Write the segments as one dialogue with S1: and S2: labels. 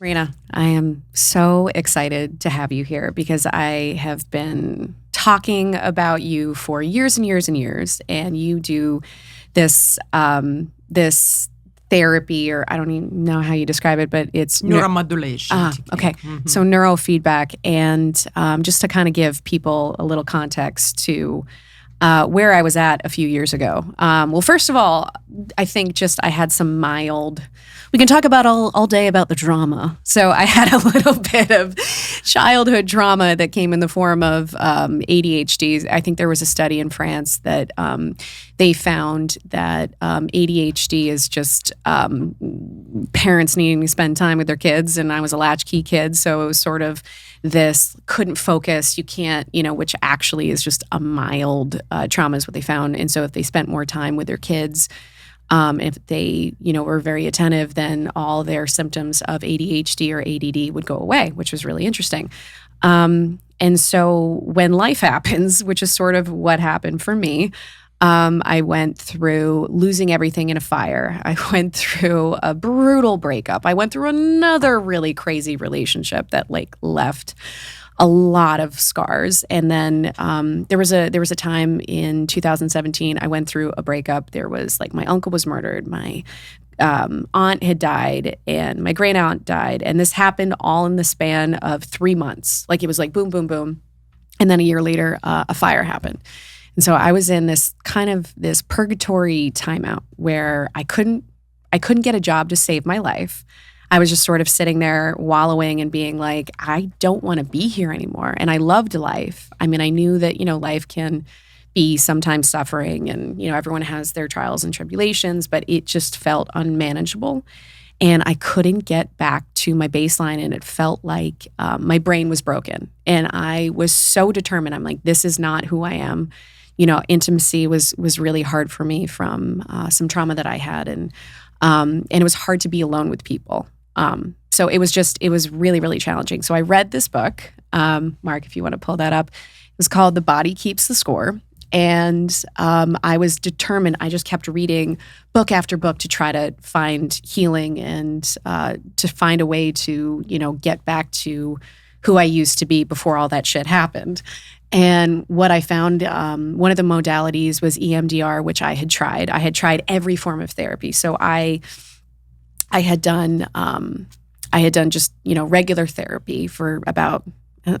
S1: Maryna, I am so excited to have you here because I have been talking about you for years and years and years, and you do this this therapy, or I don't even know how you describe it, but it's
S2: neuromodulation.
S1: Okay, so neurofeedback, and just to kind of give people a little context to where I was at a few years ago. Well, first of all, I think just I had some mild. We can talk about all day about the drama. So I had a little bit of childhood trauma that came in the form of ADHD. I think there was a study in France that they found that ADHD is just parents needing to spend time with their kids, and I was a latchkey kid, so it was sort of this couldn't focus, you can't, which actually is just a mild trauma is what they found. And so if they spent more time with their kids, if they, were very attentive, then all their symptoms of ADHD or ADD would go away, which was really interesting. And so when life happens, which is sort of what happened for me, I went through losing everything in a fire. I went through a brutal breakup. I went through another really crazy relationship that left a lot of scars. And then there was a time in 2017 I went through a breakup. There was my uncle was murdered, my aunt had died, and my great aunt died, and this happened all in the span of 3 months. It was boom, boom, boom, and then a year later, a fire happened. And so I was in this purgatory timeout where I couldn't get a job to save my life. I was just sort of sitting there wallowing and being like, I don't want to be here anymore. And I loved life. I mean, I knew that, life can be sometimes suffering and, everyone has their trials and tribulations, but it just felt unmanageable. And I couldn't get back to my baseline, and it felt like my brain was broken. And I was so determined. I'm like, this is not who I am. Intimacy was really hard for me from some trauma that I had, and it was hard to be alone with people. So it was really, really challenging. So I read this book, Mark, if you want to pull that up. It was called The Body Keeps the Score. And I was determined. I just kept reading book after book to try to find healing and to find a way to, get back to who I used to be before all that shit happened. And what I found, one of the modalities was EMDR, which I had tried. I had tried every form of therapy. So I had done just, regular therapy for about, I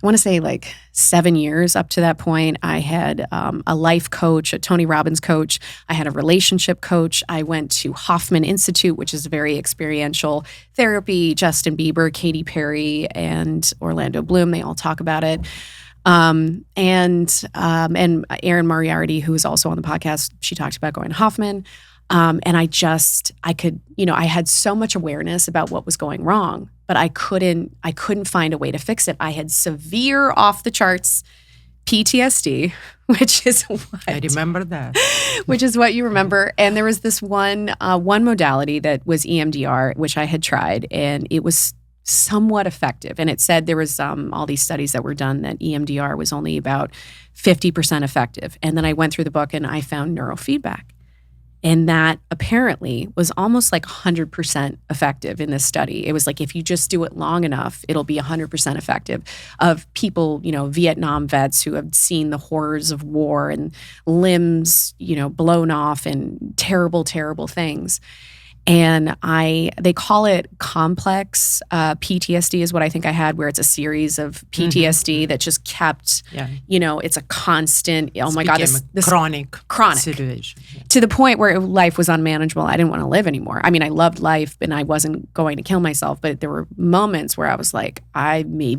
S1: want to say 7 years up to that point. I had a life coach, a Tony Robbins coach. I had a relationship coach. I went to Hoffman Institute, which is very experiential therapy. Justin Bieber, Katy Perry, and Orlando Bloom, they all talk about it. And Erin Moriarty, who is also on the podcast, she talked about going to Hoffman. And I had so much awareness about what was going wrong, but I couldn't find a way to fix it. I had severe off the charts PTSD, which is what
S2: I remember that,
S1: which is what you remember. And there was this one modality that was EMDR, which I had tried, and it was somewhat effective. And it said there was all these studies that were done that EMDR was only about 50% effective. And then I went through the book and I found neurofeedback. And that apparently was almost 100% effective in this study. It was if you just do it long enough, it'll be 100% effective. Of people, Vietnam vets who have seen the horrors of war and limbs, blown off and terrible, terrible things. And they call it complex PTSD is what I think I had, where it's a series of PTSD that just kept, it's a constant, oh my God, this
S2: chronic
S1: situation. Yeah. To the point where life was unmanageable. I didn't want to live anymore. I mean, I loved life and I wasn't going to kill myself, but there were moments where I was like, and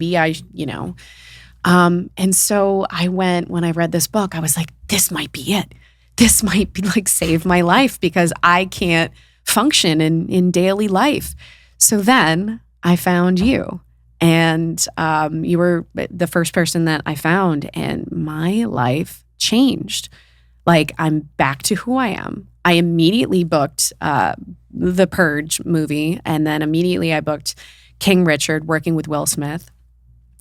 S1: so I went, when I read this book, I was like, this might be it. This might be save my life, because I can't function in daily life. So then I found you, and you were the first person that I found, and my life changed. I'm back to who I am. I immediately booked the Purge movie, and then immediately I booked King Richard, working with Will Smith,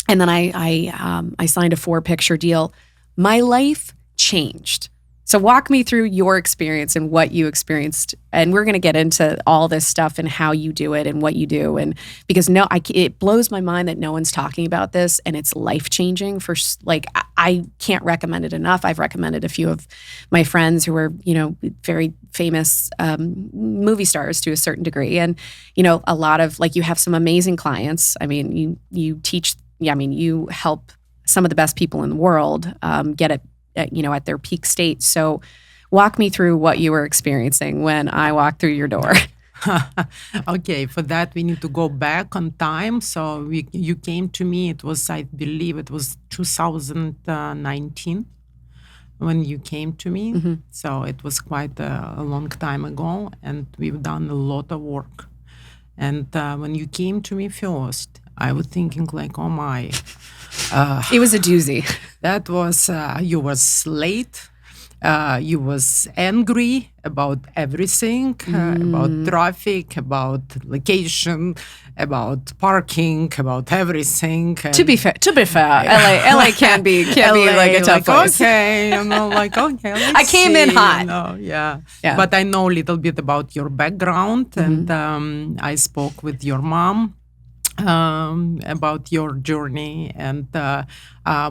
S1: and then I signed a 4-picture deal. My life changed. So walk me through your experience and what you experienced. And we're going to get into all this stuff and how you do it and what you do. And because it blows my mind that no one's talking about this, and it's life-changing for, like, I can't recommend it enough. I've recommended a few of my friends who are, very famous movie stars to a certain degree. And, a lot of, like, you have some amazing clients. I mean, you teach, you help some of the best people in the world get it, at their peak state. So walk me through what you were experiencing when I walked through your door.
S2: Okay, for that we need to go back on time. So you came to me, I believe it was 2019 when you came to me.
S1: Mm-hmm.
S2: So it was quite a long time ago, and we've done a lot of work. And when you came to me first, I was thinking like, oh my.
S1: It was a doozy.
S2: That was, you was late. You was angry about everything, about traffic, about location, about parking, about everything. And
S1: To be fair, LA can be like a tough place.
S2: Okay, okay.
S1: I came in hot.
S2: Yeah.
S1: Yeah.
S2: But I know a little bit about your background, and I spoke with your mom about your journey, and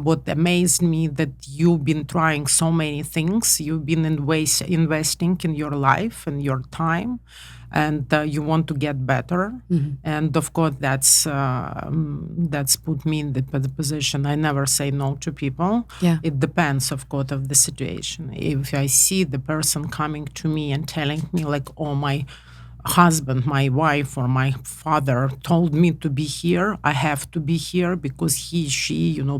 S2: what amazed me that you've been trying so many things. You've been investing in your life and your time, and you want to get better. And of course, that's put me in the position. I never say no to people.
S1: Yeah.
S2: It depends, of course, of the situation. If I see the person coming to me and telling me like, oh, my husband, my wife, or my father told me to be here, I have to be here because she,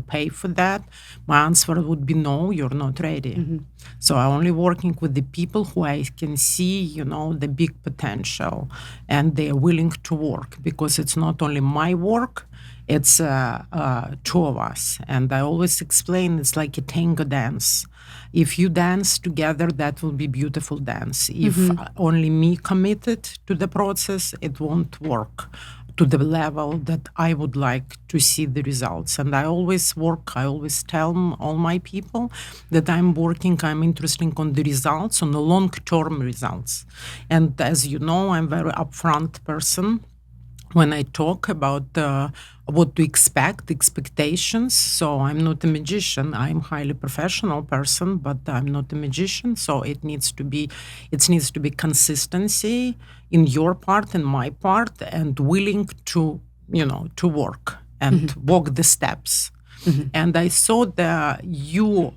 S2: pay for that. My answer would be no, you're not ready. So I'm only working with the people who I can see, the big potential, and they're willing to work, because it's not only my work, it's two of us. And I always explain it's like a tango dance. If you dance together, that will be beautiful dance. If only me committed to the process, it won't work to the level that I would like to see the results. And I always tell all my people that I'm interested on the results, on the long-term results. And as you know, I'm very upfront person when I talk about what to expect, expectations. So I'm not a magician. I'm highly professional person, but I'm not a magician. So it needs to be consistency in your part and my part, and willing to, to work and walk the steps. And I saw that you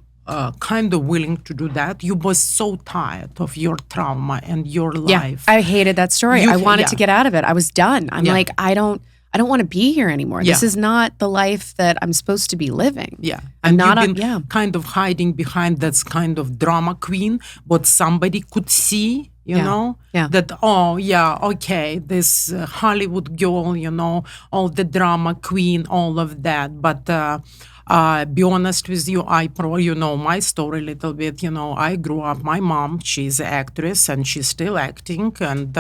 S2: kind of willing to do that. You was so tired of your trauma and your life.
S1: I hated that story. I wanted to get out of it. I was done. I'm like, I don't want to be here anymore. This is not the life that I'm supposed to be living.
S2: Yeah. And you've been kind of hiding behind that kind of drama queen, what somebody could see, that, okay, this Hollywood girl, all the drama queen, all of that. But be honest with you, my story a little bit. I grew up, my mom, she's an actress and she's still acting, and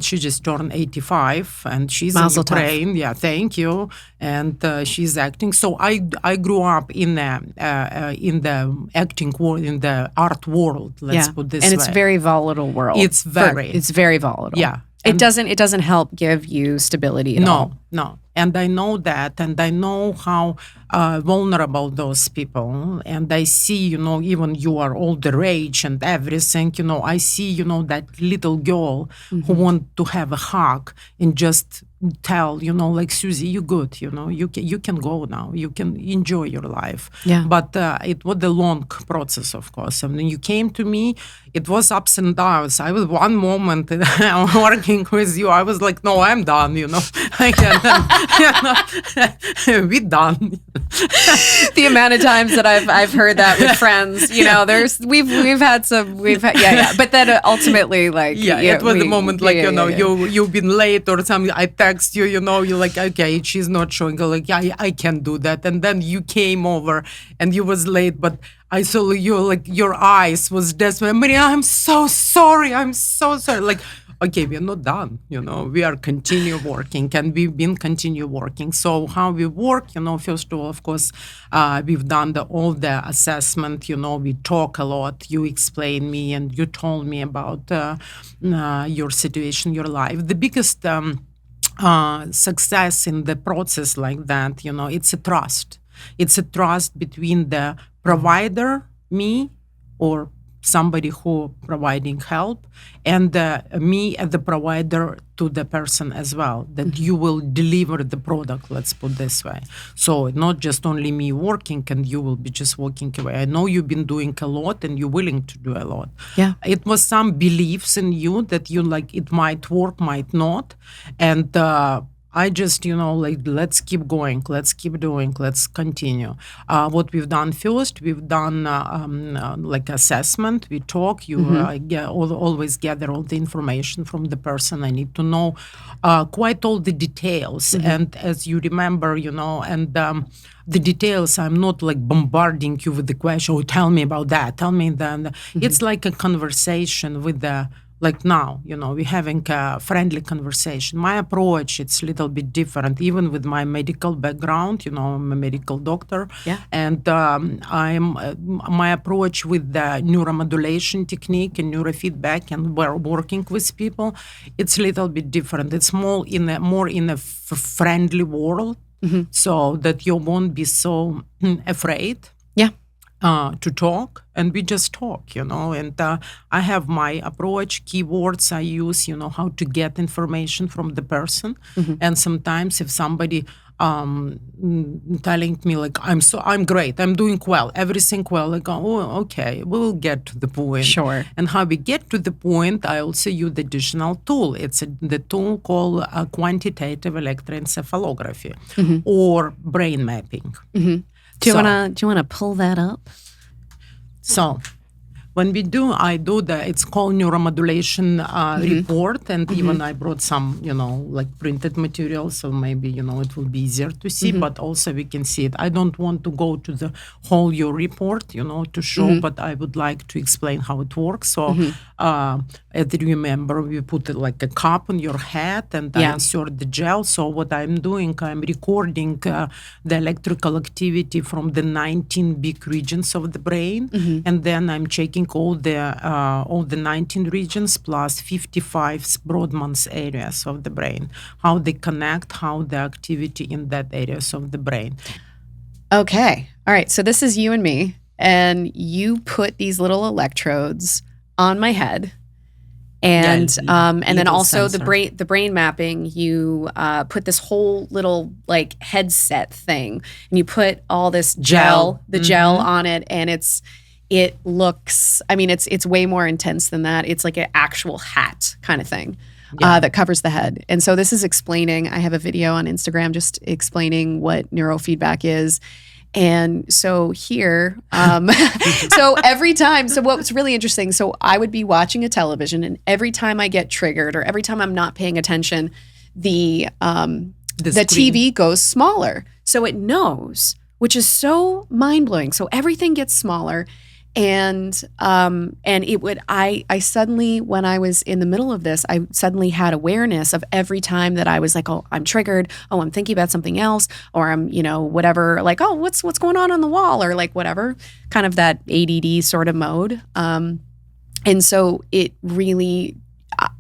S2: she just turned 85 and she's in Ukraine. Yeah, thank you. And she's acting. So I grew up in the acting world, in the art world, let's put this way.
S1: And it's a very volatile world.
S2: It's very
S1: volatile.
S2: Yeah.
S1: It doesn't help give you stability at all.
S2: No. And I know that, and I know how vulnerable those people. And I see, even you are older age and everything, I see, that little girl who want to have a hug and just tell, like, Susie, you're good, you can go now, you can enjoy your life.
S1: Yeah.
S2: But it was a long process, of course. And when you came to me, it was ups and downs. I was one moment working with you, I was like, no, I'm done, I can't. We done.
S1: The amount of times that I've heard that with friends, we've had. But then ultimately, like,
S2: it was the moment, like, you've been late or something. I text you, you're like, okay, she's not showing. Like, I can't do that. And then you came over and you was late, but I saw you, like, your eyes was desperate. Maryna, I'm so sorry. Like, okay, we're not done, we are continue working, and we've been continue working. So how we work, first of all, of course, we've done all the assessment, we talk a lot, you explain me and you told me about your situation, your life. The biggest success in the process like that, it's a trust. It's a trust between the provider, me, or somebody who providing help, and me as the provider to the person as well, that you will deliver the product, let's put this way. So not just only me working and you will be just walking away. I know you've been doing a lot and you're willing to do a lot.
S1: Yeah.
S2: It was some beliefs in you that you like, it might work, might not. And I just, let's keep going, let's keep doing, let's continue. What we've done first, we've done like assessment. We talk, you always gather all the information from the person. I need to know quite all the details. And as you remember, and the details, I'm not like bombarding you with the question, oh, tell me about that, tell me that. It's like a conversation with the, like now, we're having a friendly conversation. My approach, it's a little bit different, even with my medical background. I'm a medical doctor.
S1: Yeah.
S2: And my approach with the neuromodulation technique and neurofeedback and working with people, it's a little bit different. It's more in a friendly world, so that you won't be so afraid.
S1: Yeah.
S2: To talk, and we just talk, and I have my approach, keywords I use, how to get information from the person. And sometimes if somebody telling me like, I'm great, I'm doing well, everything well, like, oh, okay, we will get to the point.
S1: Sure.
S2: And how we get to the point, I also use the additional tool. It's the tool called quantitative electroencephalography or brain mapping.
S1: Do you want to pull that up?
S2: So when I do it's called neuromodulation report, and even I brought some, like printed material, so maybe, it will be easier to see, but also we can see it. I don't want to go to the whole your report, to show, but I would like to explain how it works. So as you remember, we put like a cup on your head and I insert the gel. So what I'm doing, I'm recording the electrical activity from the 19 big regions of the brain, and then I'm checking all the 19 regions plus 55 Brodmann's areas of the brain, how they connect, how the activity in that areas of the brain.
S1: Okay. All right. So this is you and me, and you put these little electrodes on my head. And then also
S2: sensor.
S1: the brain mapping, you put this whole little like headset thing, and you put all this gel on it, and it looks, I mean, it's way more intense than that. It's like an actual hat kind of thing that covers the head. And so this is explaining, I have a video on Instagram just explaining what neurofeedback is. And so here, so every time, so what's really interesting, so I would be watching a television, and every time I get triggered or every time I'm not paying attention, the TV goes smaller. So it knows, which is so mind-blowing. So everything gets smaller. And I suddenly, when I was in the middle of this, I suddenly had awareness of every time that I was like, oh, I'm triggered. Oh, I'm thinking about something else, or I'm, whatever, like, oh, what's going on the wall, or like whatever, kind of that ADD sort of mode. And so it really,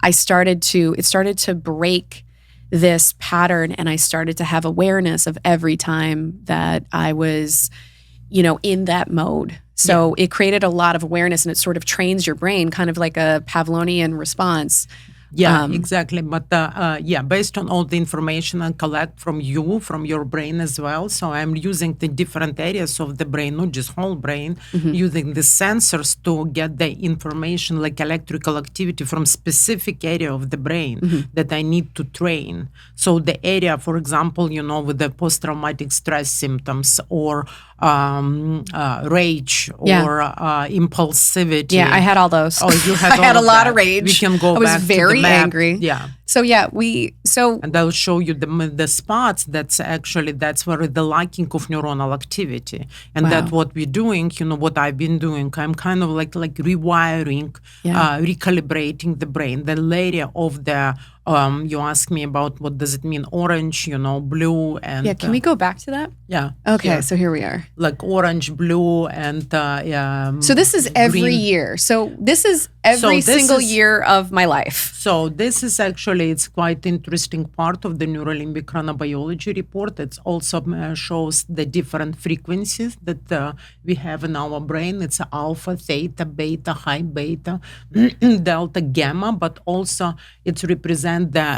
S1: it started to break this pattern, and I started to have awareness of every time that I was, in that mode. So it created a lot of awareness, and it sort of trains your brain, kind of like a Pavlovian response.
S2: Yeah, exactly. But based on all the information I collect from your brain as well. So I'm using the different areas of the brain, not just whole brain, using the sensors to get the information like electrical activity from specific area of the brain that I need to train. So the area, for example, with the post-traumatic stress symptoms, or rage
S1: Yeah.
S2: or impulsivity.
S1: Yeah, I had all those.
S2: Oh, you had
S1: I had
S2: all
S1: a
S2: of
S1: lot
S2: that.
S1: of rage.
S2: We can go
S1: I was
S2: back to
S1: very
S2: the map.
S1: angry.
S2: Yeah.
S1: So yeah,
S2: And I'll show you the spots. That's where the lacking of neuronal activity, and
S1: Wow.
S2: that's what we're doing. What I've been doing. I'm kind of like rewiring, recalibrating the brain. The area of the you ask me about what does it mean? Orange, blue, and
S1: yeah. Can we go back to that?
S2: yeah.
S1: Okay,
S2: Here.
S1: so here we are.
S2: Like orange, blue, and
S1: So this is every
S2: green.
S1: year. So this is every single year of my life.
S2: So this is it's quite interesting part of the neurolimbic chronobiology report. It also shows the different frequencies that we have in our brain. It's alpha, theta, beta, high beta, delta, gamma, but also it represents the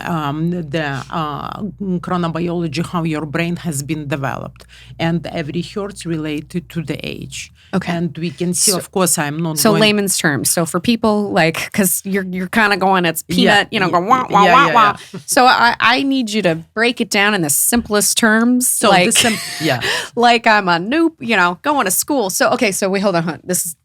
S2: chronobiology, how your brain has been developed. And every hertz related to the age.
S1: Okay.
S2: And we can see, of course, I'm not
S1: So
S2: going...
S1: layman's terms. So for people because you're kind of going, it's peanut, go wah, wah,
S2: yeah,
S1: wah,
S2: yeah,
S1: wah.
S2: yeah.
S1: So I need you to break it down in the simplest terms.
S2: So
S1: like I'm a noob, going to school. So, okay, so wait, hold on. This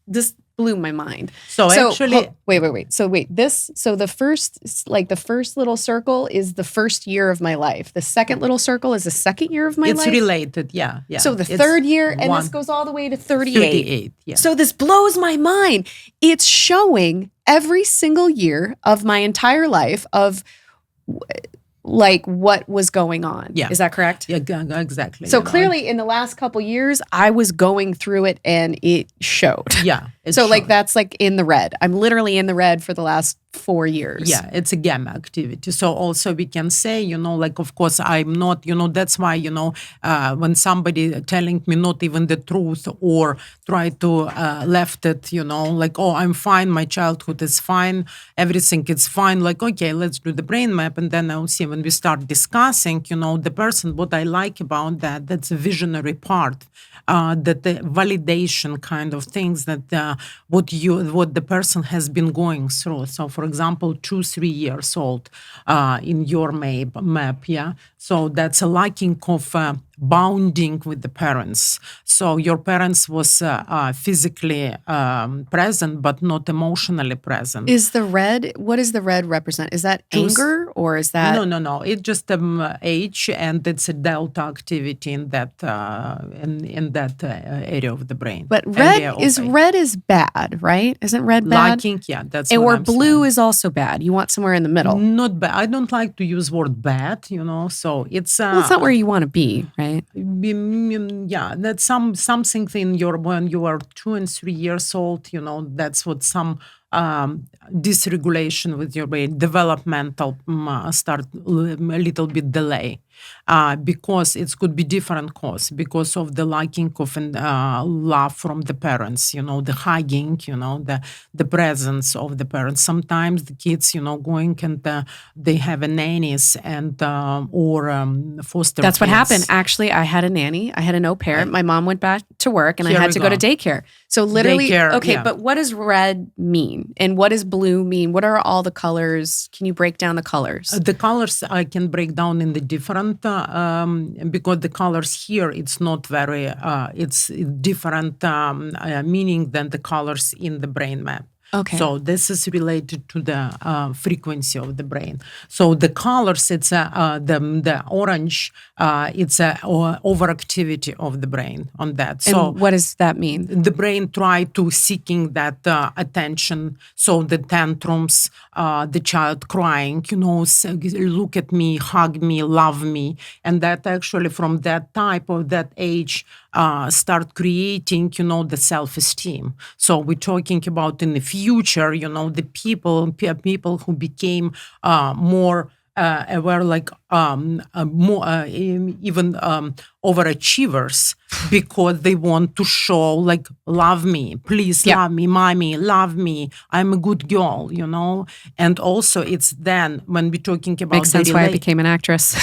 S1: blew my mind.
S2: So actually...
S1: Wait. So the first little circle is the first year of my life. The second little circle is the second year of my life.
S2: It's related, yeah.
S1: So the third year, and this goes all the way to 38.
S2: 38, yeah.
S1: So this blows my mind. It's showing every single year of my entire life of what was going on.
S2: Yeah.
S1: Is that correct?
S2: Yeah, exactly.
S1: So clearly in the last couple years, I was going through it and it showed.
S2: Yeah.
S1: So that's in the red. I'm literally in the red for the last 4 years.
S2: Yeah, it's a gamma activity. So also we can say, of course, I'm not, that's why, when somebody telling me not even the truth or try to left it, oh, I'm fine, my childhood is fine, everything is fine. Like, okay, let's do the brain map. And then I'll see when we start discussing, the person, what I like about that's a visionary part, that the validation kind of things that what the person has been going through. So, for example, 2-3 years old in your map, yeah. So that's a lacking of bonding with the parents. So your parents was physically present, but not emotionally present.
S1: What does the red represent? Is that anger or is that?
S2: No. It's just age, and it's a delta activity in that area of the brain.
S1: But red is bad, right? Isn't red bad?
S2: Lacking, yeah, that's
S1: or
S2: what I'm
S1: blue
S2: saying.
S1: is also bad. You want somewhere in the middle.
S2: Not bad. I don't like to use word bad, so it's...
S1: well, it's not where you want to be, right?
S2: Yeah, that's something when you are 2 and 3 years old, that's what some dysregulation with your brain, developmental start a little bit delay, because it could be different cause, because of the lacking of love from the parents, the hugging, the presence of the parents. Sometimes the kids, going and they have a nannies and or foster.
S1: That's what
S2: kids.
S1: happened. Actually, I had a nanny. I had an au pair. My mom went back to work, and I had to go to daycare. So literally, but what does red mean? And what does blue mean? What are all the colors? Can you break down the colors?
S2: The colors I can break down in the different, because the colors here, it's not very, it's different meaning than the colors in the brain map.
S1: Okay.
S2: So this is related to the frequency of the brain. So the colors, it's the orange, it's a overactivity of the brain on that. So
S1: and what does that mean?
S2: The brain try to seeking that attention. So the tantrums, the child crying, look at me, hug me, love me, and that actually from that type of that age start creating, the self-esteem. So we're talking about in the future, the people who became more aware, like more even overachievers, because they want to show, like, love me, please, love me, mommy, love me, I'm a good girl, And also it's then when we're talking about
S1: makes sense why I became an actress.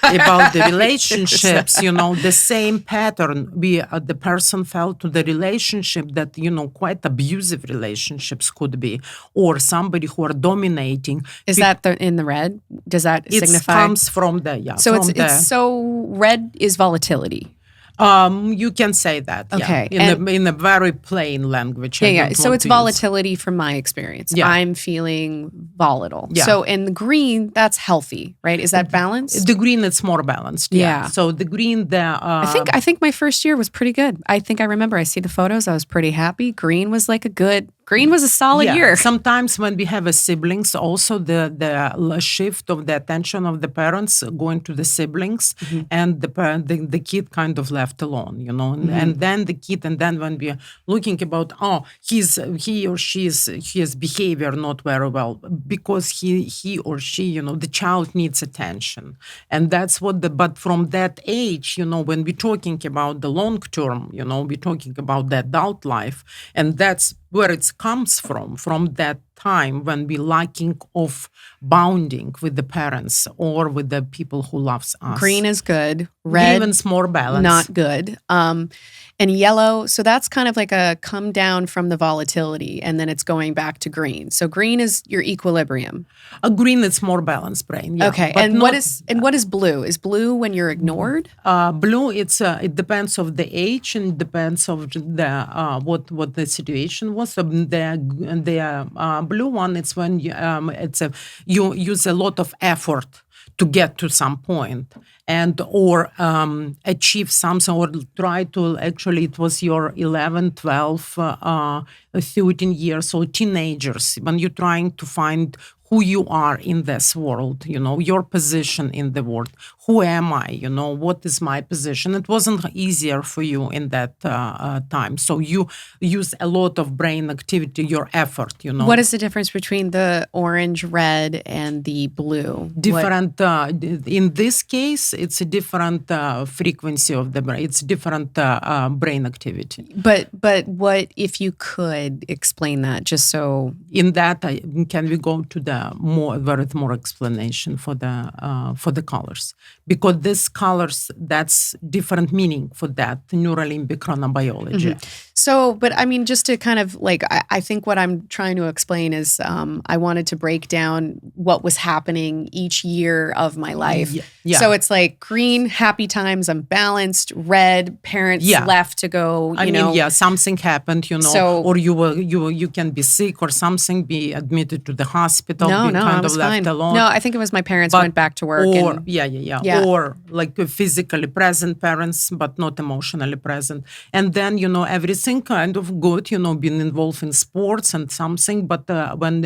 S2: About the relationships, the same pattern. The person fell to the relationship that, quite abusive relationships could be, or somebody who are dominating.
S1: Is that in the red? Does that signify?
S2: It comes from the,
S1: So so red is volatility.
S2: You can say that,
S1: Okay.
S2: in a very plain language.
S1: Yeah. So it's volatility from my experience.
S2: Yeah.
S1: I'm feeling volatile.
S2: Yeah.
S1: So in the green, that's healthy, right? Is that balanced?
S2: The green, it's more balanced. Yeah. So the green,
S1: I think my first year was pretty good. I think I remember. I see the photos. I was pretty happy. Green was a solid year.
S2: Sometimes when we have a siblings, also the shift of the attention of the parents going to the siblings, and the kid kind of left alone, and then the kid, and then when we are looking about, he or she his behavior not very well because he or she, the child needs attention, and that's what but from that age, when we're talking about the long term, we're talking about the adult life, and that's where it comes from that time when we're lacking of bonding with the parents or with the people who loves us.
S1: Green is good. Red,
S2: Even's more balanced.
S1: Not good. And yellow, so that's kind of like a come down from the volatility, and then it's going back to green. So green is your equilibrium.
S2: Green, it's more balanced brain. Yeah.
S1: Okay, and what is blue? Is blue when you're ignored?
S2: Blue, it depends of the age and depends of the what the situation was. So the blue one, it's when you use a lot of effort to get to some point and or achieve something or try to, actually it was your 11, 12, 13 years old teenagers when you're trying to find who you are in this world, your position in the world. Who am I? What is my position? It wasn't easier for you in that time. So you use a lot of brain activity, your effort,
S1: What is the difference between the orange, red, and the blue?
S2: Different, in this case, it's a different frequency of the brain. It's different brain activity.
S1: But what, if you could explain that, just so...
S2: In that, can we go to the more explanation for the colors, because these colors, that's different meaning for that neurolimbic chronobiology.
S1: So, but I mean, just to kind of I think what I'm trying to explain is I wanted to break down what was happening each year of my life.
S2: Yeah.
S1: So it's like green, happy times, I'm balanced. Red, parents left to go,
S2: something happened,
S1: so,
S2: or you can be sick or something, be admitted to the hospital,
S1: I was
S2: left
S1: fine.
S2: alone.
S1: No, I think it was my parents went back to work.
S2: Or like physically present parents, but not emotionally present. And then, everything kind of good, being involved in sports and something. But when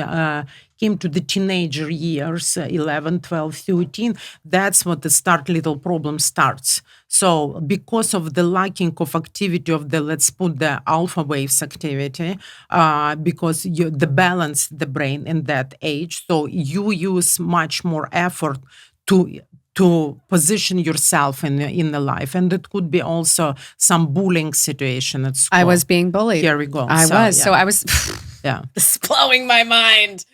S2: came to the teenager years, 11, 12, 13, that's what the little problem starts. So because of the lacking of activity of let's put the alpha waves activity, because the balance the brain in that age, so you use much more effort to position yourself in the life, and it could be also some bullying situation at school.
S1: I was being bullied.
S2: Here we go.
S1: So I was.
S2: Yeah.
S1: This is blowing my mind.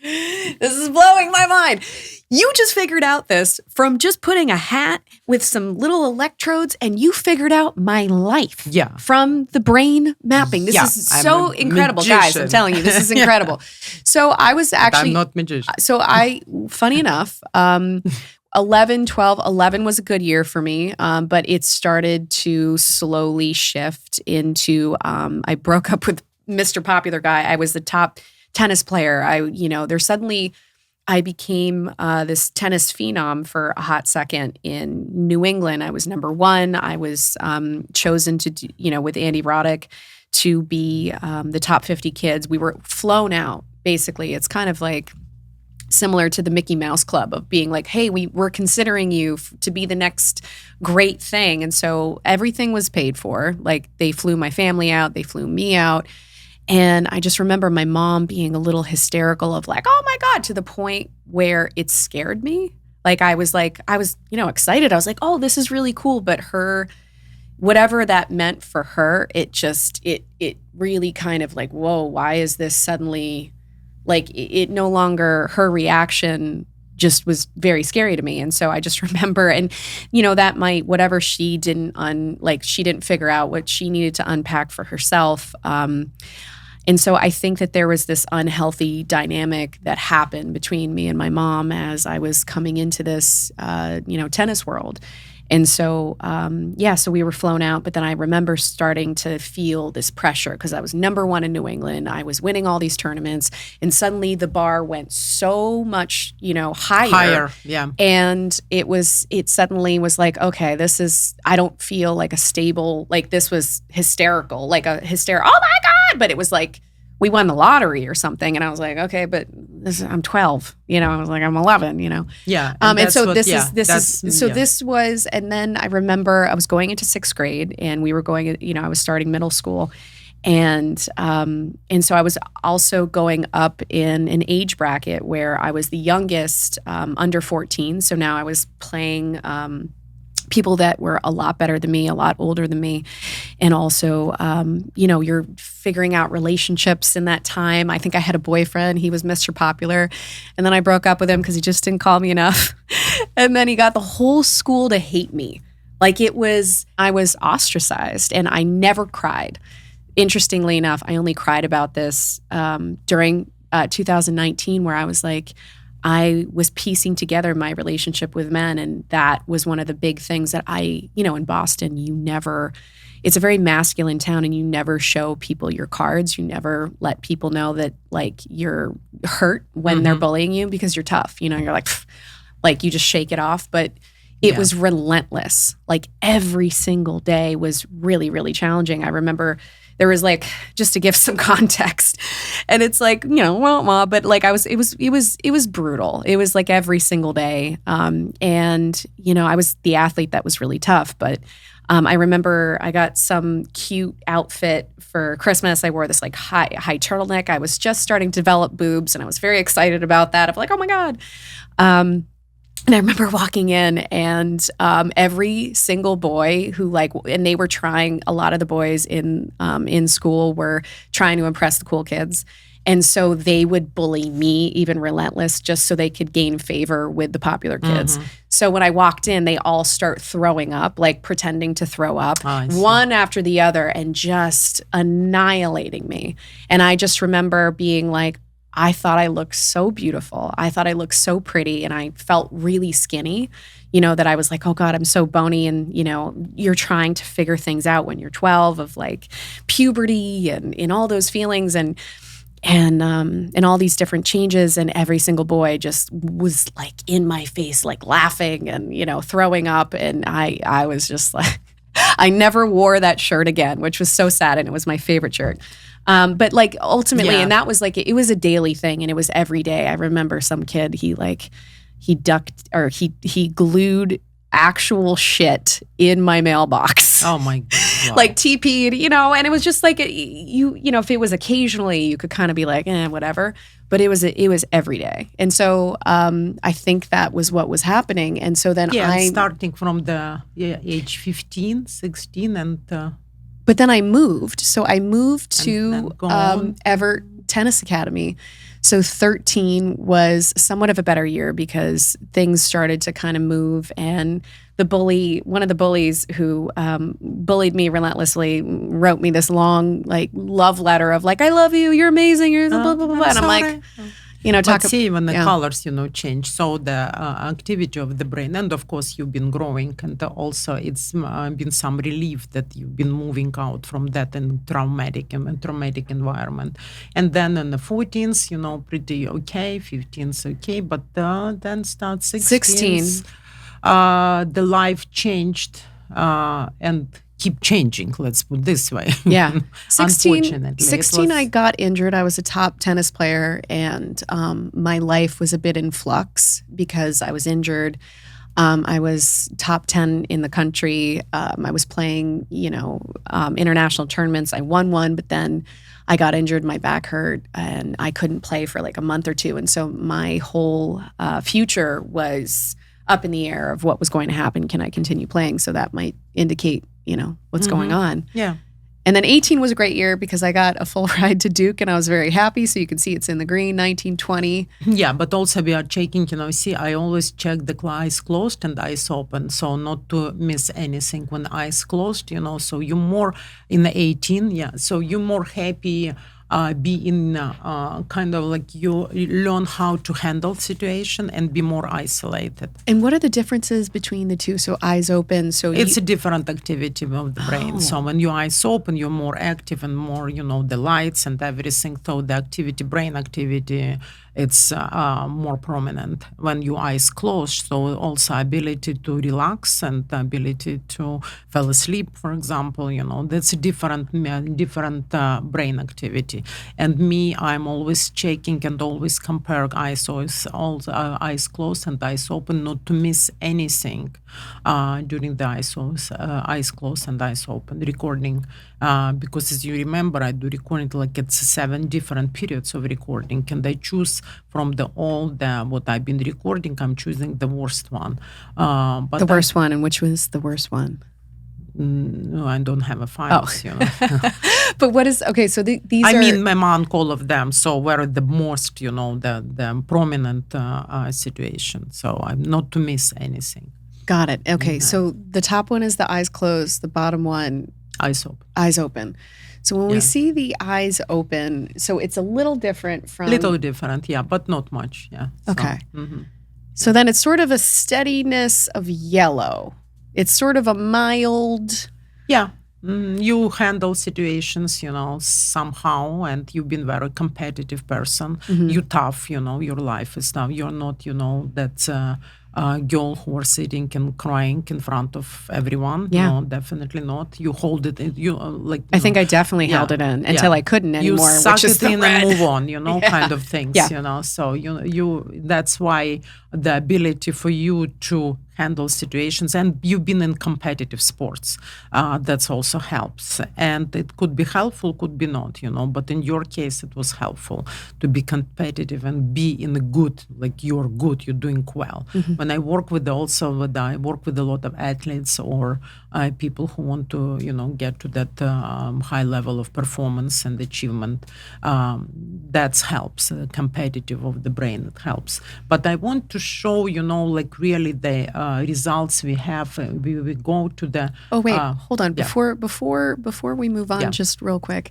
S1: You just figured out this from just putting a hat with some little electrodes, and you figured out my life.
S2: Yeah.
S1: From the brain mapping. This is so incredible, guys. I'm telling you, this is incredible. So I was actually.
S2: But I'm not magician.
S1: So funny enough, 11 was a good year for me, but it started to slowly shift into, I broke up with Mr. Popular Guy. I was the top tennis player. I became this tennis phenom for a hot second in New England. I was number one. I was chosen to, with Andy Roddick to be the top 50 kids. We were flown out, basically. It's kind of like similar to the Mickey Mouse Club of being like, hey, we're considering you to be the next great thing. And so everything was paid for. Like they flew my family out, they flew me out. And I just remember my mom being a little hysterical of like, oh my God, to the point where it scared me. Like I was, excited. I was like, oh, this is really cool. But whatever that meant for her, it really kind of like, whoa, why is this suddenly like it no longer, her reaction just was very scary to me. And so I just remember, and that might, whatever she didn't she didn't figure out what she needed to unpack for herself. And so I think that there was this unhealthy dynamic that happened between me and my mom as I was coming into this, tennis world. And so, so we were flown out. But then I remember starting to feel this pressure because I was number one in New England. I was winning all these tournaments. And suddenly the bar went so much, higher.
S2: Yeah.
S1: And it suddenly was like, okay, I don't feel like a stable, like this was hysterical, like a hysterical, oh my God. But it was like, we won the lottery or something. And I was like, okay, but I'm 12, I was like, I'm 11,
S2: Yeah.
S1: And so this was, and then I remember I was going into 6th grade and we were going, I was starting middle school. And so I was also going up in an age bracket where I was the youngest, under 14. So now I was playing, people that were a lot better than me, a lot older than me. And also, you're figuring out relationships in that time. I think I had a boyfriend. He was Mr. Popular. And then I broke up with him because he just didn't call me enough. And then he got the whole school to hate me. Like I was ostracized and I never cried. Interestingly enough, I only cried about this during 2019 where I was like, I was piecing together my relationship with men. And that was one of the big things that in Boston, it's a very masculine town and you never show people your cards. You never let people know that like you're hurt when they're bullying you because you're tough. You're like you just shake it off. But it was relentless. Like every single day was really, really challenging. I remember there was like, just to give some context, and it's like, but like it was brutal. It was like every single day. And I was the athlete that was really tough, but I remember I got some cute outfit for Christmas. I wore this like high turtleneck. I was just starting to develop boobs and I was very excited about that. Of like, oh my God. And I remember walking in and every single boy who and they were trying, a lot of the boys in school were trying to impress the cool kids. And so they would bully me, even relentless, just so they could gain favor with the popular kids. So when I walked in, they all start throwing up, like pretending to throw up, one after the other, and just annihilating me. And I just remember being like, I thought I looked so beautiful. I thought I looked so pretty, and I felt really skinny, that I was like, oh God, I'm so bony. And, you're trying to figure things out when you're 12 of like puberty and all those feelings and all these different changes. And every single boy just was like in my face, like laughing and, throwing up. And I was just like, I never wore that shirt again, which was so sad. And it was my favorite shirt. But like ultimately, and that was like, it was a daily thing and it was every day. I remember some kid, he glued actual shit in my mailbox.
S2: Oh my God.
S1: Like TP'd, and it was just like, if it was occasionally, you could kind of be like, whatever. But it was every day. And so I think that was what was happening. And so then
S2: starting from the age 15, 16 and...
S1: But then I moved. So I moved to Everett Tennis Academy. So 13 was somewhat of a better year because things started to kind of move. And one of the bullies who bullied me relentlessly wrote me this long like love letter of like, I love you, you're amazing, you're blah, blah, blah. And I'm like...
S2: but see, when the colors, change, so the activity of the brain, and of course you've been growing, and also it's been some relief that you've been moving out from that and traumatic environment. And then in the 14s, pretty okay, 15s okay, but then starts 16s. The life changed and keep changing, let's put it this way.
S1: Yeah.
S2: 16,
S1: I got injured. I was a top tennis player and my life was a bit in flux because I was injured. I was top 10 in the country. I was playing, international tournaments. I won one, but then I got injured, my back hurt, and I couldn't play for like a month or two. And so my whole future was up in the air of what was going to happen. Can I continue playing? So that might indicate what's going on.
S2: Yeah.
S1: And then 18 was a great year because I got a full ride to Duke and I was very happy. So you can see it's in the green, 19, 20.
S2: Yeah, but also we are checking, see, I always check the eyes closed and eyes open. So not to miss anything when eyes closed, so you're more in the 18. Yeah. So you're more happy be in kind of like you learn how to handle situation and be more isolated.
S1: And what are the differences between the two? So eyes open. So
S2: It's a different activity of the brain. So when your eyes open, you're more active and more, the lights and everything. So the activity, brain activity, it's more prominent when your eyes closed. So also ability to relax and the ability to fall asleep, for example, that's a different brain activity. And me, I'm always checking and always compare eyes closed and eyes open, not to miss anything during the eyes closed and eyes open recording. Because as you remember, I do recording like it's 7 different periods of recording, and I choose from what I've been recording. I'm choosing the worst one.
S1: But the worst one, and which was the worst one?
S2: No, I don't have a files.
S1: But what is okay? So these
S2: I
S1: are.
S2: mean, among all of them. So where the most, the prominent situation. So I'm not to miss anything.
S1: Got it. Okay, so the top one is the eyes closed. The bottom one.
S2: Eyes open.
S1: Eyes open. So when we see the eyes open, so it's a little different from...
S2: Little different, yeah, but not much, yeah.
S1: Okay. So then it's sort of a steadiness of yellow. It's sort of a mild...
S2: Yeah. You handle situations, somehow, and you've been very competitive person. You're tough, your life is tough. You're not, that girl who are sitting and crying in front of everyone.
S1: Yeah.
S2: No, definitely not. You hold it,
S1: I think I definitely held it in until I couldn't anymore.
S2: You suck
S1: it
S2: in and move on, kind of things,
S1: Yeah.
S2: So, that's why the ability for you to handle situations, and you've been in competitive sports, that's also helps. And it could be helpful, could be not, but in your case, it was helpful to be competitive and be in a good, like you're good, you're doing well. When I work with I work with a lot of athletes or people who want to, get to that high level of performance and achievement. That helps, competitive of the brain, it helps. But I want to show, like really the results we have. We go to the...
S1: Oh, wait, hold on. Before we move on, just real quick,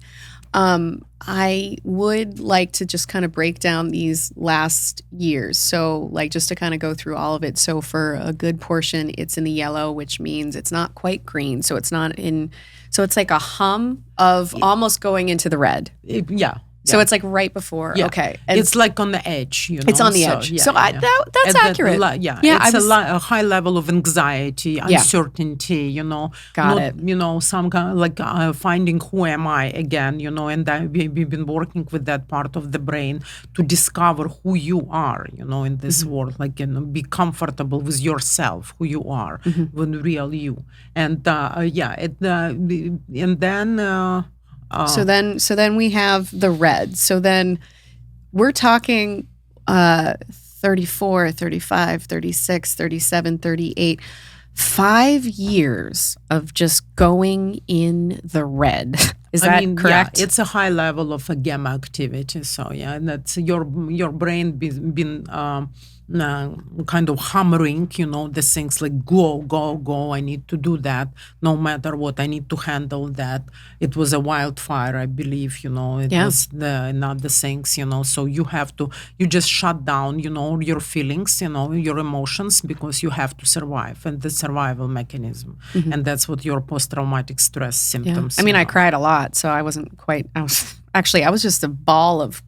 S1: I would like to just kind of break down these last years. So like just to kind of go through all of it. So for a good portion, it's in the yellow, which means it's not quite green. So it's not in, so it's like a hum of almost going into the red. So it's like right before.
S2: Yeah.
S1: Okay.
S2: And it's like on the edge,
S1: It's on the edge. So that's accurate.
S2: It's a high level of anxiety, uncertainty,
S1: Got it.
S2: Some kind of like finding who am I again, and we've been working with that part of the brain to discover who you are, in this world, like, be comfortable with yourself, who you are, with real you. And and then...
S1: So then we have the red. So then we're talking 34, 35, 36, 37, 38. 5 years of just going in the red. Is that correct?
S2: Yeah, it's a high level of a gamma activity. So and that's your brain been kind of hammering, the things like go, I need to do that, no matter what, I need to handle that. It was a wildfire, I believe, it was not the things, so you just shut down, your feelings, your emotions, because you have to survive, and the survival mechanism. And that's what your post-traumatic stress symptoms.
S1: I mean, I cried a lot, so I was just a ball of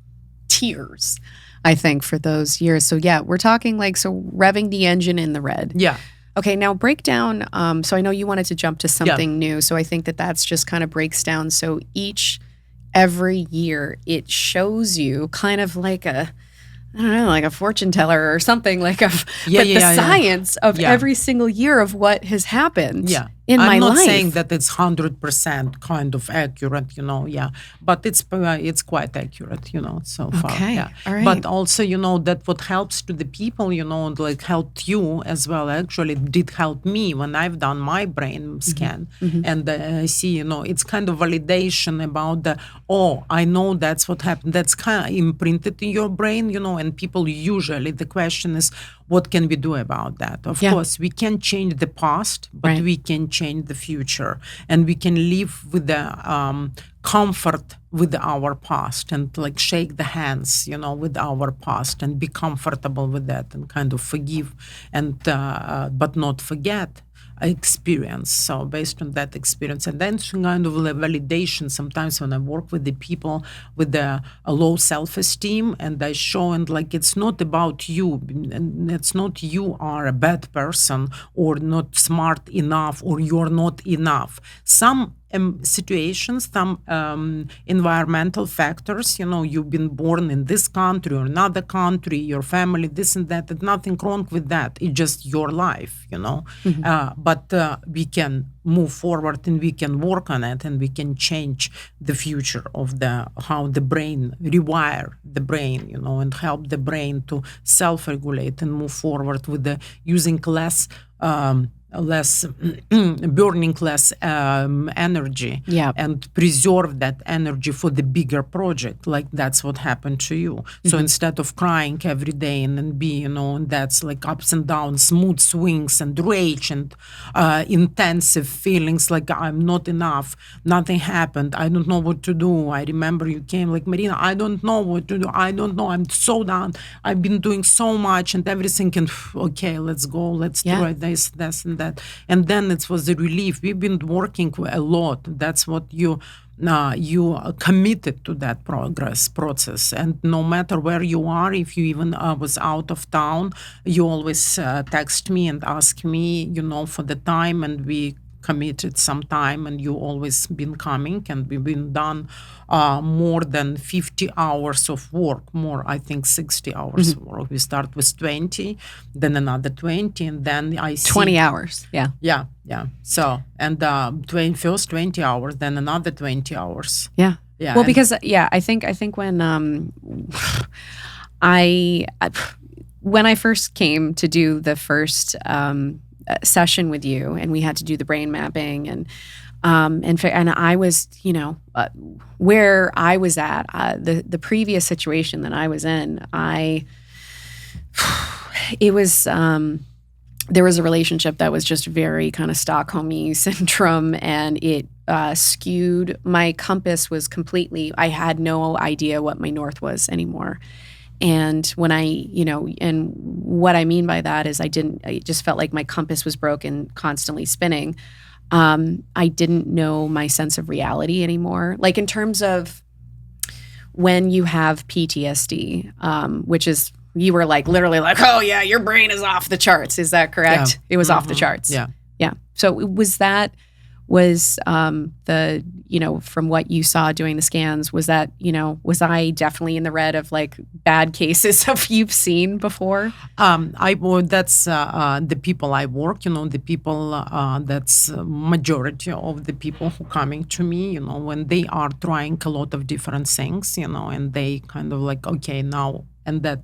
S1: tears, I think, for those years. So we're talking revving the engine in the red.
S2: Yeah.
S1: Okay, now break down. So I know you wanted to jump to something new. So I think that's just kind of breaks down. So every year it shows you kind of like like a fortune teller or something, like the science of every single year of what has happened in my life.
S2: I'm not saying that it's 100% kind of accurate, but it's quite accurate, so far.
S1: Okay, all right.
S2: But also, that what helps to the people, like helped you as well. Actually, it did help me when I've done my brain scan, and I see, it's kind of validation about I know that's what happened. That's kind of imprinted in your brain, and people usually, the question is, what can we do about that? Of course, we can change the past, but we can change the future, and we can live with the comfort with our past, and like shake the hands, with our past, and be comfortable with that, and kind of forgive, and but not forget experience. So based on that experience, and then kind of validation. Sometimes when I work with the people with the low self-esteem, and I show, and like, it's not about you, and it's not you are a bad person or not smart enough or you're not enough. Some situations, some environmental factors, you've been born in this country or another country, your family, this and that, and nothing wrong with that. It's just your life, but we can move forward, and we can work on it, and we can change the future of how the brain, rewire the brain, and help the brain to self-regulate and move forward with using less burning less energy, and preserve that energy for the bigger project. Like that's what happened to you. So instead of crying every day and be, and that's like ups and downs, mood swings and rage and intensive feelings like I'm not enough, nothing happened, I don't know what to do. I remember you came like, Maryna, I don't know what to do. I don't know. I'm so down. I've been doing so much and everything. And okay, let's go. Let's try this, and that. And then it was a relief. We've been working a lot. That's what you committed to that process. And no matter where you are, if you even was out of town, you always text me and ask me, for the time, and we committed some time, and you always been coming, and we've been done more than 50 hours of work, I think 60 hours of work. We start with 20, then another 20, and then I see
S1: 20 hours.
S2: Yeah. So, and first 20 hours, then another 20 hours.
S1: Yeah. Well, because I think when when I first came to do the first session with you, and we had to do the brain mapping, and I was, where I was at, the previous situation that I was in, there was a relationship that was just very kind of Stockholm syndrome, and it skewed. My compass was completely, I had no idea what my north was anymore. And when and what I mean by that is I just felt like my compass was broken, constantly spinning. I didn't know my sense of reality anymore. Like in terms of when you have PTSD, which is, you were like literally like, oh yeah, your brain is off the charts. Is that correct?
S2: Yeah.
S1: It was off the charts.
S2: Yeah.
S1: So from what you saw doing the scans, was I definitely in the red of like bad cases of you've seen before?
S2: That's the people I work, the people, that's majority of the people who coming to me, when they are trying a lot of different things, and they kind of like, okay, now, and that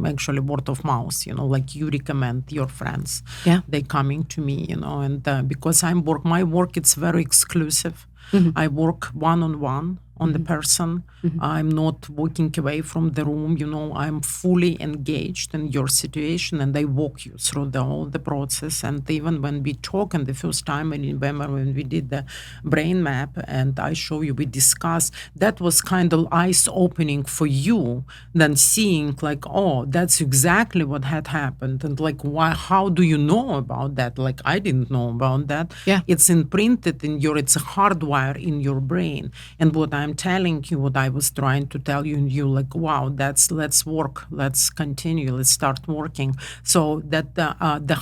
S2: actually word of mouth, like you recommend your friends, they coming to me, and because my work, it's very exclusive. I work one-on-one on the person. I'm not walking away from the room, I'm fully engaged in your situation, and I walk you through all the process. And even when we talk, and the first time, I remember when we did the brain map, and I show you, we discuss, that was kind of eyes-opening for you, then seeing like, oh, that's exactly what had happened, and like, how do you know about that? Like, I didn't know about that. It's imprinted in it's hardwired in your brain. And what I'm telling you, what I was trying to tell you, and you like, wow, let's work, let's continue, let's start working. So that the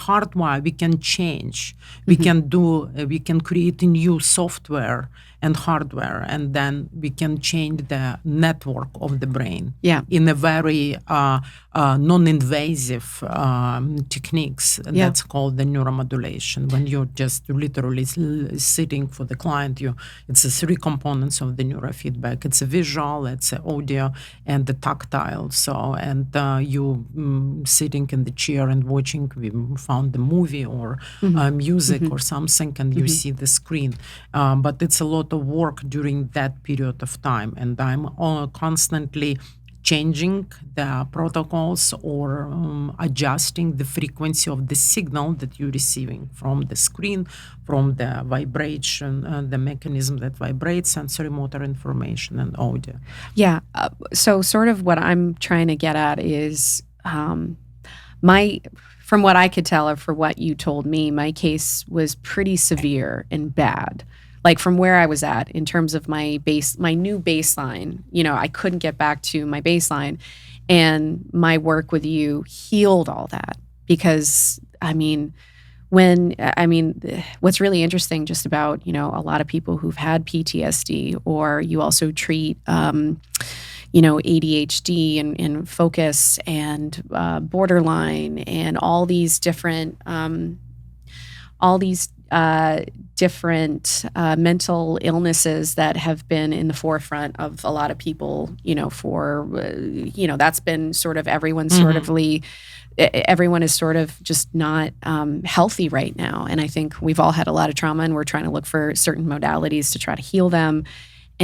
S2: hardwire we can change, we can create a new software and hardware, and then we can change the network of the brain in a very non-invasive techniques. That's called the neuromodulation. When you're just literally sitting for the client, it's the three components of the neurofeedback. It's a visual, it's a audio, and the tactile. So, and you sitting in the chair and watching, we found the movie or music or something, and you see the screen. But it's a lot of work during that period of time, and I'm constantly changing the protocols or adjusting the frequency of the signal that you're receiving from the screen, from the vibration, the mechanism that vibrates, sensory motor information and audio.
S1: Yeah. So sort of what I'm trying to get at is from what I could tell or for what you told me, my case was pretty severe and bad. Like from where I was at in terms of my new baseline, I couldn't get back to my baseline, and my work with you healed all that. Because what's really interesting just about, a lot of people who've had PTSD, or you also treat, ADHD and focus and borderline and all these different mental illnesses that have been in the forefront of a lot of people, that's been sort of everyone is sort of just not healthy right now. And I think we've all had a lot of trauma, and we're trying to look for certain modalities to try to heal them.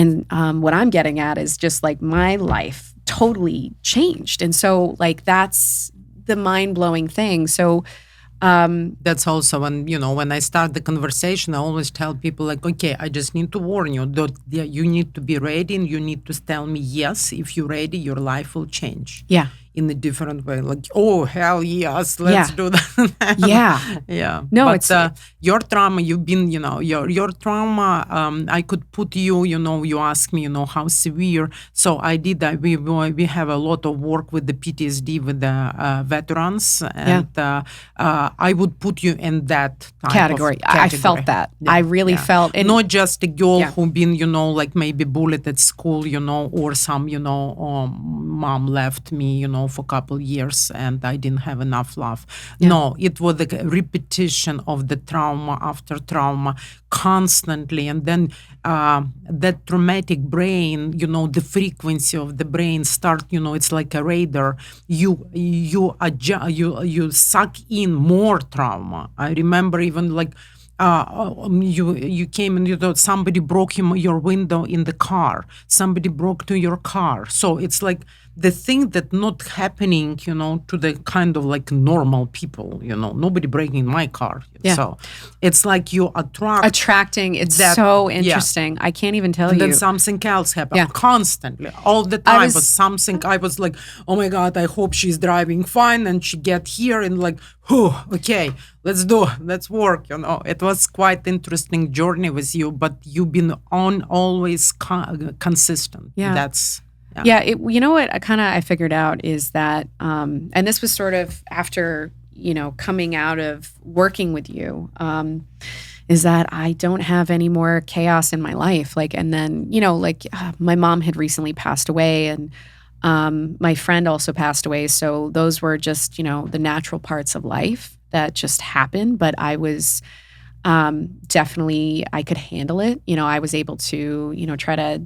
S1: And what I'm getting at is just like my life totally changed. And so like that's the mind-blowing thing. So
S2: that's also when I start the conversation, I always tell people like, okay, I just need to warn you that you need to be ready, and you need to tell me yes. If you're ready, your life will change.
S1: Yeah.
S2: In a different way, like, oh hell yes, let's do that.
S1: Yeah. No,
S2: but
S1: it's
S2: your trauma. You've been, your trauma. I could put you. You ask me, how severe. So I did that. We have a lot of work with the PTSD with the veterans, and I would put you in that type
S1: category.
S2: Of category.
S1: I felt that. Yeah. I really felt,
S2: and not just a girl who been, like maybe bullied at school, or some, mom left me, for a couple years and I didn't have enough love. Yeah. No, it was the repetition of the trauma after trauma constantly. And then that traumatic brain, the frequency of the brain start, it's like a radar. You suck in more trauma. I remember even like, you came and you thought somebody broke your window in the car. Somebody broke to your car. So it's like the thing that not happening, to the kind of like normal people, nobody breaking my car.
S1: Yeah.
S2: So it's like you
S1: attracting. It's that, so interesting. Yeah. I can't even tell you.
S2: And then something else happened constantly, all the time. Was something. I was like, oh my God, I hope she's driving fine and she get here and like, okay, let's work. It was quite interesting journey with you, but you've been always consistent.
S1: Yeah.
S2: That's.
S1: Yeah, what I figured out is that, and this was sort of after, coming out of working with you, is that I don't have any more chaos in my life. Like, and then, my mom had recently passed away, and my friend also passed away. So those were just, the natural parts of life that just happened. But I was definitely, I could handle it. I was able to, try to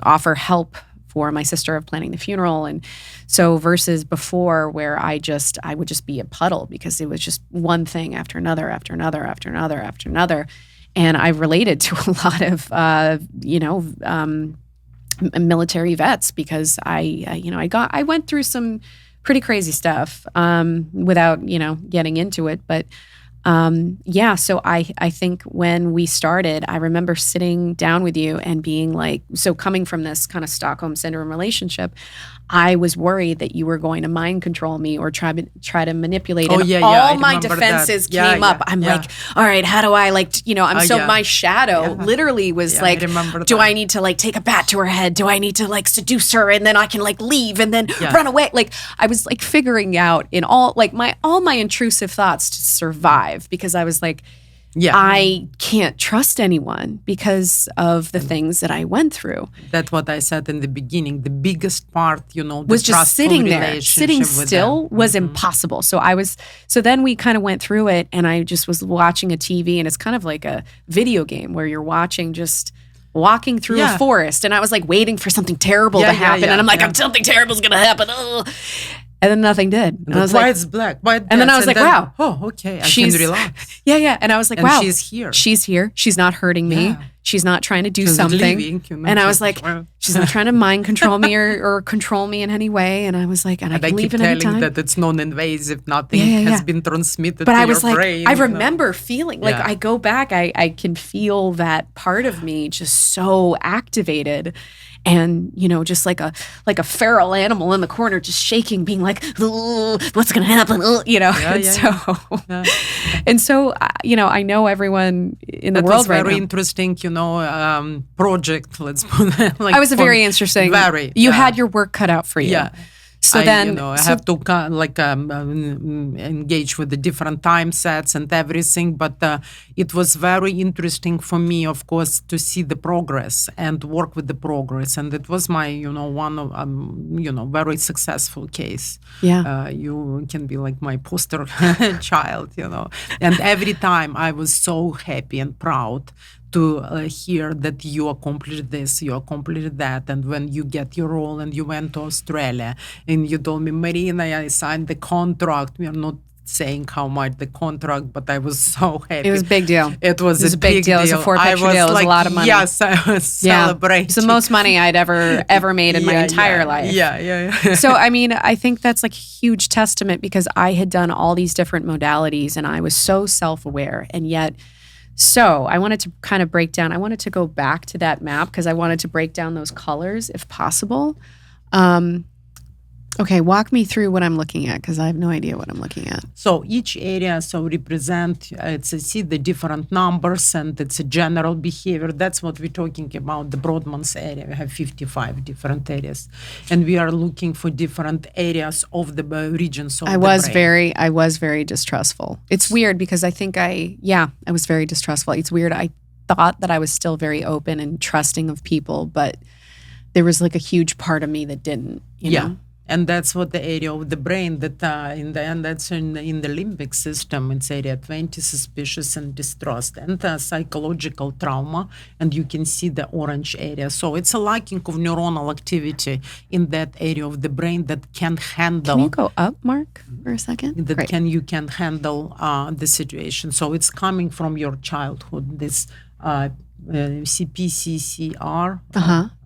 S1: offer help for my sister of planning the funeral. And so versus before where I would just be a puddle because it was just one thing after another, after another, after another, after another. And I related to a lot of, military vets because I went through some pretty crazy stuff without, getting into it. But so I think when we started, I remember sitting down with you and being like, so coming from this kind of Stockholm Syndrome relationship, I was worried that you were going to mind control me or try to manipulate.
S2: Oh,
S1: and all my defenses came up. I'm like, all right, how do I my shadow literally was like, do I need to like take a bat to her head? Do I need to like seduce her and then I can like leave and then run away? Like I was like figuring out in all my intrusive thoughts to survive because I was like, I can't trust anyone because of the things that I went through.
S2: That's what I said in the beginning. The biggest part,
S1: was just sitting there. Sitting still was impossible. So then we kind of went through it and I just was watching a TV and it's kind of like a video game where you're watching just walking through a forest and I was like waiting for something terrible to happen and I'm like, something terrible is going to happen. Ugh. And then nothing did. And I was
S2: why it's black? Why
S1: and then I was like, wow.
S2: Oh, okay. I can relax.
S1: Yeah. And I was like, wow.
S2: She's here.
S1: She's here. She's not hurting me. She's not trying to do
S2: She's
S1: something.
S2: leaving,
S1: And I was like, she's not trying to mind control me or control me in any way. And I was like, and I can leave at any time.
S2: I keep telling that it's non-invasive, nothing has been transmitted
S1: but
S2: to
S1: I
S2: your
S1: was like,
S2: brain.
S1: I remember feeling, like I go back, I can feel that part of me just so activated. And, just like a feral animal in the corner, just shaking, being like, what's going to happen? And so, I know everyone in the world right now.
S2: Very interesting, project, let's put it like.
S1: I was very interesting. You had your work cut out for you.
S2: Yeah.
S1: So
S2: I have to
S1: engage
S2: with the different time sets and everything. But it was very interesting for me, of course, to see the progress and work with the progress. And it was my, one of, very successful case.
S1: Yeah.
S2: You can be like my poster child, And every time I was so happy and proud to hear that you accomplished this, you accomplished that. And when you get your role and you went to Australia and you told me, Maryna, I signed the contract. We are not saying how much the contract, but I was so happy.
S1: It was a big deal.
S2: It was a big deal.
S1: It was a 4-picture deal. It was a lot of money.
S2: Yes, I was celebrating.
S1: It's the most money I'd ever made in my entire life.
S2: Yeah.
S1: So, I think that's like a huge testament because I had done all these different modalities and I was so self-aware. And yet, I wanted to kind of I wanted to go back to that map because I wanted to break down those colors if possible. Okay, walk me through what I'm looking at because I have no idea what I'm looking at.
S2: So each area represent, see the different numbers and it's a general behavior. That's what we're talking about, the Brodmann's area. We have 55 different areas. And we are looking for different areas of the regions of the brain.
S1: I was very distrustful. It's weird because I think I was very distrustful. It's weird. I thought that I was still very open and trusting of people, but there was like a huge part of me that didn't, you know?
S2: And that's what the area of the brain that in the end, that's in the limbic system. It's area 20, suspicious and distrust, and psychological trauma. And you can see the orange area. So it's a lacking of neuronal activity in that area of the brain that can handle.
S1: Can you go up, Mark, for a second?
S2: You can handle the situation. So it's coming from your childhood. This CPCCR.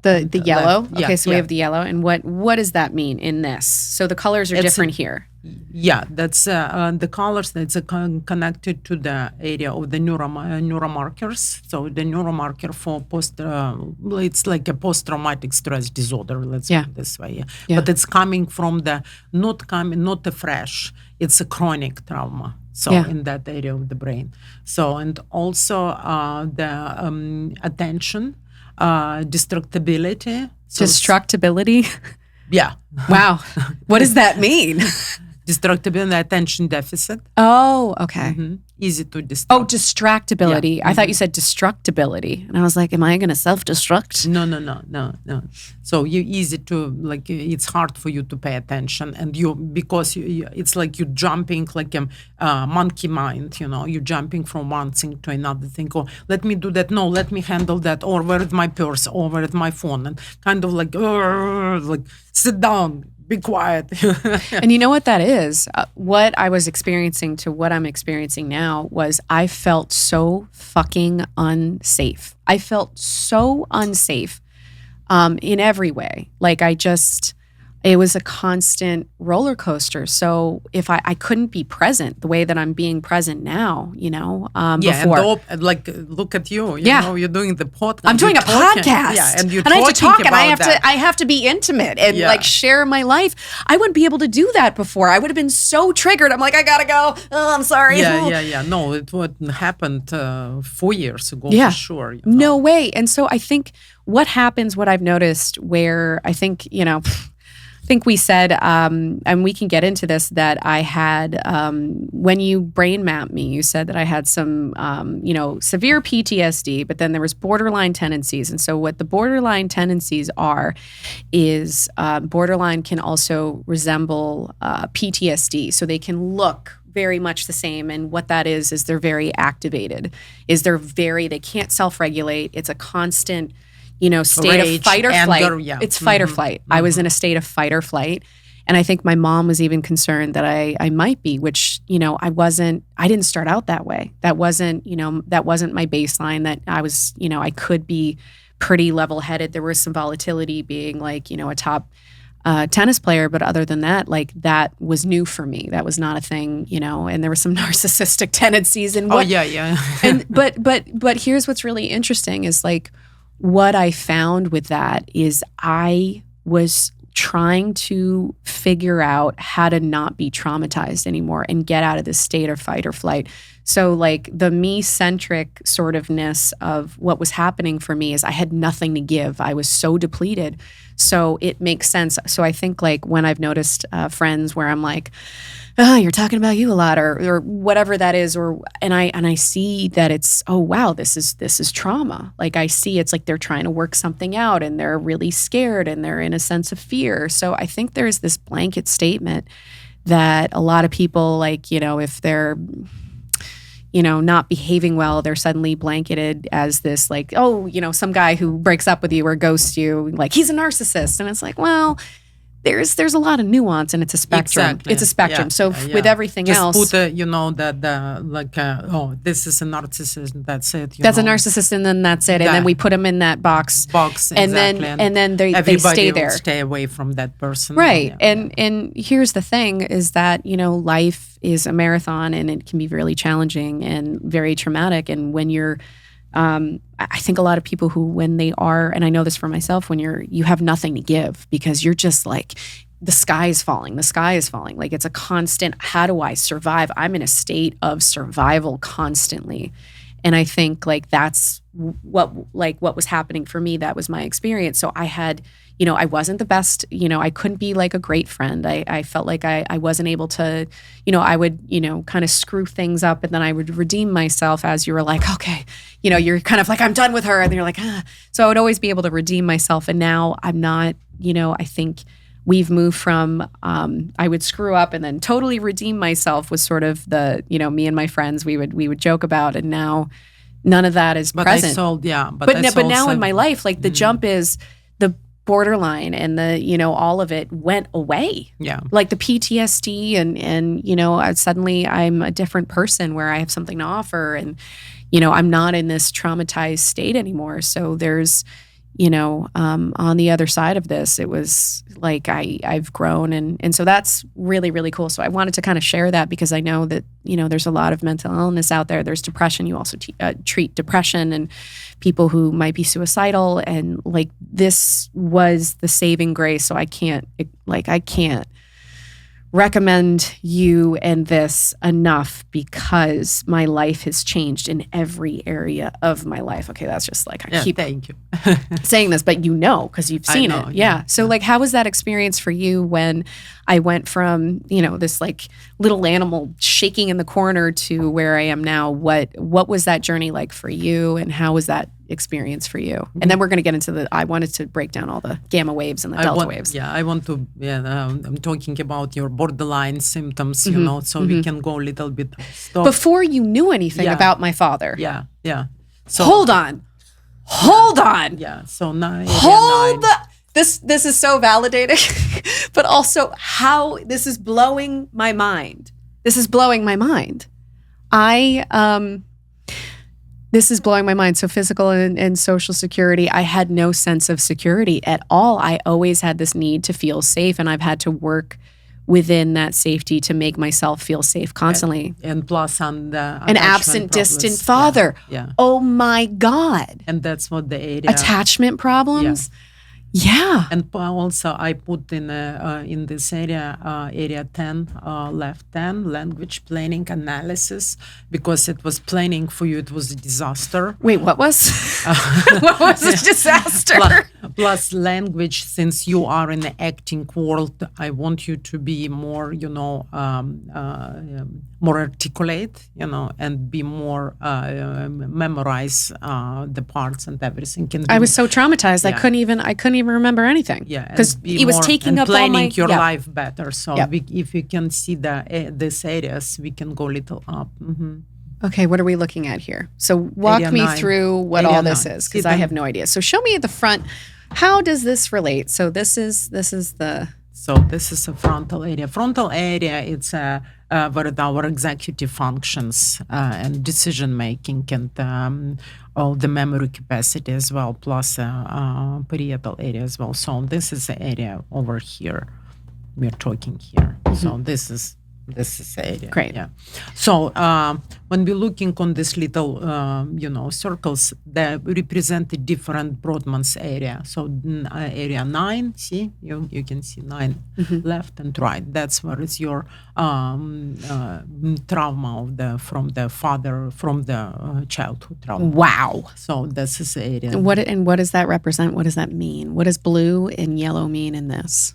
S1: The yellow.
S2: Left.
S1: Okay, so we have the yellow. And what does that mean in this? So the colors are different here.
S2: Yeah, that's the colors that's connected to the area of the neuromarkers. So the neuromarker for it's like a post-traumatic stress disorder, let's put it this way. Yeah. But it's coming from not a fresh, it's a chronic trauma. So in that area of the brain. So, and also the attention, destructibility.
S1: Destructibility?
S2: Yeah.
S1: Wow. What does that mean?
S2: Destructibility, attention deficit.
S1: Oh, okay.
S2: Mm-hmm. Easy to distract.
S1: Oh, distractibility. Yeah. I thought you said destructibility. And I was like, am I going to self-destruct?
S2: No. So you easy to, it's hard for you to pay attention. And because it's like you're jumping like a monkey mind, you're jumping from one thing to another thing. Oh, let me do that. No, let me handle that. Or where is my purse? Or where is my phone? And kind of like sit down. Be quiet.
S1: And you know what that is? What I was experiencing to what I'm experiencing now was I felt so fucking unsafe. I felt so unsafe in every way. It was a constant roller coaster. So if I couldn't be present the way that I'm being present now, before.
S2: And look at you. You know, you're doing the podcast.
S1: I'm doing a podcast.
S2: Yeah, and
S1: I have to talk and I have to be intimate and share my life. I wouldn't be able to do that before. I would have been so triggered. I'm like, I gotta go. Oh, I'm sorry.
S2: Yeah. No, it wouldn't happened 4 years ago for sure.
S1: No way. And so I think what I've noticed where I think, I think we said, and we can get into this, that I had, when you brain mapped me, you said that I had some, severe PTSD, but then there was borderline tendencies. And so what the borderline tendencies are is borderline can also resemble PTSD. So they can look very much the same. And what that is they're very activated, they can't self-regulate. It's a constant state
S2: rage,
S1: of fight or
S2: anger,
S1: flight. It's fight or flight. I was in a state of fight or flight. And I think my mom was even concerned that I might be, which, I didn't start out that way. That wasn't my baseline, that I was, I could be pretty level-headed. There was some volatility being like, a top tennis player, but other than that, like that was new for me. That was not a thing, and there were some narcissistic tendencies and
S2: yeah.
S1: And but here's what's really interesting is like what I found with that is I was trying to figure out how to not be traumatized anymore and get out of this state of fight or flight. So like the me-centric sort ofness of what was happening for me is I had nothing to give. I was so depleted. So it makes sense. So I think like when I've noticed friends where I'm like, oh, you're talking about you a lot or whatever that is, and I see that it's, oh wow, this is trauma. Like I see it's like they're trying to work something out and they're really scared and they're in a sense of fear. So I think there's this blanket statement that a lot of people like, if they're not behaving well, they're suddenly blanketed as this like, oh, some guy who breaks up with you or ghosts you, like he's a narcissist. And it's like, well, there's a lot of nuance and it's a spectrum.
S2: Exactly.
S1: It's a spectrum.
S2: Yeah.
S1: With everything
S2: just
S1: else.
S2: Just put this is a narcissist. That's it.
S1: That's a narcissist and then that's it. And then we put them in that box.
S2: And
S1: then they stay there.
S2: Stay away from that person.
S1: Right. Yeah. And here's the thing is that, life is a marathon and it can be really challenging and very traumatic. And when you're I think a lot of people who, when they are, and I know this for myself, when you have nothing to give because you're just like, the sky is falling. Like it's a constant, how do I survive? I'm in a state of survival constantly. And I think like that's what was happening for me. That was my experience. So I had, I wasn't the best, I couldn't be like a great friend. I felt like I wasn't able to, I would, kind of screw things up and then I would redeem myself as you were like, okay, you're kind of like, I'm done with her. And then you're like, ah. So I would always be able to redeem myself. And now I'm not, I think we've moved from, I would screw up and then totally redeem myself was sort of the, me and my friends, we would joke about, and now none of that is present. But now in my life, like the jump is the borderline and the, all of it went away.
S2: Yeah.
S1: Like the PTSD and suddenly I'm a different person where I have something to offer and, I'm not in this traumatized state anymore. So there's, on the other side of this, it was like I've grown and so that's really, really cool. So I wanted to kind of share that because I know that, there's a lot of mental illness out there. There's depression. You also treat depression and people who might be suicidal. And like this was the saving grace. So I can't recommend you and this enough because my life has changed in every area of my life. Okay, that's just like I keep
S2: thank you.
S1: saying this, but because you've seen it. Yeah. So like how was that experience for you when I went from, this like little animal shaking in the corner to where I am now? What was that journey like for you and how was that experience for you? And then we're going to get into I wanted to break down all the gamma waves and the delta waves.
S2: Yeah, I want to, I'm talking about your borderline symptoms, so we can go a little bit.
S1: Before you knew anything about my father.
S2: Yeah. So
S1: Hold on.
S2: Yeah, so now.
S1: This is so validating, but also how this is blowing my mind. This is blowing my mind. This is blowing my mind. So physical and social security, I had no sense of security at all. I always had this need to feel safe, and I've had to work within that safety to make myself feel safe constantly.
S2: And plus on the
S1: an absent, distant father.
S2: Yeah.
S1: Oh my God.
S2: And that's what the area.
S1: Attachment problems. Yeah.
S2: And also I put in this area 10, left 10, language planning analysis, because it was planning for you, it was a disaster.
S1: Wait, what was? What was a disaster?
S2: Plus language, since you are in the acting world, I want you to be more, more articulate, and be more, memorize the parts and everything.
S1: I was so traumatized. I couldn't even remember anything.
S2: Yeah,
S1: because it was taking up all my
S2: planning your life better. So if you can see these areas, we can go a little up. Mm-hmm.
S1: Okay, what are we looking at here? So walk me through what all this is, because I have no idea. So show me at the front. How does this relate? So this is the
S2: So this is a frontal area. Frontal area, it's where our executive functions and decision making and all the memory capacity as well, plus parietal area as well. So this is the area over here. We're talking here. So this is the area.
S1: Great.
S2: Yeah. So when we're looking on this little, circles, they represent the different Brodmann's area. So area 9, see, you can see 9 left and right. That's where is your trauma from the childhood trauma.
S1: Wow.
S2: So this is the area.
S1: What does that represent? What does that mean? What does blue and yellow mean in this?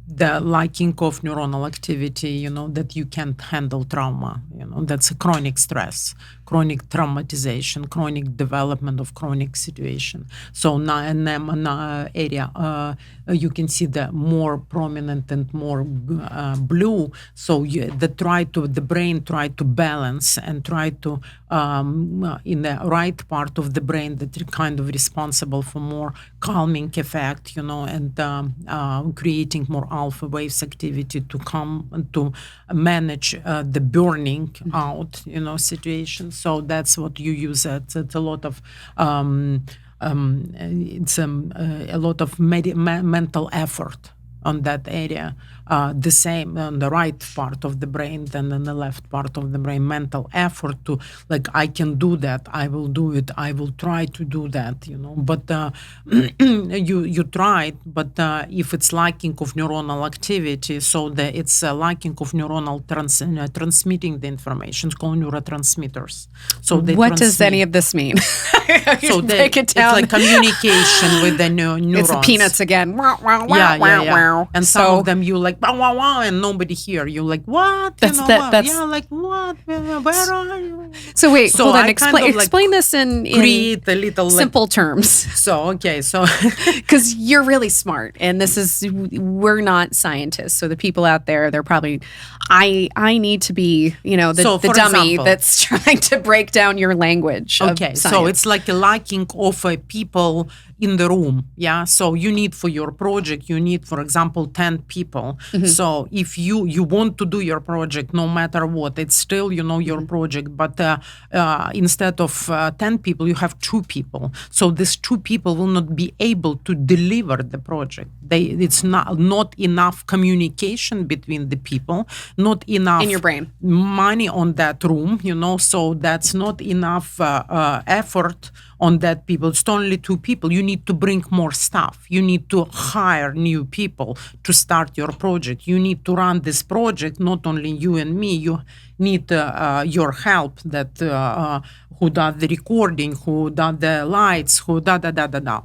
S2: The lacking of neuronal activity, that you can't handle trauma, that's a chronic stress, chronic traumatization, chronic development of chronic situation. So now in the area, you can see the more prominent and more blue. So the brain try to balance and try to, in the right part of the brain that is kind of responsible for more calming effect, and creating more alpha waves activity to come and to manage the burning out, situation. So that's what you use. It's a lot of it's a lot of mental effort on that area. The same on the right part of the brain than on the left part of the brain. Mental effort to, like, I can do that, I will do it, I will try to do that, But you tried, but if it's lacking of neuronal activity, so it's a lacking of neuronal transmitting the information, it's called neurotransmitters. So
S1: what does any of this mean?
S2: So
S1: break it down.
S2: It's like communication with the neurons.
S1: It's the peanuts again. Wow, wow, wow,
S2: Yeah.
S1: wow.
S2: And some of them you like, wow, wow, wow, and nobody here. You're like, what?
S1: That's
S2: yeah, like, what? Where are you?
S1: So wait, hold on.
S2: Explain
S1: Explain this in
S2: create a little
S1: simple terms.
S2: So
S1: Because you're really smart, and we're not scientists. So the people out there, they're probably, I need to be, the dummy
S2: example,
S1: that's trying to break down your language.
S2: Okay,
S1: of
S2: so it's like a lacking of people in the room. Yeah, so you need for your project, you need, for example, 10 people. So if you want to do your project, no matter what, it's still, your project. But instead of 10 people, you have 2 people. So these 2 people will not be able to deliver the project. It's not enough communication between the people, not enough
S1: in your brain
S2: money on that room, so that's not enough effort on that people. It's only 2 people. You need to bring more staff. You need to hire new people to start your project. You need to run this project, not only you and me. You need your help that who does the recording, who does the lights, who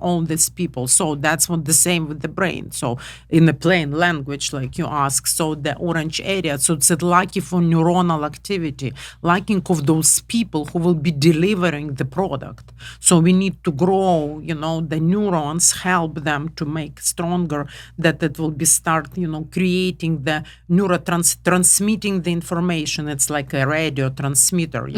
S2: all these people. So that's what the same with the brain. So in the plain language, like you ask, so the orange area, so it's lacking for neuronal activity, lacking of those people who will be delivering the product. So we need to grow, the neurons, help them to make stronger, that it will be start, creating the transmitting the information. It's like a radio transmitter,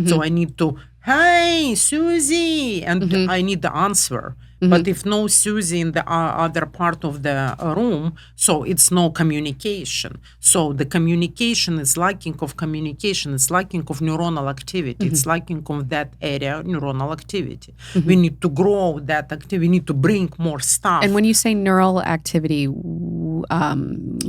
S2: So I need to, hey, Susie, and I need the answer. But if no Susie in the other part of the room, so it's no communication. So the communication is lacking of communication. It's lacking of neuronal activity. It's lacking of that area neuronal activity. We need to grow that activity. We need to bring more stuff.
S1: And when you say neural activity,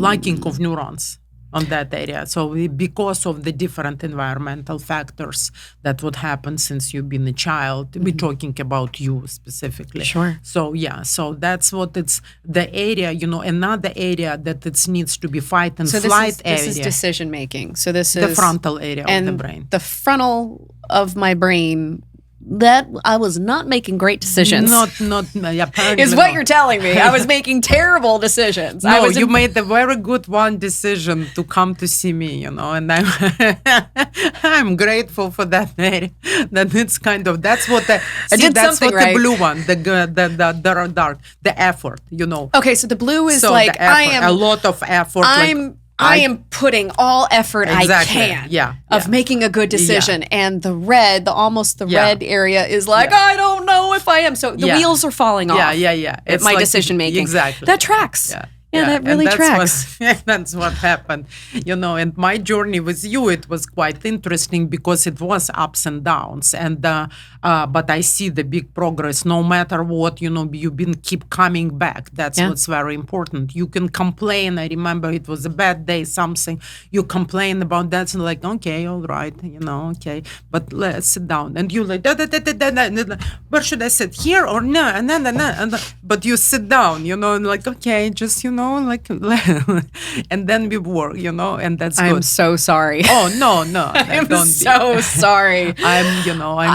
S2: lacking of neurons on that area. So because of the different environmental factors that would happen since you've been a child, we're talking about you specifically.
S1: Sure.
S2: So so that's what it's the area, another area that it needs to be fight and flight area.
S1: This is decision making. So this is
S2: the frontal area of the brain.
S1: The frontal of my brain, that I was not making great decisions.
S2: Apparently
S1: is what you're telling me. I was making terrible decisions.
S2: No, you made a very good one decision to come to see me, and I'm grateful for that. That it's kind of that's what the the blue one, the dark, the effort,
S1: Okay, so the blue is
S2: so
S1: like I am
S2: a lot of effort.
S1: I am putting all effort I can of making a good decision. And the red, almost the red area is like, I don't know if I am. So the wheels are falling off.
S2: It's
S1: my decision making.
S2: Exactly.
S1: That tracks. Yeah, that really tracks.
S2: That's what happened, and my journey with you, it was quite interesting because it was ups and downs. And but I see the big progress no matter what, you've been keep coming back. That's what's very important. You can complain. I remember it was a bad day, something. You complain about that and like, okay, all right, okay. But let's sit down. And you like, where should I sit? Here or no? And but you sit down, and like, okay, just, like, and then we work, and that's good.
S1: I'm so sorry.
S2: Oh, no.
S1: I'm so sorry.
S2: I'm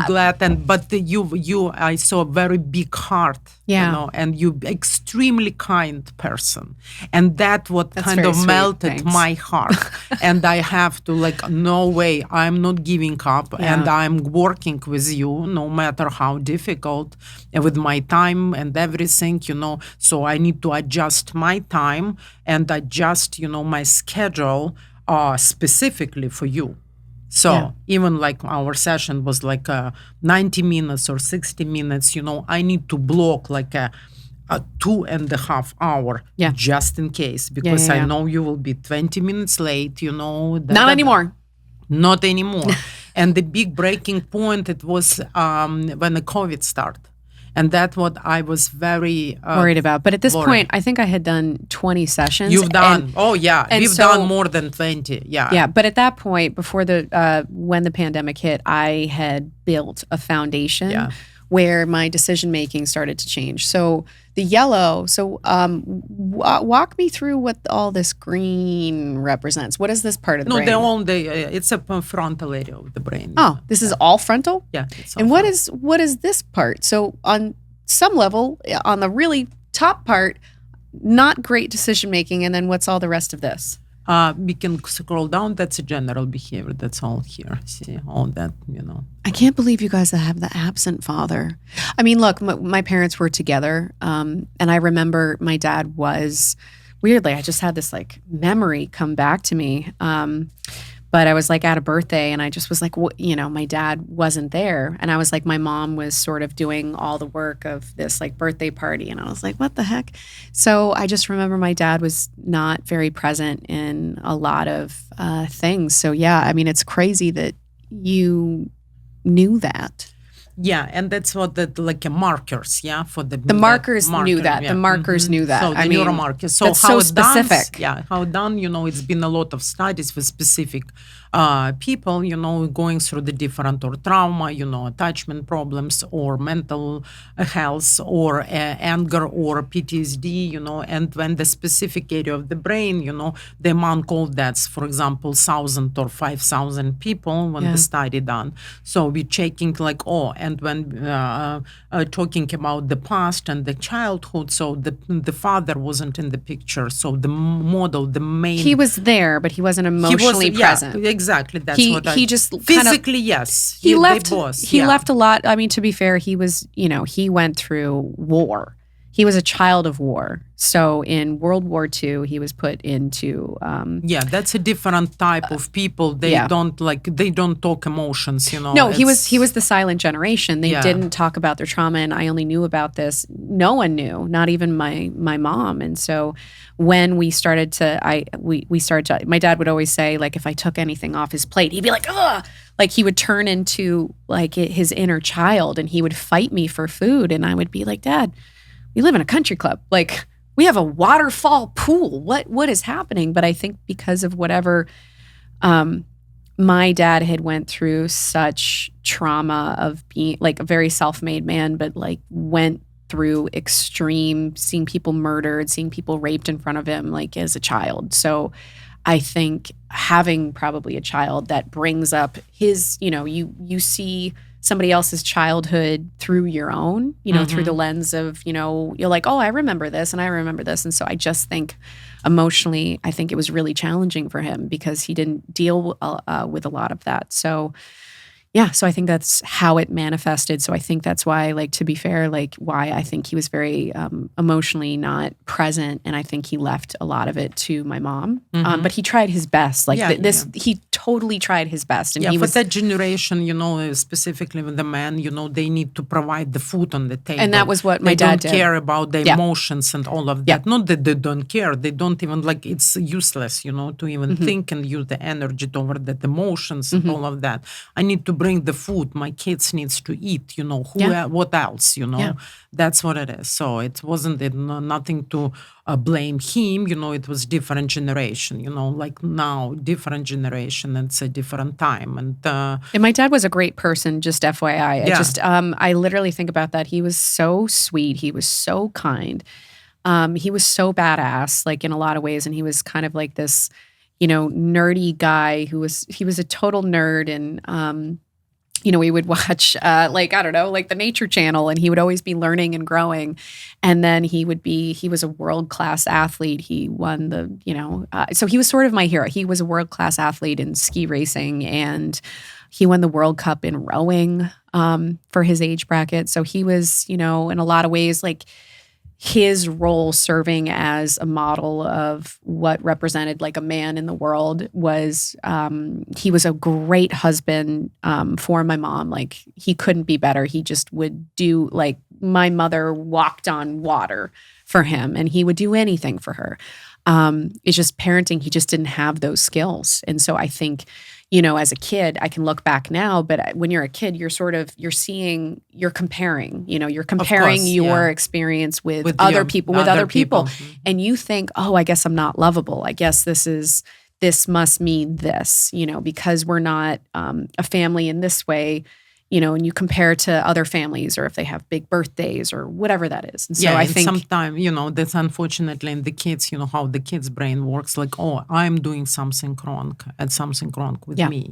S2: glad. But I saw a very big heart, and you extremely kind person. And that's kind of melted my heart. And I have to like, no way, I'm not giving up. And I'm working with you no matter how difficult with my time and everything, so I need to adjust my time and adjust, my schedule specifically for you. So even like our session was like 90 minutes or 60 minutes, I need to block like a 2.5 hour just in case, because I know you will be 20 minutes late,
S1: Not anymore.
S2: Not anymore. And the big breaking point, it was when the COVID started. And that's what I was very
S1: worried about. But at this point, I think I had done 20 sessions.
S2: You've done, we've done more than 20,
S1: Yeah, but at that point, before when the pandemic hit, I had built a foundation where my decision-making started to change. So the yellow, walk me through what all this green represents. What is this part of the brain?
S2: It's a frontal area of the brain.
S1: Oh, this is all frontal?
S2: Yeah.
S1: And what is this part? So on some level, on the really top part, not great decision-making, and then what's all the rest of this?
S2: We can scroll down. That's a general behavior. That's all here. See, all that,
S1: I can't believe you guys have the absent father. I mean, look, my parents were together. And I remember my dad was, weirdly, I just had this like memory come back to me. But I was like at a birthday and I just was like, my dad wasn't there. And I was like, my mom was sort of doing all the work of this like birthday party. And I was like, what the heck? So I just remember my dad was not very present in a lot of things. So it's crazy that you knew that.
S2: Yeah, and that's what like markers, for the
S1: markers knew that. The markers knew that.
S2: So the neuromarkers. So
S1: that's
S2: how
S1: so specific.
S2: How done, it's been a lot of studies with specific people, going through the different or trauma, attachment problems or mental health or anger or PTSD, and when the specific area of the brain, the among all deaths, for example, 1,000 or 5,000 people when the study done. So we're checking like, and when talking about the past and the childhood, so the father wasn't in the picture. So the model, the main...
S1: He was there, but he wasn't emotionally present.
S2: Exactly. That's
S1: he just
S2: physically, yes.
S1: He left a lot. I mean, to be fair, he was, he went through war. He was a child of war. So in World War II, he was put into...
S2: that's a different type of people. They don't talk emotions,
S1: No, he was the silent generation. They didn't talk about their trauma, and I only knew about this. No one knew, not even my mom. And so when we started to, my dad would always say, like, if I took anything off his plate, he'd be like, ugh! Like, he would turn into, like, his inner child, and he would fight me for food. And I would be like, Dad, we live in a country club. Like, we have a waterfall pool. What is happening? But I think because of whatever my dad had went through such trauma of being like a very self-made man, but like went through extreme, seeing people murdered, seeing people raped in front of him, like as a child. So I think having probably a child that brings up his, you see somebody else's childhood through your own, through the lens of, you're like, oh, I remember this and I remember this. And so I just think emotionally, I think it was really challenging for him because he didn't deal with a lot of that. So Yeah, so I think that's how it manifested. So I think that's why, like, to be fair, like, why I think he was very emotionally not present, and I think he left a lot of it to my mom. But he tried his best. Like he totally tried his best, and
S2: Yeah,
S1: he
S2: for
S1: was.
S2: that generation, specifically with the men, they need to provide the food on the table.
S1: And that was what my dad did.
S2: They don't care about the emotions and all of that.
S1: Yeah.
S2: Not that they don't care. They don't even, like, it's useless, to even think and use the energy toward that emotions and all of that. I need to bring the food. My kids needs to eat, what else, That's what it is. So it wasn't nothing to blame him, it was different generation, like now, different generation, it's a different time. And
S1: my dad was a great person, just FYI. I literally think about that. He was so sweet. He was so kind. He was so badass, like, in a lot of ways. And he was kind of like this, nerdy guy he was a total nerd. And, we would watch, like, I don't know, like the Nature Channel, and he would always be learning and growing. And then he was a world-class athlete. He won so he was sort of my hero. He was a world-class athlete in ski racing, and he won the World Cup in rowing for his age bracket. So he was, in a lot of ways, like, his role serving as a model of what represented, like, a man in the world was, he was a great husband for my mom. Like, he couldn't be better. He just would do, like, my mother walked on water for him, and he would do anything for her. It's just parenting. He just didn't have those skills. And so I think, as a kid, I can look back now, but when you're a kid, you're comparing, your experience with other people,
S2: Mm-hmm.
S1: And you think, oh, I guess I'm not lovable. I guess this must mean this, because we're not a family in this way, and you compare to other families, or if they have big birthdays or whatever that is. And so I think
S2: sometimes, that's unfortunately in the kids, how the kids' brain works, like, oh, I'm doing something wrong and something wrong with me,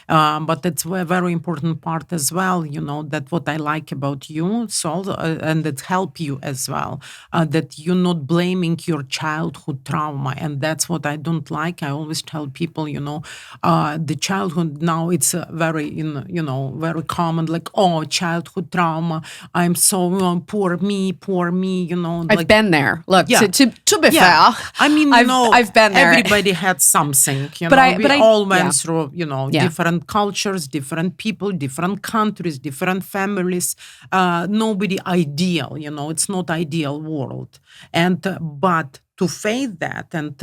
S2: But it's a very important part as well, that what I like about you, Sol, and that help you as well, that you're not blaming your childhood trauma. And that's what I don't like. I always tell people, the childhood now, it's very, very common, like, oh, childhood trauma, I'm so poor me,
S1: I've been there. Look, to be fair,
S2: I mean,
S1: I've been there.
S2: Everybody had something, we all went through, different cultures, different people, different countries, different families. Nobody ideal, it's not ideal world. And but to face that and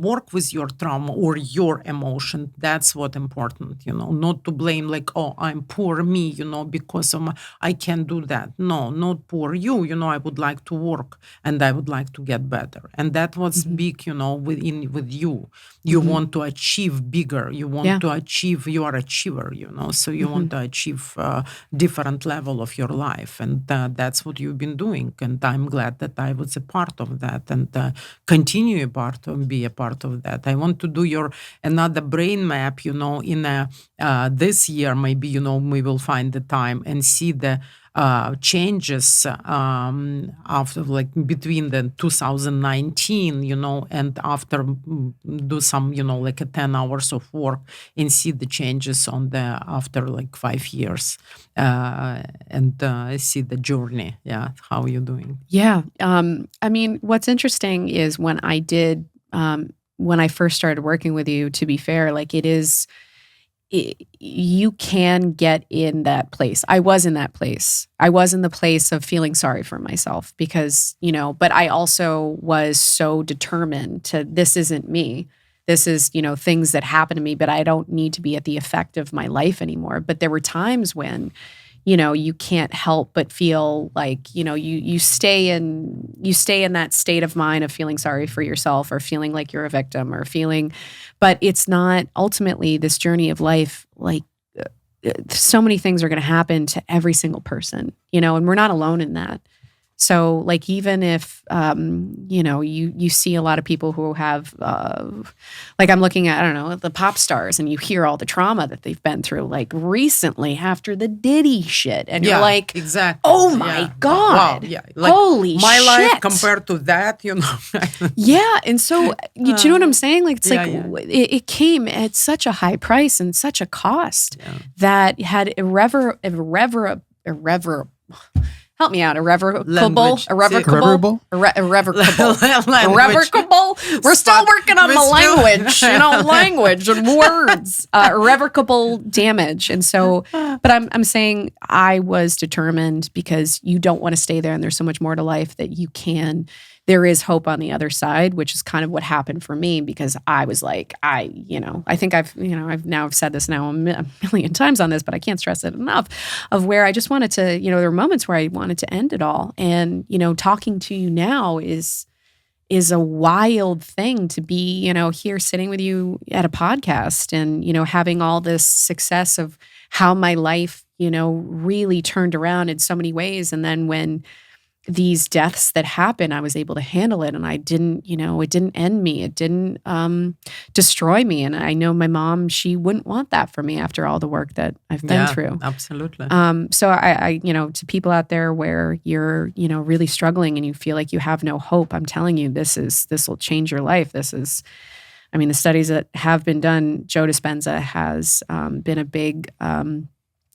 S2: work with your trauma or your emotion, that's what important, not to blame, like, oh, I'm poor me, because I can't do that. No, not poor you, I would like to work and I would like to get better. And that was big, with you. You want to achieve bigger. You want to achieve, you are achiever, so you want to achieve different level of your life. And that's what you've been doing. And I'm glad that I was a part of that and continue be a part of that. I want to do another brain map, in this year, maybe, we will find the time and see the changes after, like, between the 2019, and after do some, like, 10 hours of work and see the changes after like 5 years and see the journey. Yeah. How are you doing?
S1: Yeah. I mean, what's interesting is when I first started working with you, to be fair, like, you can get in that place. I was in that place. I was in the place of feeling sorry for myself because, but I also was so determined this isn't me. This is, things that happen to me, but I don't need to be at the effect of my life anymore. But there were times when, you can't help but feel like, you stay in that state of mind of feeling sorry for yourself or feeling like you're a victim but it's not ultimately this journey of life. Like, so many things are going to happen to every single person, and we're not alone in that. So like even if, you see a lot of people who have, like I'm looking at, I don't know, the pop stars and you hear all the trauma that they've been through, like recently after the Diddy shit. And you're like,
S2: exactly.
S1: Oh my God.
S2: Wow, yeah. Like
S1: holy
S2: my
S1: shit.
S2: life compared to that,
S1: Yeah. And so, do you know what I'm saying? Like, it's it came at such a high price and such a cost that had irreverable. Help me out. Irrevocable. We're still working on the language and words. Irrevocable damage. And so, but I'm saying I was determined because you don't want to stay there, and there's so much more to life that you can. There is hope on the other side, which is kind of what happened for me, because I was like, I think I've said this now a million times on this, but I can't stress it enough, of where I just wanted to, there were moments where I wanted to end it all. And, talking to you now is a wild thing to be, here sitting with you at a podcast and, having all this success of how my life, really turned around in so many ways. And then when these deaths that happen, I was able to handle it, and I didn't, it didn't end me. It didn't destroy me. And I know my mom, she wouldn't want that for me after all the work that I've been through.
S2: Absolutely.
S1: So I, to people out there where you're, really struggling and you feel like you have no hope, I'm telling you, this will change your life. The studies that have been done, Joe Dispenza has been a big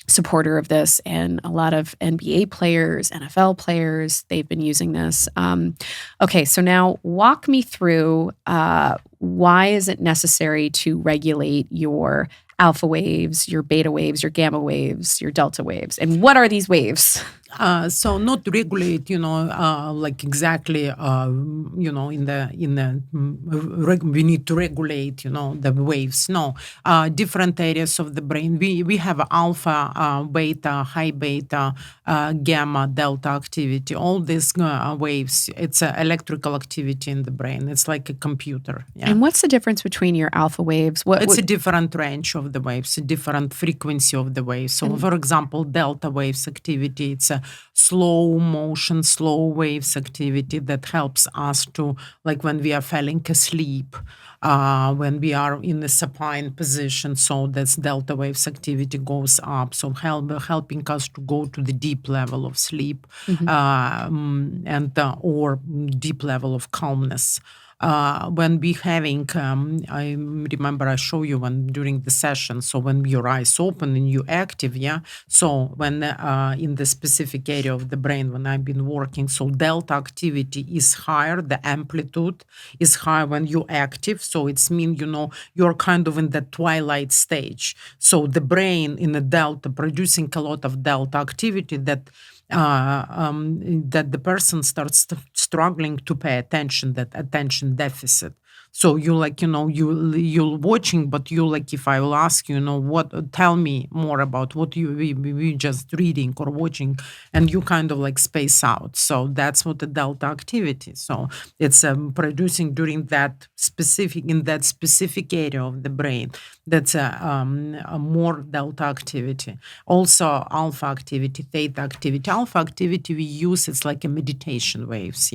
S1: supporter of this, and a lot of NBA players, NFL players, they've been using this. Okay, so now walk me through why is it necessary to regulate your alpha waves, your beta waves, your gamma waves, your delta waves, and what are these waves?
S2: So not regulate, like exactly, we need to regulate, the waves. No, different areas of the brain. We have alpha, beta, high beta, gamma, delta activity. All these waves, it's electrical activity in the brain. It's like a computer. Yeah.
S1: And what's the difference between your alpha waves?
S2: It's a different range of the waves, a different frequency of the waves. So, for example, delta waves activity, it's a slow motion, slow waves activity that helps us to, like when we are falling asleep, when we are in a supine position, so that's delta waves activity goes up, so helping us to go to the deep level of sleep, or deep level of calmness. When we having, I remember I show you during the session, so when your eyes open and you active, so when in the specific area of the brain, when I've been working, so delta activity is higher, the amplitude is higher when you active, so it's mean, you're kind of in the twilight stage. So the brain in the delta producing a lot of delta activity that the person starts struggling to pay attention, that attention deficit. So you you're watching, but if I will ask tell me more about what we just reading or watching, and you kind of space out. So that's what the delta activity. So it's producing during that specific area of the brain. That's a more delta activity. Also alpha activity, theta activity. Alpha activity we use, it's like a meditation waves,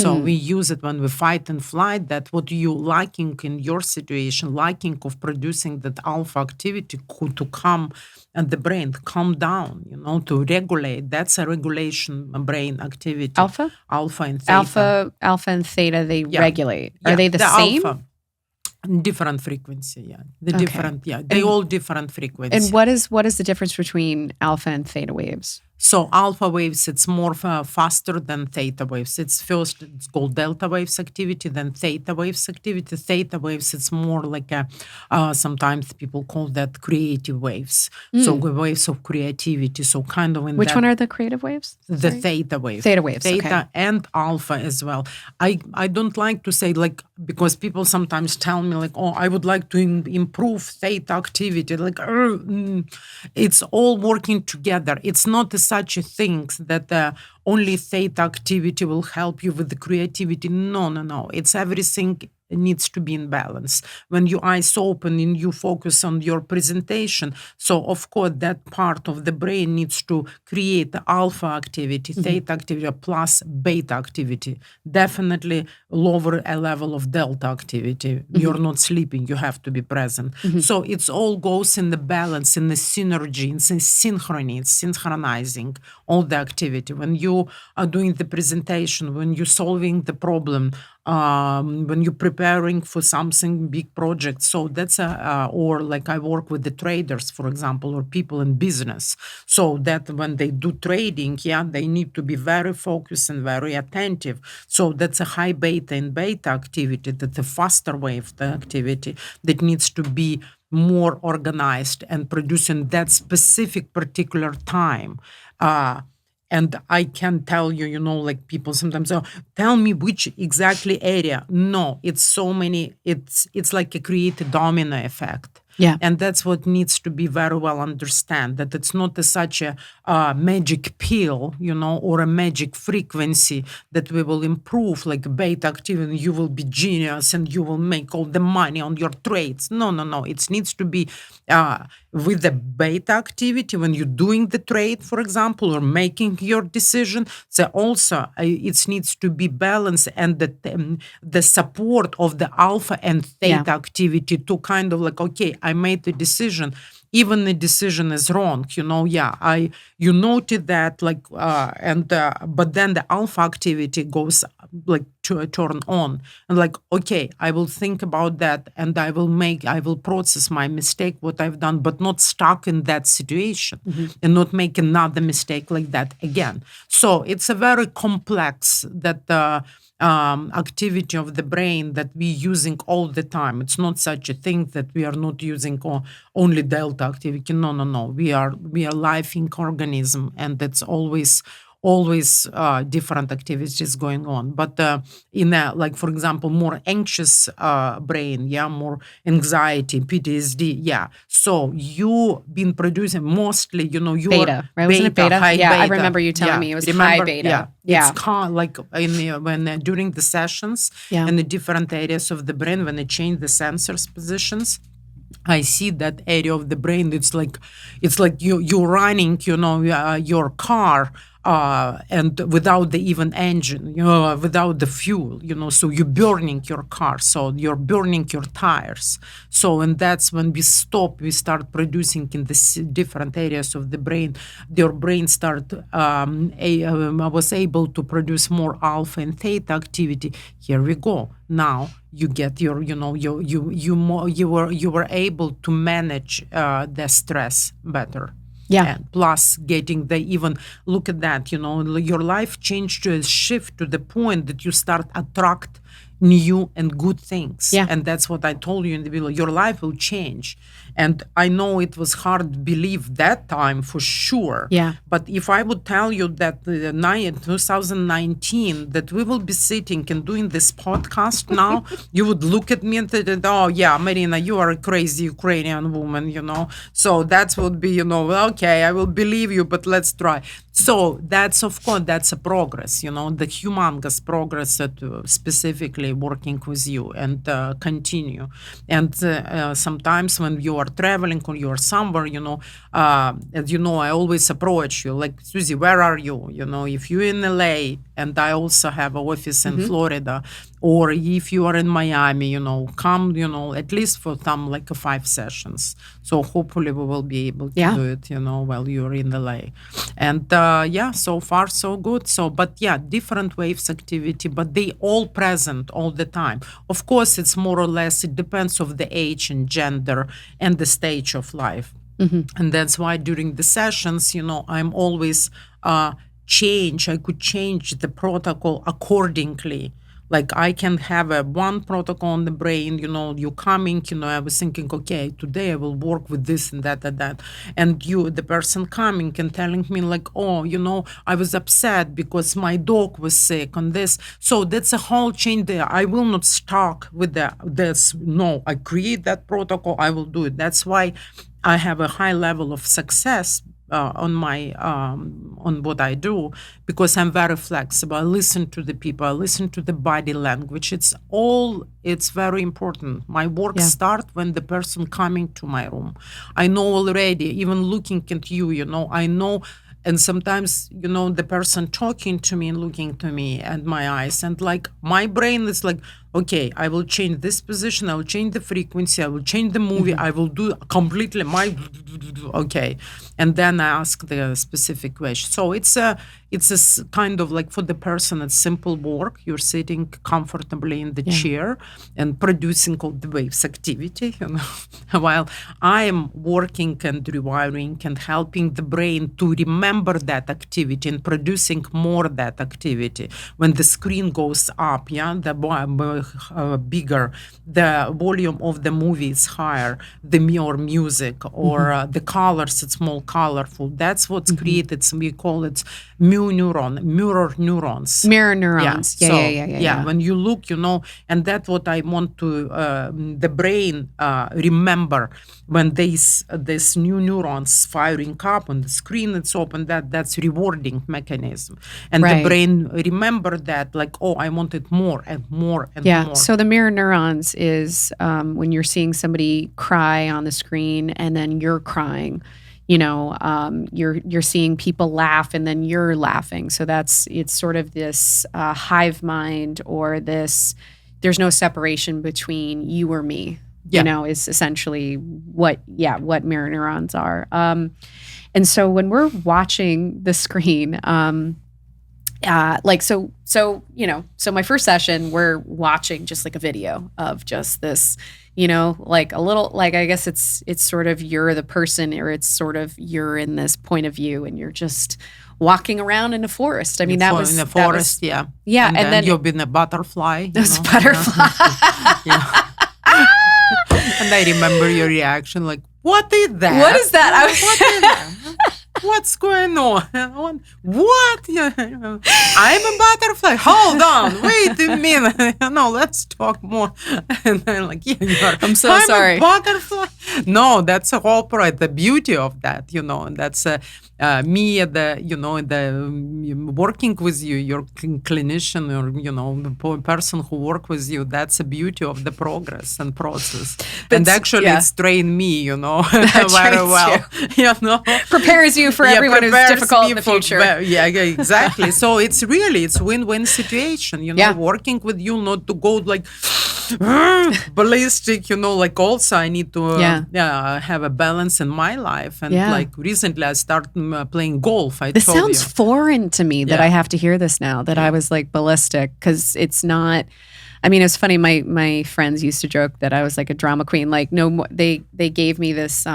S2: So we use it when we fight and flight, that what you liking in your situation, liking of producing that alpha activity to come and the brain calm down, to regulate. That's a regulation brain activity.
S1: Alpha
S2: and theta.
S1: Alpha and theta, they regulate. Are they the same?
S2: Alpha. Different frequency, different, they all different frequency.
S1: And what is the difference between alpha and theta waves?
S2: So alpha waves, it's more faster than theta waves. It's called delta waves activity, then theta waves activity. Theta waves, it's more like sometimes people call that creative waves. So waves of creativity. So kind of
S1: Which one are the creative waves?
S2: The theta waves.
S1: Theta waves,
S2: Theta and alpha as well. I don't like to say because people sometimes tell me I would like to improve theta activity. It's all working together. It's not such a thing that only theta activity will help you with the creativity. No. It's everything needs to be in balance. When your eyes open and you focus on your presentation, so of course that part of the brain needs to create the alpha activity, theta activity, plus beta activity. Definitely lower a level of delta activity. You're not sleeping, you have to be present. So it's all goes in the balance, in the synergy, in the synchrony, it's synchronizing all the activity. When you are doing the presentation, when you're solving the problem, when you're preparing for something big project. So that's or like I work with the traders, for example, or people in business. So that when they do trading, they need to be very focused and very attentive. So that's a high beta and beta activity, that's a faster wave the activity that needs to be more organized and producing that specific particular time. And I can tell you, like people sometimes say, tell me which exactly area. No, it's so many, it's like a create a domino effect.
S1: Yeah.
S2: And that's what needs to be very well understand, that it's not such a magic pill, or a magic frequency that we will improve like beta activity, you will be genius and you will make all the money on your trades. No. It needs to be with the beta activity when you're doing the trade, for example, or making your decision. So also it needs to be balanced, and the support of the alpha and theta activity to kind of like, okay, I made the decision, even the decision is wrong, you noted that, like, but then the alpha activity goes like to turn on, and like, okay, I will think about that, and I will process my mistake, what I've done, but not stuck in that situation, and not make another mistake like that again. So it's a very complex that activity of the brain that we're using all the time. It's not such a thing that we are not using only delta activity. No. We are living organism, and that's always different activities going on. But in a, like, for example, more anxious brain, more anxiety, PTSD, so you been producing mostly, your
S1: beta, right? Wasn't it beta?
S2: High
S1: yeah,
S2: beta.
S1: I remember you telling me it was high beta.
S2: It's like when during the sessions in the different areas of the brain, when they change the sensors positions, I see that area of the brain. It's like you're running, your car, and without the even engine, without the fuel, so you're burning your car, so you're burning your tires. So, and that's when we start producing in the different areas of the brain. Your brain was able to produce more alpha and theta activity. Here we go. Now you get your, you were able to manage the stress better.
S1: Yeah.
S2: And plus getting even look at that, your life changed to a shift to the point that you start attract new and good things.
S1: Yeah.
S2: And that's what I told you in the video. Your life will change. And I know it was hard to believe that time for sure.
S1: Yeah.
S2: But if I would tell you that 2019, that we will be sitting and doing this podcast now, you would look at me and say, oh yeah, Maryna, you are a crazy Ukrainian woman, So that would be, okay, I will believe you, but let's try. So that's, of course, that's a progress, the humongous progress that specifically working with you and continue. And sometimes when you are traveling or you are somewhere, as you know, I always approach you like, Susie, where are you? If you're in LA, and I also have an office in Florida, or if you are in Miami, come, at least for some like 5 sessions. So hopefully we will be able to do it, while you're in LA. And so far so good. So, but different waves activity, but they all present all the time. Of course, it's more or less, it depends of the age and gender and the stage of life. And that's why during the sessions, I'm always I could change the protocol accordingly. Like I can have one protocol on the brain, you coming, I was thinking, okay, today I will work with this and that. And the person coming and telling me like, oh, I was upset because my dog was sick on this. So that's a whole change there. I will not stuck with this. No, I create that protocol, I will do it. That's why I have a high level of success on what I do, because I'm very flexible. I listen to the people. I listen to the body language. It's very important. My work starts when the person coming to my room. I know already, even looking at you, I know. And sometimes, the person talking to me and looking to me and my eyes, and like my brain is like, okay, I will change this position, I will change the frequency, I will change the movie, I will do completely okay. And then I ask the specific question. So it's a kind of like, for the person, it's simple work. You're sitting comfortably in the chair and producing all the waves activity, while I am working and rewiring and helping the brain to remember that activity and producing more of that activity. When the screen goes up, the bigger, the volume of the movie is higher, the more music or the colors, it's more colorful. That's what's created. We call it mirror neurons.
S1: Mirror neurons.
S2: Yeah. When you look, and that's what I want to the brain remember when this new neurons firing up on the screen. It's open. That's rewarding mechanism, and the brain remember that, like, oh, I wanted more and more and more.
S1: So the mirror neurons is when you're seeing somebody cry on the screen and then you're crying. You're seeing people laugh and then you're laughing. So it's sort of this hive mind, or this, there's no separation between you or me, is essentially what mirror neurons are. And so when we're watching the screen, so my first session, we're watching just like a video of just this, like a little, like, I guess it's sort of, you're the person, or it's sort of, you're in this point of view and you're just walking around in a forest. I mean, that was in the forest.
S2: Yeah.
S1: And then
S2: you've been a butterfly.
S1: Butterfly.
S2: And I remember your reaction, like, what is that?
S1: What is that?
S2: What is that? What's going on? What? I'm a butterfly. Hold on. Wait a minute. Let's talk more. And I'm like, I'm
S1: sorry.
S2: A butterfly. No, that's a whole part. The beauty of that, and that's me, working with you, your clinician, or the person who work with you. That's the beauty of the progress and process. And actually, it's trained me, very well.
S1: Prepares you for everyone who's difficult in the future.
S2: Exactly. So it's win-win situation, working with you, not to go like ballistic, like, also I need to have a balance in my life. And like recently I started playing golf. This
S1: sounds foreign to me that I have to hear this now, that I was like ballistic, because it's not. I mean, it's funny. My friends used to joke that I was like a drama queen. Like, no more. They gave me this.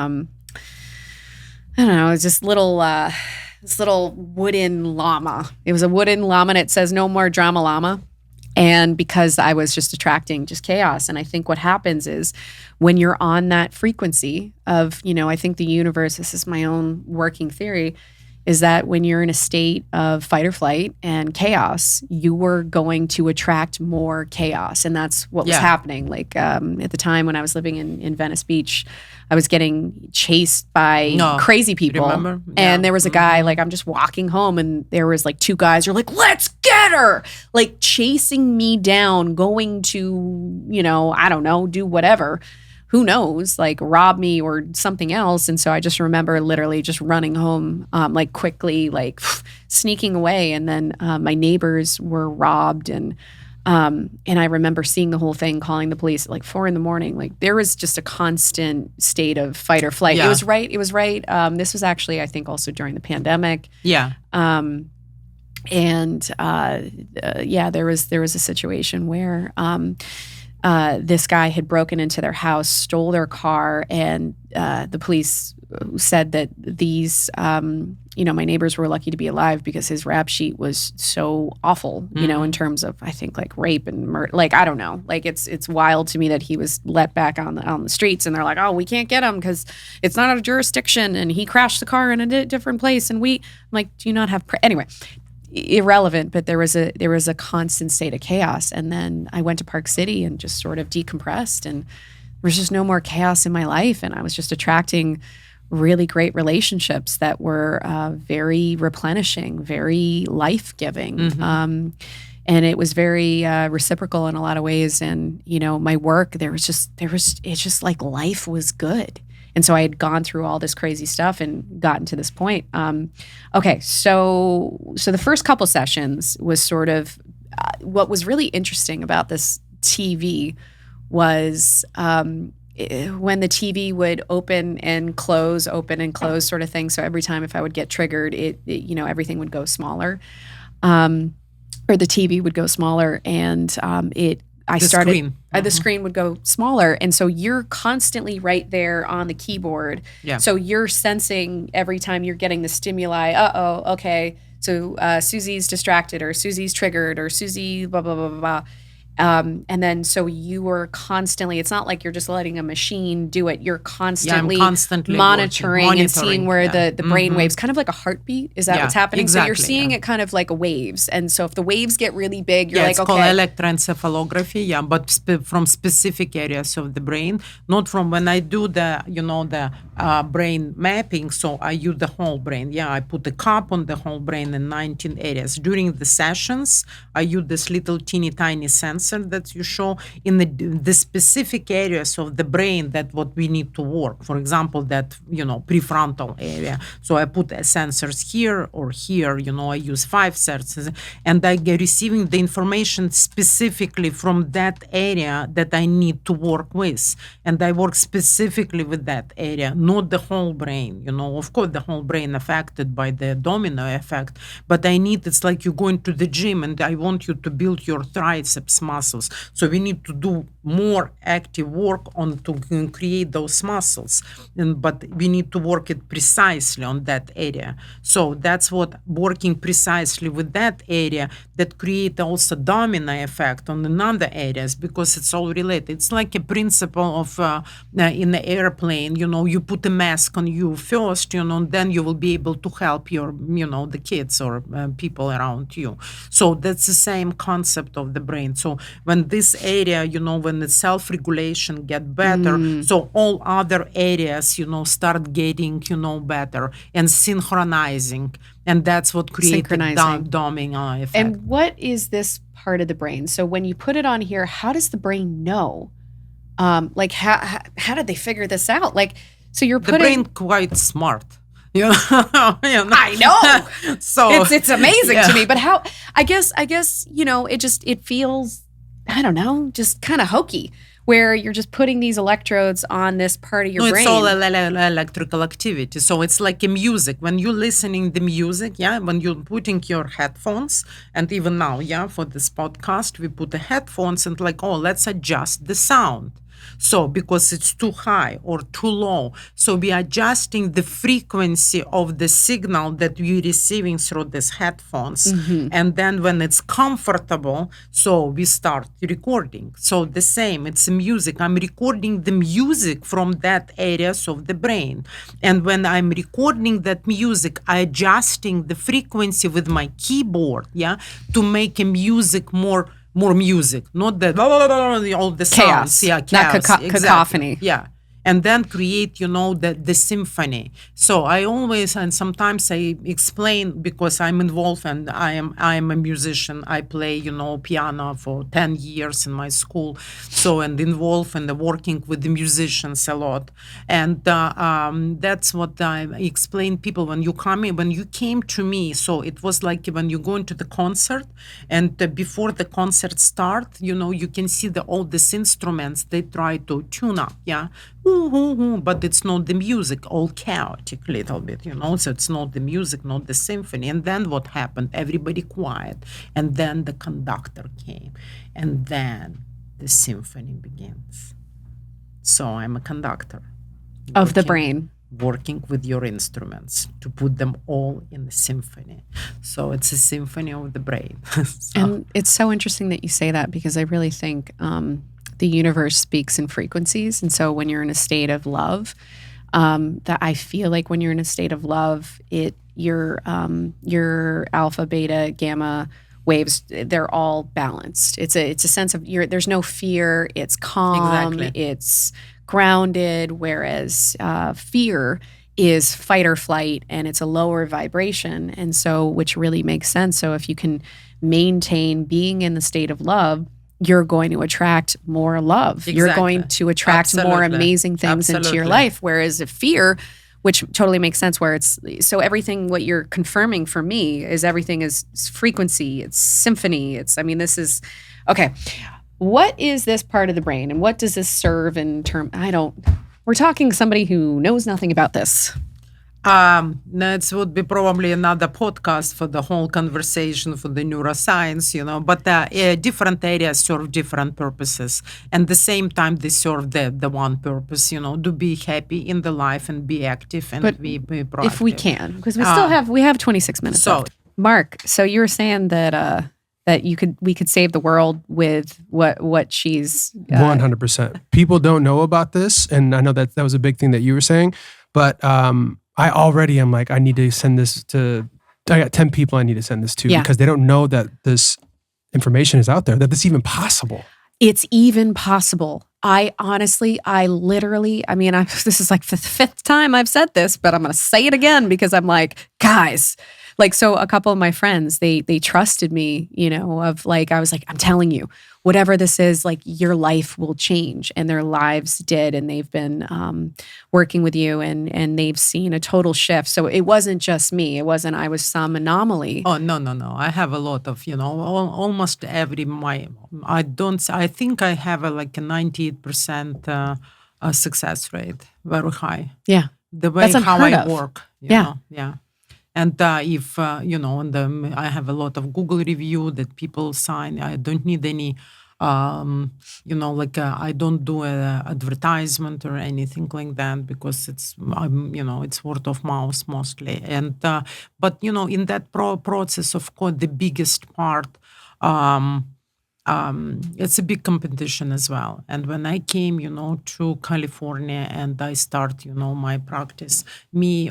S1: I don't know. It's just this little wooden llama. It was a wooden llama, and it says "No more drama, llama." And because I was just attracting just chaos. And I think what happens is when you're on that frequency of, I think the universe, this is my own working theory, is that when you're in a state of fight or flight and chaos, you were going to attract more chaos. And that's what was happening. Like at the time when I was living in Venice Beach, I was getting chased by crazy people.
S2: Remember?
S1: And there was a guy, like, I'm just walking home, and there was like two guys who were like, let's get her, like chasing me down, going to, I don't know, do whatever. Who knows, like rob me or something else. And so I just remember literally just running home, like quickly, like sneaking away. And then my neighbors were robbed, and I remember seeing the whole thing, calling the police at like 4 a.m. Like there was just a constant state of fight or flight. It was right. This was actually, I think, also during the pandemic. There was a situation where this guy had broken into their house, stole their car, and the police said that these, my neighbors were lucky to be alive because his rap sheet was so awful, in terms of, I think, like rape and murder. Like, I don't know. Like, it's wild to me that he was let back on the streets, and they're like, oh, we can't get him because it's not our jurisdiction, and he crashed the car in a different place, and I'm like, do you not have anyway? Irrelevant, but there was a constant state of chaos. And then I went to Park City and just sort of decompressed, and there was just no more chaos in my life, and I was just attracting really great relationships that were very replenishing, very life-giving. And it was very reciprocal in a lot of ways. And, my work, it's just like life was good. And so I had gone through all this crazy stuff and gotten to this point. Okay, so the first couple sessions was sort of what was really interesting about this TV was when the TV would open and close sort of thing. So every time if I would get triggered, everything would go smaller. Or the TV would go smaller, and the screen would go smaller, and so you're constantly right there on the keyboard.
S2: Yeah.
S1: So you're sensing every time you're getting the stimuli. Okay. So Susie's distracted, or Susie's triggered, or Susie blah blah blah blah blah. And then so you were constantly, it's not like you're just letting a machine do it. You're constantly, monitoring and seeing where the brain waves, kind of like a heartbeat. Is that what's happening?
S2: Exactly,
S1: so you're seeing it kind of like waves. And so if the waves get really big, you're
S2: it's
S1: like,
S2: called
S1: okay.
S2: electroencephalography, but from specific areas of the brain, not from when I do the brain mapping. So I use the whole brain. I put a cap on the whole brain in 19 areas. During the sessions, I use this little teeny tiny sensor that you show in the specific areas of the brain that what we need to work. For example, that prefrontal area. So I put sensors here or here. I use 5 sensors, and I get receiving the information specifically from that area that I need to work with, and I work specifically with that area, not the whole brain. Of course, the whole brain affected by the domino effect, but it's like you're going to the gym, and I want you to build your triceps muscles. So we need to do more active work on to create those muscles, but we need to work it precisely on that area. So that's what working precisely with that area that create also domino effect on another areas, because it's all related. It's like a principle of in the airplane. You put a mask on you first, and then you will be able to help your the kids or people around you. So that's the same concept of the brain. So when this area, when the self-regulation get better, so all other areas, start getting, better and synchronizing. And that's what creates the domino effect.
S1: And what is this part of the brain? So when you put it on here, how does the brain know? Like how did they figure this out? Like, so you're putting...
S2: The brain quite smart.
S1: I know.
S2: So
S1: it's amazing to me. But how? I guess it feels, I don't know, just kind of hokey, where you're just putting these electrodes on this part of your brain.
S2: It's all electrical activity. So it's like a music. When you're listening the music, when you're putting your headphones, and even now, for this podcast, we put the headphones and let's adjust the sound. So because it's too high or too low, so we are adjusting the frequency of the signal that we're receiving through these headphones. And then when it's comfortable, so we start recording. So the same, it's music. I'm recording the music from that areas of the brain. And when I'm recording that music, I'm adjusting the frequency with my keyboard, to make a music more music, not the all the sounds,
S1: chaos,
S2: chaos,
S1: not cacophony.
S2: And then create, the symphony. So I always, and sometimes I explain, because I'm involved and I am a musician. I play, piano for 10 years in my school. So, and involved in the working with the musicians a lot. And that's what I explain people when you came to me. So it was like when you go into the concert, and before the concert start, you can see all these instruments, they try to tune up, but it's not the music, all chaotic little bit, so it's not the music, not the symphony. And then what happened? Everybody quiet. And then the conductor came. And then the symphony begins. So I'm a conductor.
S1: Of the brain.
S2: Working with your instruments to put them all in the symphony. So it's a symphony of the brain.
S1: And it's so interesting that you say that, because I really think... the universe speaks in frequencies. And so when you're in a state of love, that I feel like when you're in a state of love, your alpha, beta, gamma waves, they're all balanced. It's a sense of there's no fear. It's calm.
S2: Exactly.
S1: It's grounded. Whereas fear is fight or flight, and it's a lower vibration. And so, which really makes sense. So if you can maintain being in the state of love, you're going to attract more love.
S2: Exactly.
S1: You're going to attract more amazing things into your life. Whereas if fear, which totally makes sense, where it's, so everything, what you're confirming for me is everything is frequency, it's symphony. This is, okay. What is this part of the brain and what does this serve in term? We're talking somebody who knows nothing about this.
S2: That would be probably another podcast for the whole conversation for the neuroscience, but different areas serve different purposes. And at the same time, they serve the one purpose, to be happy in the life and be active and be proactive.
S1: If we can, because we have 26 minutes left. Mark, so you were saying that we could save the world with what she's
S3: 100%. People don't know about this, and I know that was a big thing that you were saying, but I already am like, I need to send this to, I got 10 people I need to send this to because they don't know that this information is out there, that this is even possible.
S1: It's even possible. I literally, this is like the 5th time I've said this, but I'm going to say it again because I'm like, guys, so a couple of my friends, they trusted me, I was like, I'm telling you, whatever this is, your life will change. And their lives did. And they've been working with you and they've seen a total shift. So it wasn't just me. It wasn't, I was some anomaly.
S2: Oh, no. I have a lot of, almost I think I have a 98% success rate, very high.
S1: Yeah.
S2: The way how I work.
S1: Yeah.
S2: And if, I have a lot of Google review that people sign. I don't need any, I don't do an advertisement or anything like that because it's word of mouth mostly. And, but, in that process, of course, the biggest part, it's a big competition as well. And when I came, to California and I start, my practice,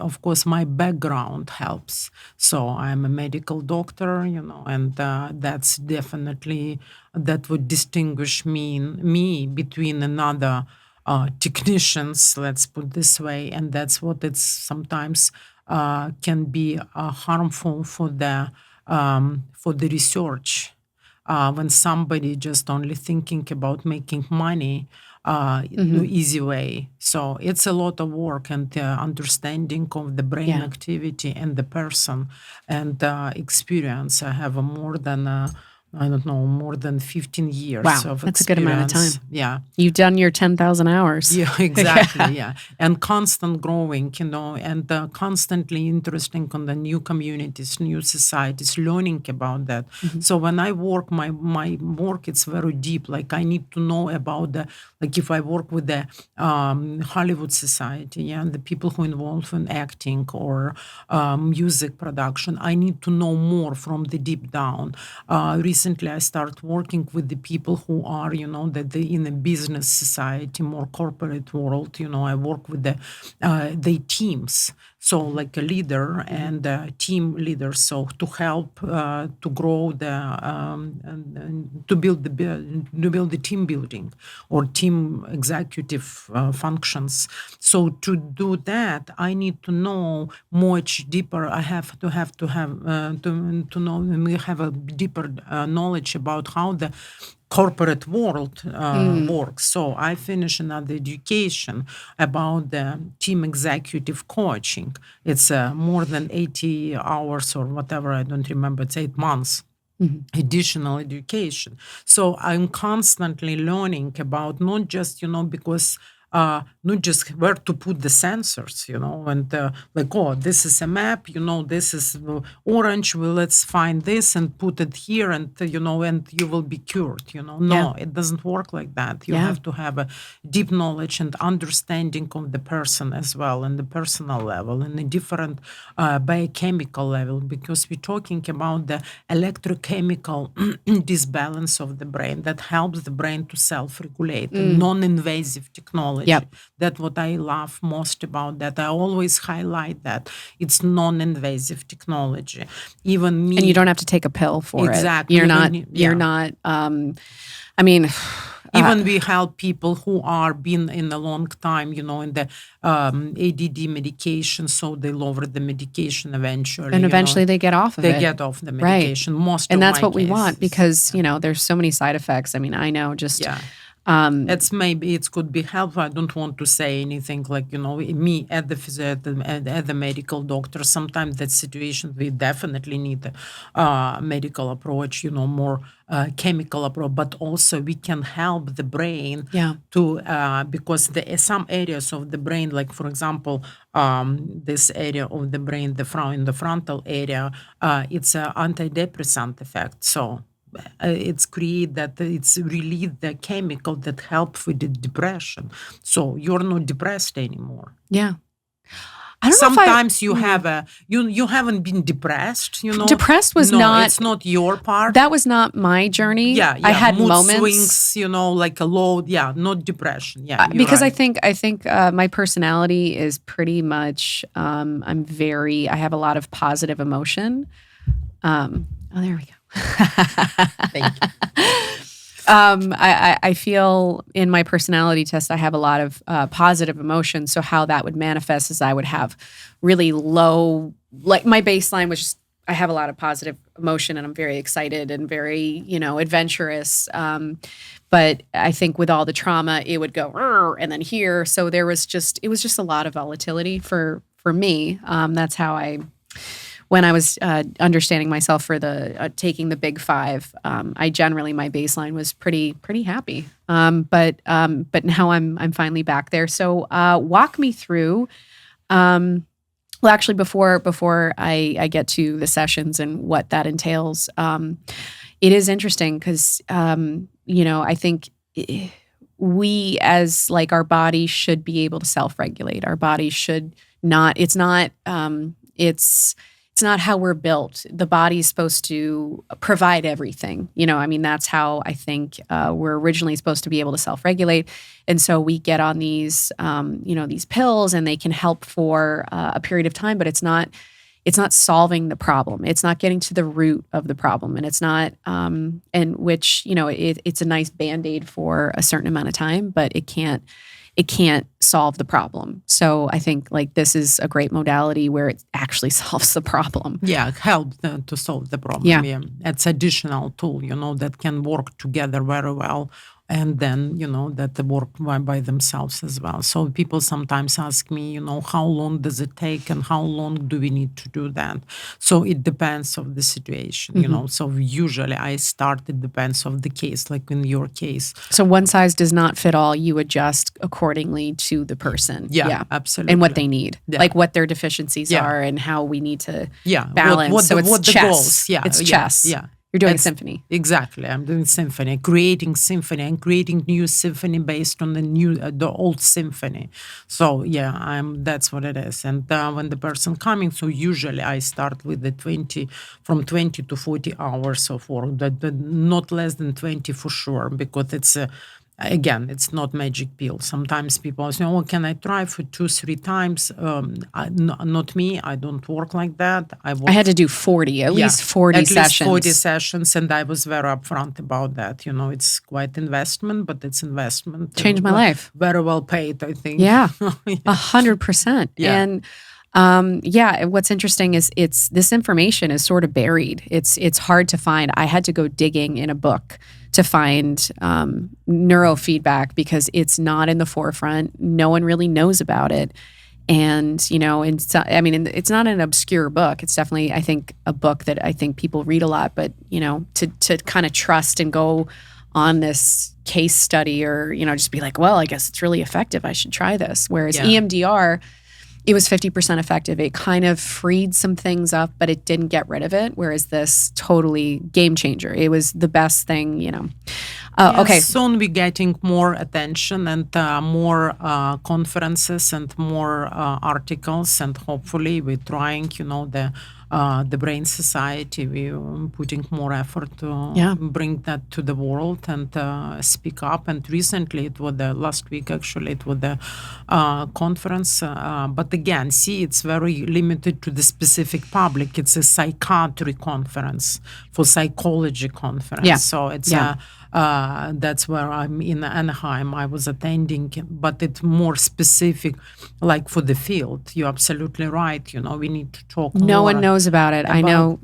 S2: of course, my background helps. So I'm a medical doctor, and that's definitely, that would distinguish me between another technicians, let's put this way. And that's what it's sometimes can be harmful for the research. When somebody just only thinking about making money, easy way. So it's a lot of work and understanding of the brain activity and the person and experience. I have more than 15 years of experience.
S1: That's a good amount of time.
S2: Yeah.
S1: You've done your 10,000 hours.
S2: Yeah, exactly, yeah. And constant growing, and constantly interesting on the new communities, new societies, learning about that. Mm-hmm. So when I work, my work, it's very deep. I need to know about if I work with the Hollywood Society, and the people who involved in acting or music production, I need to know more from the deep down. Recently, I started working with the people who are, that they in a business society, more corporate world. I work with the teams. So like a leader and team leaders, so to help to grow to build the team building or team executive functions. So to do that, I need to know much deeper. I have to know. We have a deeper knowledge about how the corporate world works. So I finished another education about the team executive coaching. It's more than 80 hours or whatever, I don't remember, it's 8 months. Mm-hmm. Additional education. So I'm constantly learning about not just, because not just where to put the sensors, and this is a map, this is orange, well, let's find this and put it here and, and you will be cured, No, it doesn't work like that. You have to have a deep knowledge and understanding of the person as well, and the personal level, and a different biochemical level, because we're talking about the electrochemical disbalance of the brain that helps the brain to self-regulate, non-invasive technology.
S1: Yep.
S2: That's what I love most about that. I always highlight that it's non-invasive technology. Even me,
S1: and you don't have to take a pill for
S2: exactly.
S1: it. You're not.
S2: Even we help people who are been in a long time, in the ADD medication, so they lower the medication eventually.
S1: And eventually they get off of it.
S2: They get off the medication. Right.
S1: And that's what we want, because, there's so many side effects. I mean, I know just...
S2: it's maybe it could be helpful. I don't want to say anything like, me at the medical doctor. Sometimes that situation we definitely need a medical approach, more chemical approach, but also we can help the brain to because some areas of the brain, like for example, this area of the brain, in the frontal area, it's an antidepressant effect. So it's release the chemical that help with the depression. So you're not depressed anymore.
S1: Yeah. I don't
S2: Sometimes you have you haven't been depressed,
S1: Depressed was not...
S2: It's not your part.
S1: That was not my journey.
S2: Yeah.
S1: I had
S2: mood
S1: moments.
S2: swings, like a load. Yeah, not depression. Yeah.
S1: Because
S2: right.
S1: I think my personality is pretty much, I have a lot of positive emotion. There we go.
S2: Thank you.
S1: I feel in my personality test, I have a lot of positive emotions. So how that would manifest is I would have really low, like my baseline was just, I have a lot of positive emotion and I'm very excited and very, adventurous. But I think with all the trauma, it would go and then here. So it was just a lot of volatility for me. That's how when I was understanding myself for the taking the big 5, I generally, my baseline was pretty happy. But now I'm finally back there. So walk me through. Well, actually, before I get to the sessions and what that entails, it is interesting because I think we as like our body should be able to self-regulate. Our body should not. It's not how we're built. The body's supposed to provide everything. That's how I think we're originally supposed to be able to self-regulate. And so we get on these, these pills and they can help for a period of time, but it's not solving the problem. It's not getting to the root of the problem. And it's not, it's a nice Band-Aid for a certain amount of time, but it can't solve the problem. So I think like this is a great modality where it actually solves the problem.
S2: Yeah, help to solve the problem. Yeah. It's additional tool, that can work together very well. And then, that they work by themselves as well. So people sometimes ask me, how long does it take and how long do we need to do that? So it depends of the situation, So usually it depends of the case, like in your case.
S1: So one size does not fit all. You adjust accordingly to the person.
S2: Yeah. Absolutely.
S1: And what they need, like what their deficiencies are and how we need to balance.
S2: What
S1: it's
S2: chess.
S1: The
S2: goals.
S1: It's chess.
S2: Yeah.
S1: You're doing symphony.
S2: Exactly. I'm doing symphony, creating symphony and creating new symphony based on the old symphony. So that's what it is. And when the person coming, so usually I start with from 20 to 40 hours of work, not less than 20 for sure, because it's again, it's not magic pill. Sometimes people say, can I try for 2-3 times? Not me. I don't work like that. I
S1: had to do 40, at least 40 sessions.
S2: At least 40 sessions, and I was very upfront about that. It's quite investment, but it's investment.
S1: Changed my life.
S2: Very well paid, I think.
S1: Yeah, 100%.
S2: Yeah.
S1: And what's interesting is this information is sort of buried. It's hard to find. I had to go digging in a book to find neurofeedback because it's not in the forefront. No one really knows about it. And, it's not an obscure book. It's definitely, I think, a book that I think people read a lot, but, to kind of trust and go on this case study or, just be like, well, I guess it's really effective. I should try this. Whereas EMDR, it was 50% effective. It kind of freed some things up, but it didn't get rid of it. Whereas this totally game changer. It was the best thing, Okay.
S2: Soon we're getting more attention and more conferences and more articles, and hopefully we're trying, the the Brain Society. We're putting more effort to bring that to the world and speak up. And recently, it was the last week actually, it was the conference. But again, see, it's very limited to the specific public. It's a psychiatry conference for psychology conference.
S1: Yeah.
S2: So it's that's where I'm in Anaheim. I was attending, but it's more specific, like for the field. You're absolutely right. We need to talk more.
S1: No one knows about it. I know,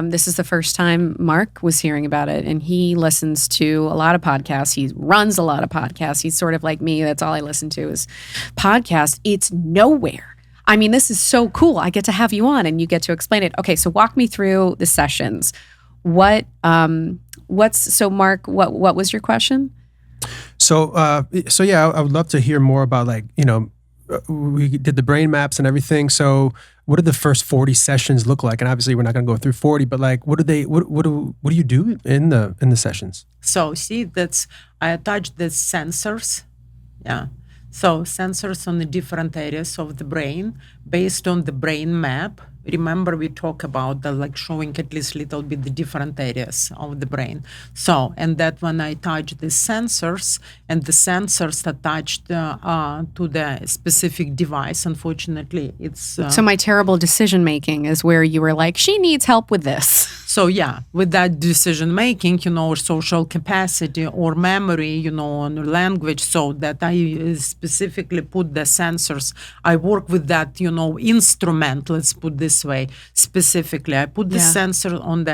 S1: this is the first time Mark was hearing about it, and he listens to a lot of podcasts. He runs a lot of podcasts. He's sort of like me. That's all I listen to is podcasts. It's nowhere. I mean, this is so cool. I get to have you on and you get to explain it. Okay, so walk me through the sessions. So Mark, what was your question?
S3: So yeah, I would love to hear more about we did the brain maps and everything. So what did the first 40 sessions look like? And obviously we're not going to go through 40, but what do you do in the sessions?
S2: So see, I attached the sensors. Yeah. So sensors on the different areas of the brain based on the brain map. Remember, we talk about showing at least a little bit the different areas of the brain. So, and that when I touch the sensors, and the sensors attached to the specific device, unfortunately, it's...
S1: So my terrible decision making is where you were like, she needs help with this.
S2: So yeah, with that decision making, or social capacity or memory, on language, so that I specifically put the sensors. I work with that, instrument, let's put this way, specifically. I put the sensor on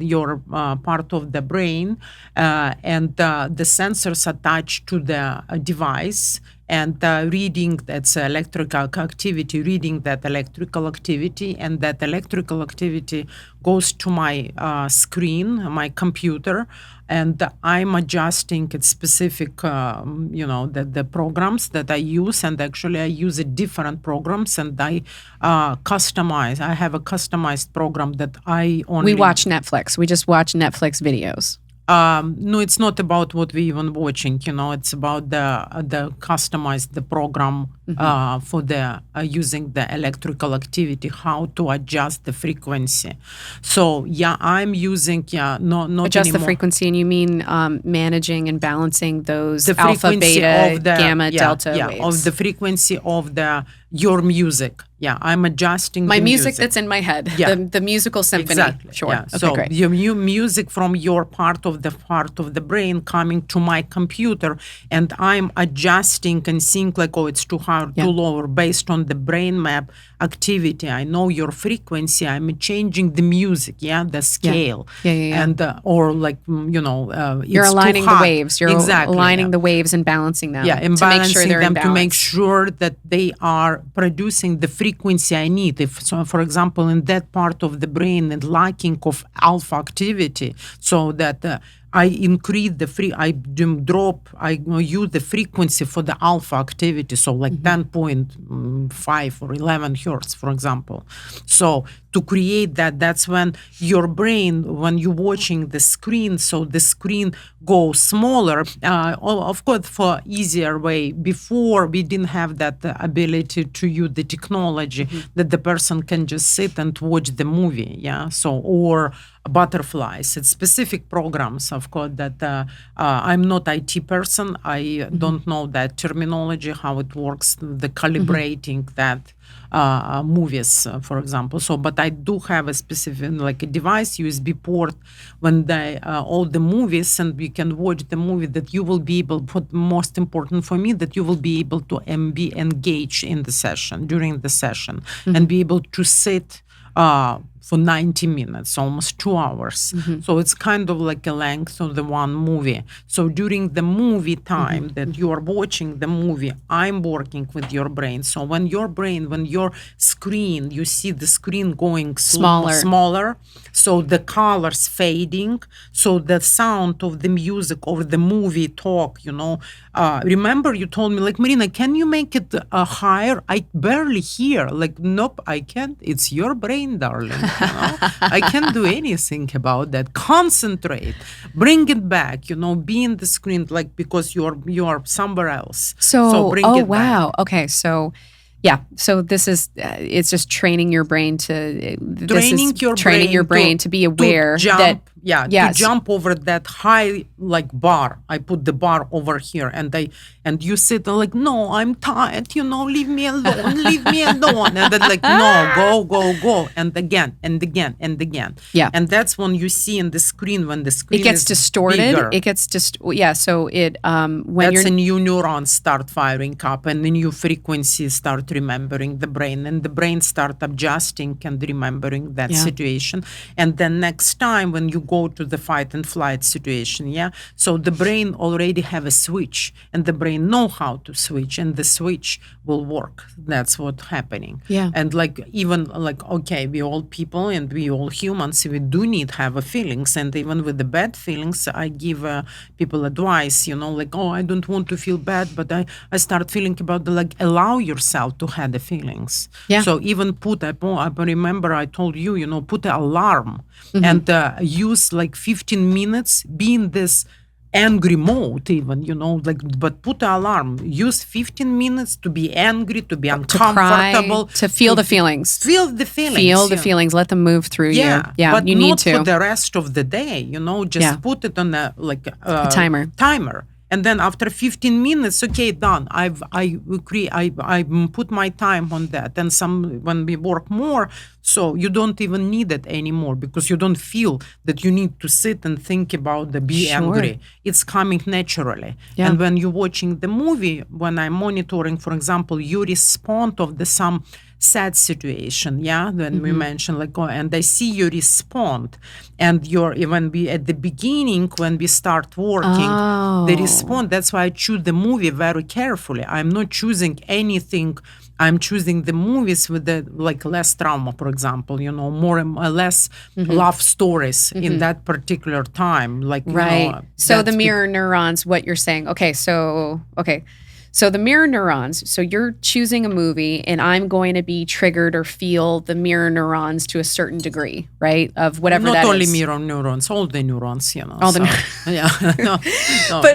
S2: your part of the brain, and the sensors attached to the device, and reading that's electrical activity, reading that electrical activity, and that electrical activity goes to my screen, my computer, and I'm adjusting its specific, the programs that I use, and actually I use different programs, and I customize. I have a customized program that I only...
S1: We watch Netflix. We just watch Netflix videos.
S2: No, it's not about what we even watching. It's about the customized the program for the using the electrical activity, how to adjust the frequency. So yeah, I'm using not
S1: adjust
S2: anymore.
S1: The frequency, and you mean managing and balancing those
S2: the
S1: alpha, beta,
S2: of the,
S1: gamma, delta waves.
S2: Of the frequency of your music. Yeah, I'm adjusting
S1: my
S2: the
S1: music that's in my head.
S2: Yeah.
S1: The musical symphony.
S2: Exactly.
S1: Sure.
S2: Yeah.
S1: Okay,
S2: so
S1: great.
S2: your music from your part of the brain coming to my computer, and I'm adjusting and seeing it's too high, too low, based on the brain map activity. I know your frequency. I'm changing the music. The scale. And or
S1: you're aligning the waves. You're aligning the waves and balancing them.
S2: And
S1: to make sure they're in
S2: to make sure that they are producing the frequency I need. If so, for example, in that part of the brain and lacking of alpha activity, so that I increase I use the frequency for the alpha activity, so 10.5 or 11 hertz, for example. So to create that's when your brain, when you're watching the screen, so the screen goes smaller. Of course, for easier way, before we didn't have that ability to use the technology that the person can just sit and watch the movie, so or butterflies. It's specific programs, of course, that I'm not IT person. I don't know that terminology, how it works, the calibrating that movies, for example. So, but I do have a specific, a device, USB port, when all the movies, and we can watch the movie, that you will be able, what most important for me, that you will be able to be engaged in the session, during the session, and be able to sit for 90 minutes, almost 2 hours. So it's kind of like a length of the one movie. So during the movie time that you are watching the movie, I'm working with your brain. So when your screen, you see the screen going smaller, so the colors fading, so the sound of the music or the movie talk, remember you told me, Maryna, can you make it higher? I barely hear. Nope, I can't. It's your brain, darling. I can't do anything about that. Concentrate, bring it back, be in the screen, because you are somewhere else.
S1: So
S2: bring it
S1: wow.
S2: back.
S1: Okay. So Yeah. So this is, it's just training your brain to,
S2: training
S1: your brain to be aware
S2: jump,
S1: that,
S2: to jump over that high like bar. I put the bar over here and you sit and like, no, I'm tired, leave me alone, leave me alone. And then like, no, go. And again, and again, and again.
S1: Yeah.
S2: And that's when you see in the screen, when the screen
S1: it gets
S2: is
S1: distorted.
S2: bigger.
S1: It gets so it, when
S2: that's a new neurons start firing up and the new frequencies start remembering the brain, and the brain start adjusting and remembering that situation. And then next time when you go to the fight and flight situation, so the brain already have a switch, and the brain know how to switch, and the switch will work. That's what's happening. And like, even like, okay, we all people and we all humans, we do need have a feelings, and even with the bad feelings, I give people advice, like, oh, I don't want to feel bad, but I start feeling about the, like, allow yourself to have the feelings. So even I remember I told you, put an alarm and use like 15 minutes, be in this angry mode even, but put an alarm. Use 15 minutes to be angry, to be uncomfortable.
S1: To cry, to feel the feelings.
S2: Feel the feelings.
S1: Feel the feelings. Let them move through you. Yeah,
S2: but
S1: you
S2: not
S1: need to.
S2: for the rest of the day, just put it on a timer. And then after 15 minutes, okay, done. I put my time on that. And when we work more, so you don't even need it anymore, because you don't feel that you need to sit and think about be angry. It's coming naturally. And when you're watching the movie, when I'm monitoring, for example, you respond of some sad situation, when we mention like, and I see you respond, and at the beginning, when we start working, the response, that's why I choose the movie very carefully. I'm not choosing anything. I'm choosing the movies with the like less trauma, for example, more and less love stories in that particular time. Like,
S1: so the mirror neurons, what you're saying. So the mirror neurons, so you're choosing a movie, and I'm going to be triggered or feel the mirror neurons to a certain degree, right? Of whatever that is.
S2: Not only mirror neurons, all the neurons,
S1: All the
S2: no.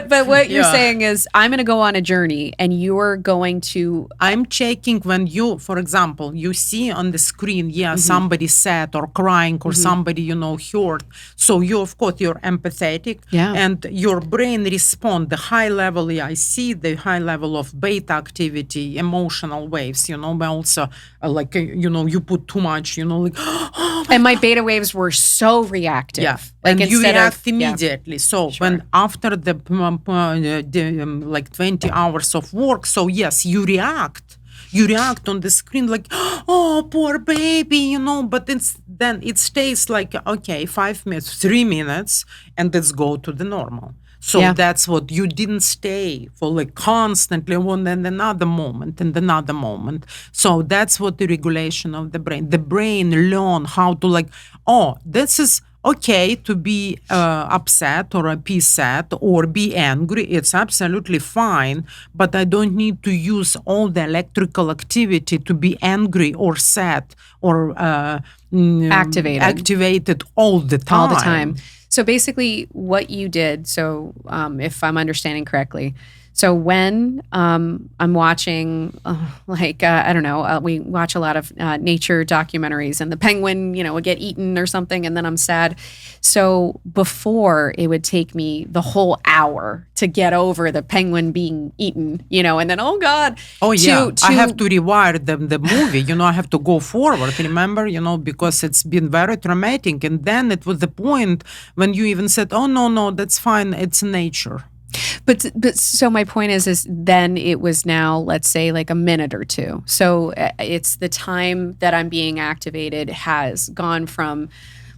S1: But what you're saying is, I'm going to go on a journey, and you're going to...
S2: I'm checking when you, for example, you see on the screen, somebody sad or crying or somebody, hurt. So you, of course, you're empathetic, and your brain respond. The high level, I see the high level of beta activity, emotional waves, but also like, you put too much, like,
S1: and my beta waves were so reactive.
S2: Like, and you react immediately. So when after the like 20 hours of work, so yes, you react on the screen like, oh, poor baby, but then it stays like, okay, 5 minutes, 3 minutes, and let's go to the normal. So that's what you didn't stay for, like, constantly one and another moment and another moment. So that's what the regulation of the brain. The brain learn how to, like, oh, this is okay to be upset or be sad or be angry. It's absolutely fine, but I don't need to use all the electrical activity to be angry or sad or activated all the time.
S1: All the time. So basically what you did, so if I'm understanding correctly, so when I'm watching, I don't know, we watch a lot of nature documentaries, and the penguin, would get eaten or something, and then I'm sad. So before, it would take me the whole hour to get over the penguin being eaten, and then, oh God.
S2: Oh, yeah. I have to rewire the movie, I have to go forward, remember, because it's been very traumatic. And then it was the point when you even said, oh, no, that's fine. It's nature.
S1: But so my point is then it was now, let's say, like a minute or two. So it's the time that I'm being activated has gone from,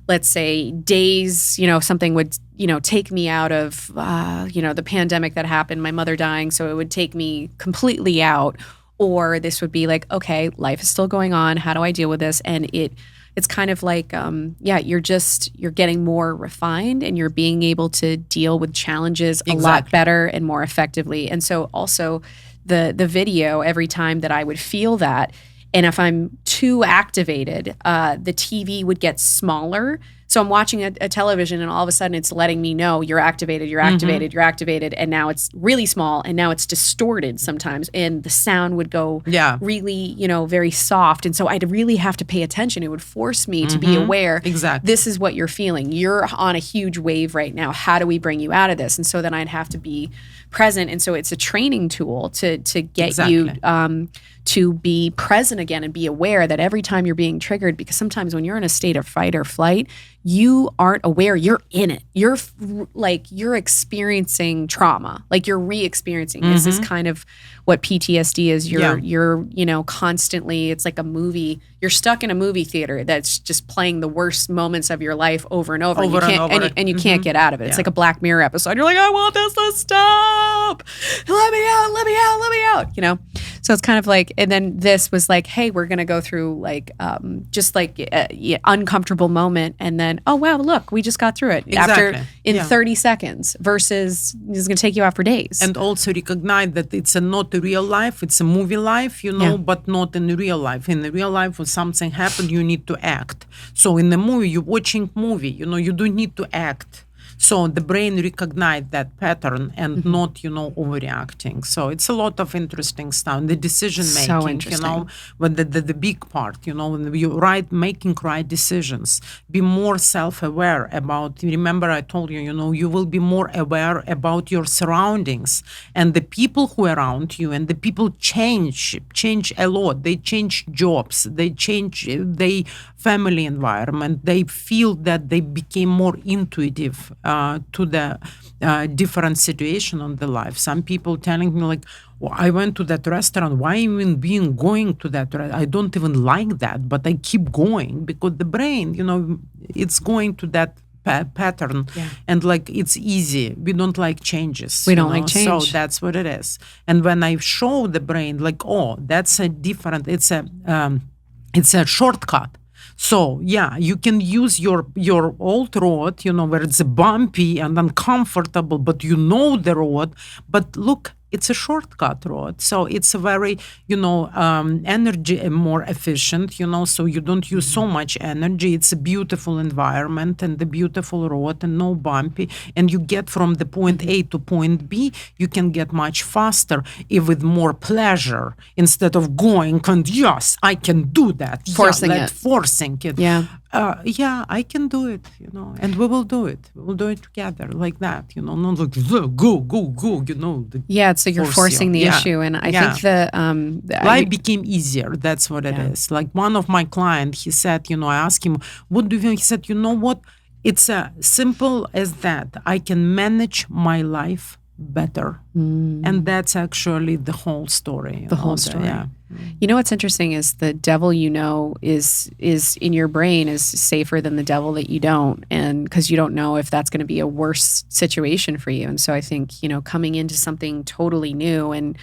S1: let's say, days, something would, take me out of, the pandemic that happened, my mother dying. So it would take me completely out. Or this would be like, okay, life is still going on. How do I deal with this? And it's kind of like, you're getting more refined, and you're being able to deal with challenges a lot better and more effectively. And so also the video, every time that I would feel that, and if I'm too activated, the TV would get smaller So I'm watching a television, and all of a sudden it's letting me know you're activated, you're activated, you're activated, and now it's really small, and now it's distorted sometimes, and the sound would go really, very soft, and so I'd really have to pay attention. It would force me to be aware.
S2: Exactly.
S1: This is what you're feeling. You're on a huge wave right now. How do we bring you out of this? And so then I'd have to be present, and so it's a training tool to get you to be present again and be aware that every time you're being triggered, because sometimes when you're in a state of fight or flight, you aren't aware you're in it. You're experiencing trauma, like you're re-experiencing. This is kind of what PTSD is. You're constantly, it's like a movie. You're stuck in a movie theater that's just playing the worst moments of your life over and over. And you can't get out of it. It's like a Black Mirror episode. You're like, I want this to stop. Let me out. So it's kind of like, and then this was like, hey, we're going to go through like, just like uncomfortable moment. And then, oh, wow, look, we just got through it in 30 seconds versus it's going to take you out for days.
S2: And also recognize that it's not a real life, it's a movie life, but not in real life. In the real life, when something happened, you need to act. So in the movie, you're watching movie, you don't need to act. So the brain recognize that pattern and not, overreacting. So it's a lot of interesting stuff. The decision making, but the big part, when you making right decisions, be more self-aware about. Remember, I told you, you will be more aware about your surroundings and the people who are around you, and the people change a lot. They change jobs, they change their family environment. They feel that they became more intuitive to the different situation on the life. Some people telling me like, well, I went to that restaurant. Why even going to that restaurant? I don't even like that, but I keep going because the brain, it's going to that pattern, and like it's easy. We don't like changes.
S1: We don't like change.
S2: So that's what it is. And when I show the brain, like, oh, that's a different. It's a shortcut. So you can use your old road, where it's bumpy and uncomfortable, but the road. But look, it's a shortcut road. So it's a very, energy more efficient, so you don't use so much energy. It's a beautiful environment and the beautiful road and no bumpy. And you get from the point A to point B, you can get much faster with more pleasure instead of going and yes, I can do that. Forcing it.
S1: Yeah.
S2: I can do it, and we will do it. We will do it together like that, not like go,
S1: so you're forcing the issue, and I think the
S2: life became easier. That's what it is. Like one of my clients, he said, I asked him, what do you think? He said, you know what? It's simple as that. I can manage my life better, and that's actually the whole story.
S1: The whole story. What's interesting is the devil is in your brain is safer than the devil that you don't, and because you don't know if that's going to be a worse situation for you. And so I think coming into something totally new and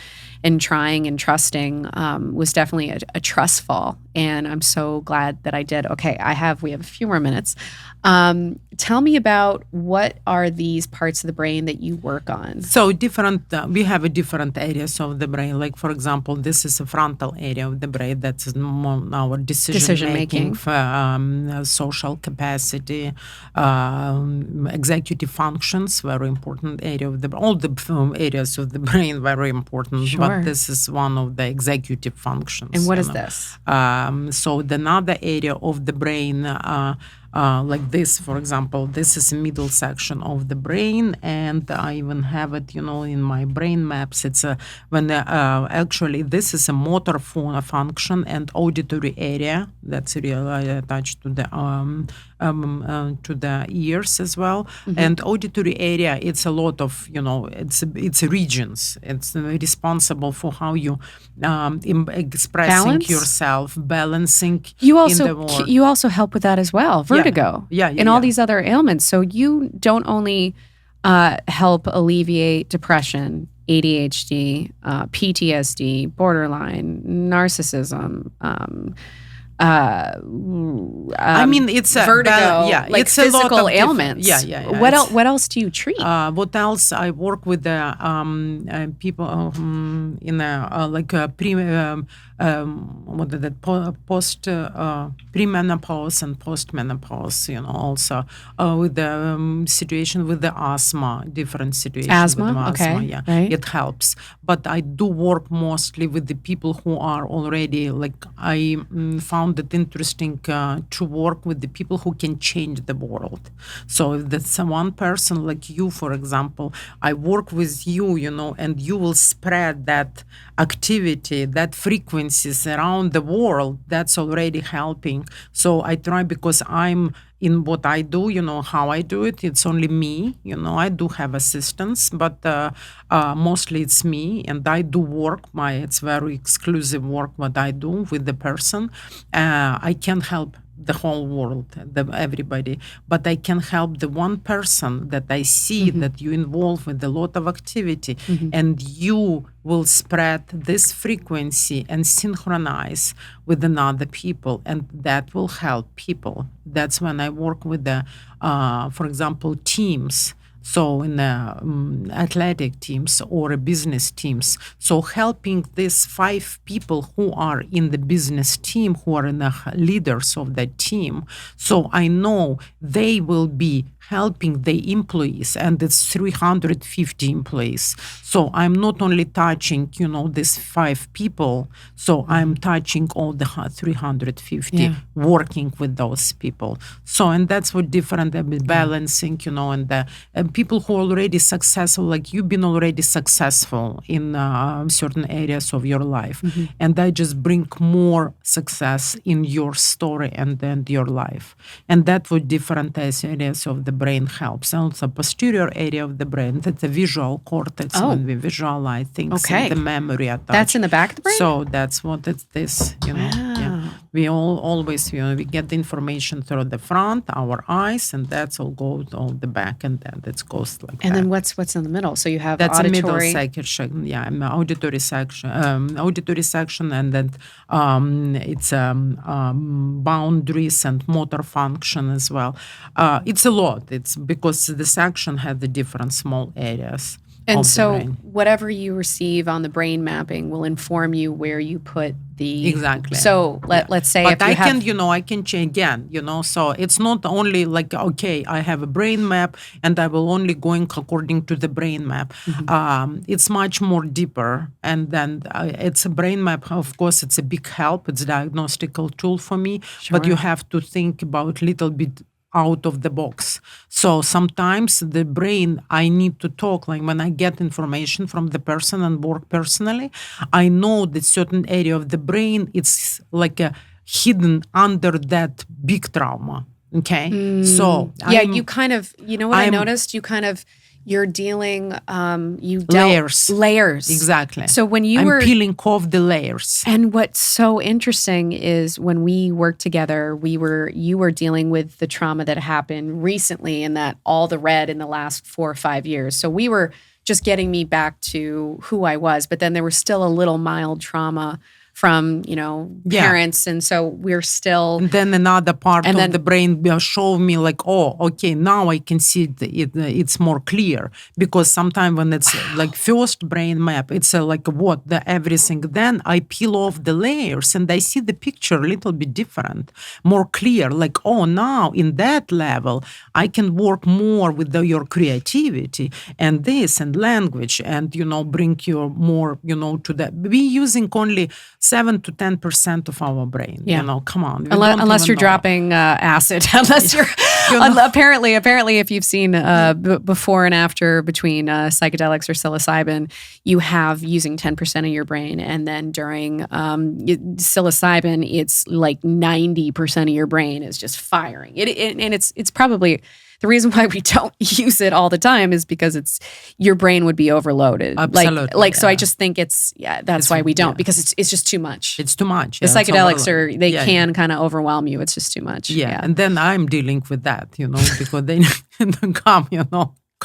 S1: trying and trusting was definitely a trust fall. And I'm so glad that I did. Okay, we have a few more minutes. Tell me about what are these parts of the brain that you work on?
S2: So different, we have different areas of the brain. Like for example, this is a frontal area of the brain. That's our decision making, social capacity, executive functions, very important area of all the areas of the brain, very important.
S1: Sure.
S2: But this is one of the executive functions.
S1: And what is this?
S2: So another area of the brain, like this, for example, this is a middle section of the brain, and I even have it, in my brain maps. It's actually this is a motor function and auditory area that's really attached to the ears as well. And auditory area, it's a lot of, it's regions. It's responsible for how you expressing yourself, balancing.
S1: You also help with that as well. Vertigo. And all these other ailments. So you don't only help alleviate depression, ADHD, PTSD, borderline, narcissism,
S2: I mean, it's a
S1: vertigo,
S2: like
S1: it's physical ailments. What else do you treat?
S2: What else? I work with the people in premenopause and postmenopause, also with the situation with the asthma, different situations
S1: Asthma,
S2: with asthma,
S1: okay, right.
S2: it helps. But I do work mostly with the people who are already, I found it interesting to work with the people who can change the world. So if that's one person like you, for example, I work with you, and you will spread that activity, that frequencies around the world, that's already helping. So I try, because I'm in what I do, how I do it, it's only me, I do have assistants, but mostly it's me, and I do work, it's very exclusive work what I do with the person. I can't help the whole world, everybody, but I can help the one person that I see that you involve with a lot of activity, and you will spread this frequency and synchronize with another people, and that will help people. That's when I work with the, for example, teams. So in the athletic teams or business teams. So helping these 5 people who are in the business team, who are in the leaders of that team. So I know they will be helping the employees, and it's 350 employees. So I'm not only touching, these 5 people, so I'm touching all the 350, working with those people. So, and that's what different balancing, and people who are already successful, like you've been already successful in certain areas of your life. And I just bring more success in your story and then your life. And that would different areas of the brain helps. And also posterior area of the brain, that's the visual cortex, when we visualize things, and the memory attached.
S1: That's in the back of the brain?
S2: So that's what it's this, We always, we get the information through the front, our eyes, and that's all goes on the back, and then it goes like that.
S1: And then what's in the middle? So you have
S2: that's
S1: auditory.
S2: a middle section, auditory section, and then it's boundaries and motor function as well. It's a lot. It's because the section has the different small areas.
S1: And so whatever you receive on the brain mapping will inform you where you put the...
S2: Exactly.
S1: So let's say
S2: but
S1: if you
S2: I can change again, so it's not only like, okay, I have a brain map and I will only going according to the brain map. It's much more deeper. And then it's a brain map, of course, it's a big help. It's a diagnostical tool for me, but you have to think about little bit out of the box. So sometimes the brain, I need to talk, like when I get information from the person and work personally, I know that certain area of the brain, it's like a hidden under that big trauma. Okay. So
S1: you kind of, what I noticed, you're dealing, layers.
S2: Exactly.
S1: So when
S2: I'm peeling off the layers.
S1: And what's so interesting is when we worked together, you were dealing with the trauma that happened recently, and that all the red in the last 4 or 5 years. So we were just getting me back to who I was, but then there was still a little mild trauma from, parents. And so we're still...
S2: And then another part of the brain showed me like, oh, okay, now I can see it's more clear. Because sometimes when it's like first brain map, it's everything. Then I peel off the layers and I see the picture a little bit different, more clear. Like, oh, now in that level, I can work more with your creativity and this and language and, bring you more, to that. We using only 7 to 10% of our brain. Come on.
S1: Unless you're dropping acid. Unless you're apparently, if you've seen before and after between psychedelics or psilocybin, you have using 10% of your brain, and then during psilocybin, it's like 90% of your brain is just firing. And it's probably. The reason why we don't use it all the time is because your brain would be overloaded.
S2: Absolutely.
S1: So I just think that's why we don't, because it's just too much.
S2: It's too much.
S1: The psychedelics can kind of overwhelm you. It's just too much.
S2: And then I'm dealing with that, because they come,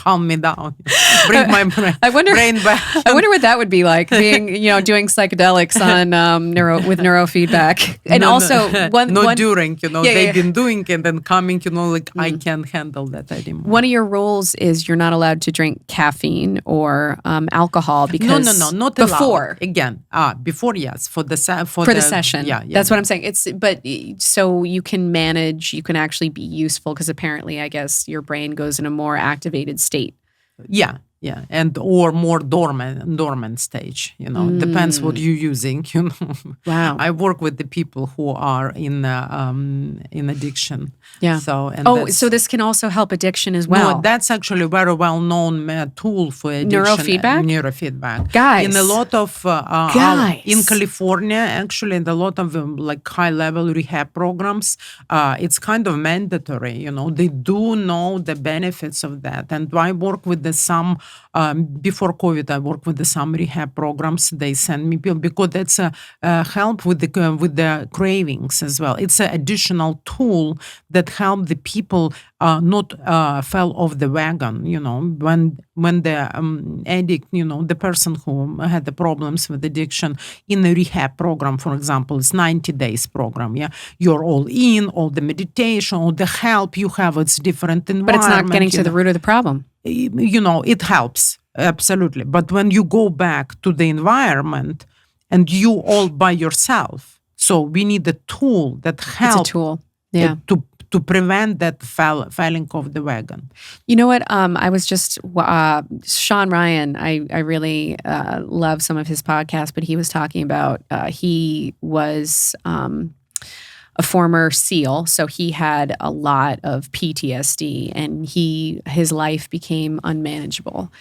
S2: calm me down, bring my brain back.
S1: I wonder what that would be like, being, doing psychedelics on with neurofeedback. And
S2: during, they've been doing it and coming, I can't handle that anymore.
S1: One of your rules is you're not allowed to drink caffeine or alcohol because
S2: no, not
S1: before.
S2: Allowed. Again, before, yes, for the
S1: session.
S2: Yeah,
S1: that's what I'm saying. But so you can manage, you can actually be useful because apparently, I guess, your brain goes in a more activated state.
S2: Yeah, and or more dormant stage. Depends what you're using.
S1: Wow.
S2: I work with the people who are in addiction.
S1: Yeah. So this can also help addiction as well.
S2: No, that's actually a very well-known tool for addiction. Neurofeedback.
S1: Guys.
S2: In a lot of in California, actually, in a lot of high-level rehab programs, it's kind of mandatory. They do know the benefits of that, and I work with some. Before COVID, I worked with some rehab programs. They send me people because that's help with the cravings as well. It's an additional tool that help the people not fell off the wagon. When the addict, the person who had the problems with addiction in a rehab program, for example, it's 90 days program. Yeah, you're all in, all the meditation, all the help you have. It's different environment.
S1: But it's not getting to the root of the problem.
S2: It helps, absolutely. But when you go back to the environment and you all by yourself, so we need a tool that helps.
S1: It's a tool, yeah.
S2: To prevent that falling off the wagon.
S1: You know what? I was just, Sean Ryan, I really love some of his podcasts, but he was talking about, he was a former SEAL, so he had a lot of PTSD, and his life became unmanageable.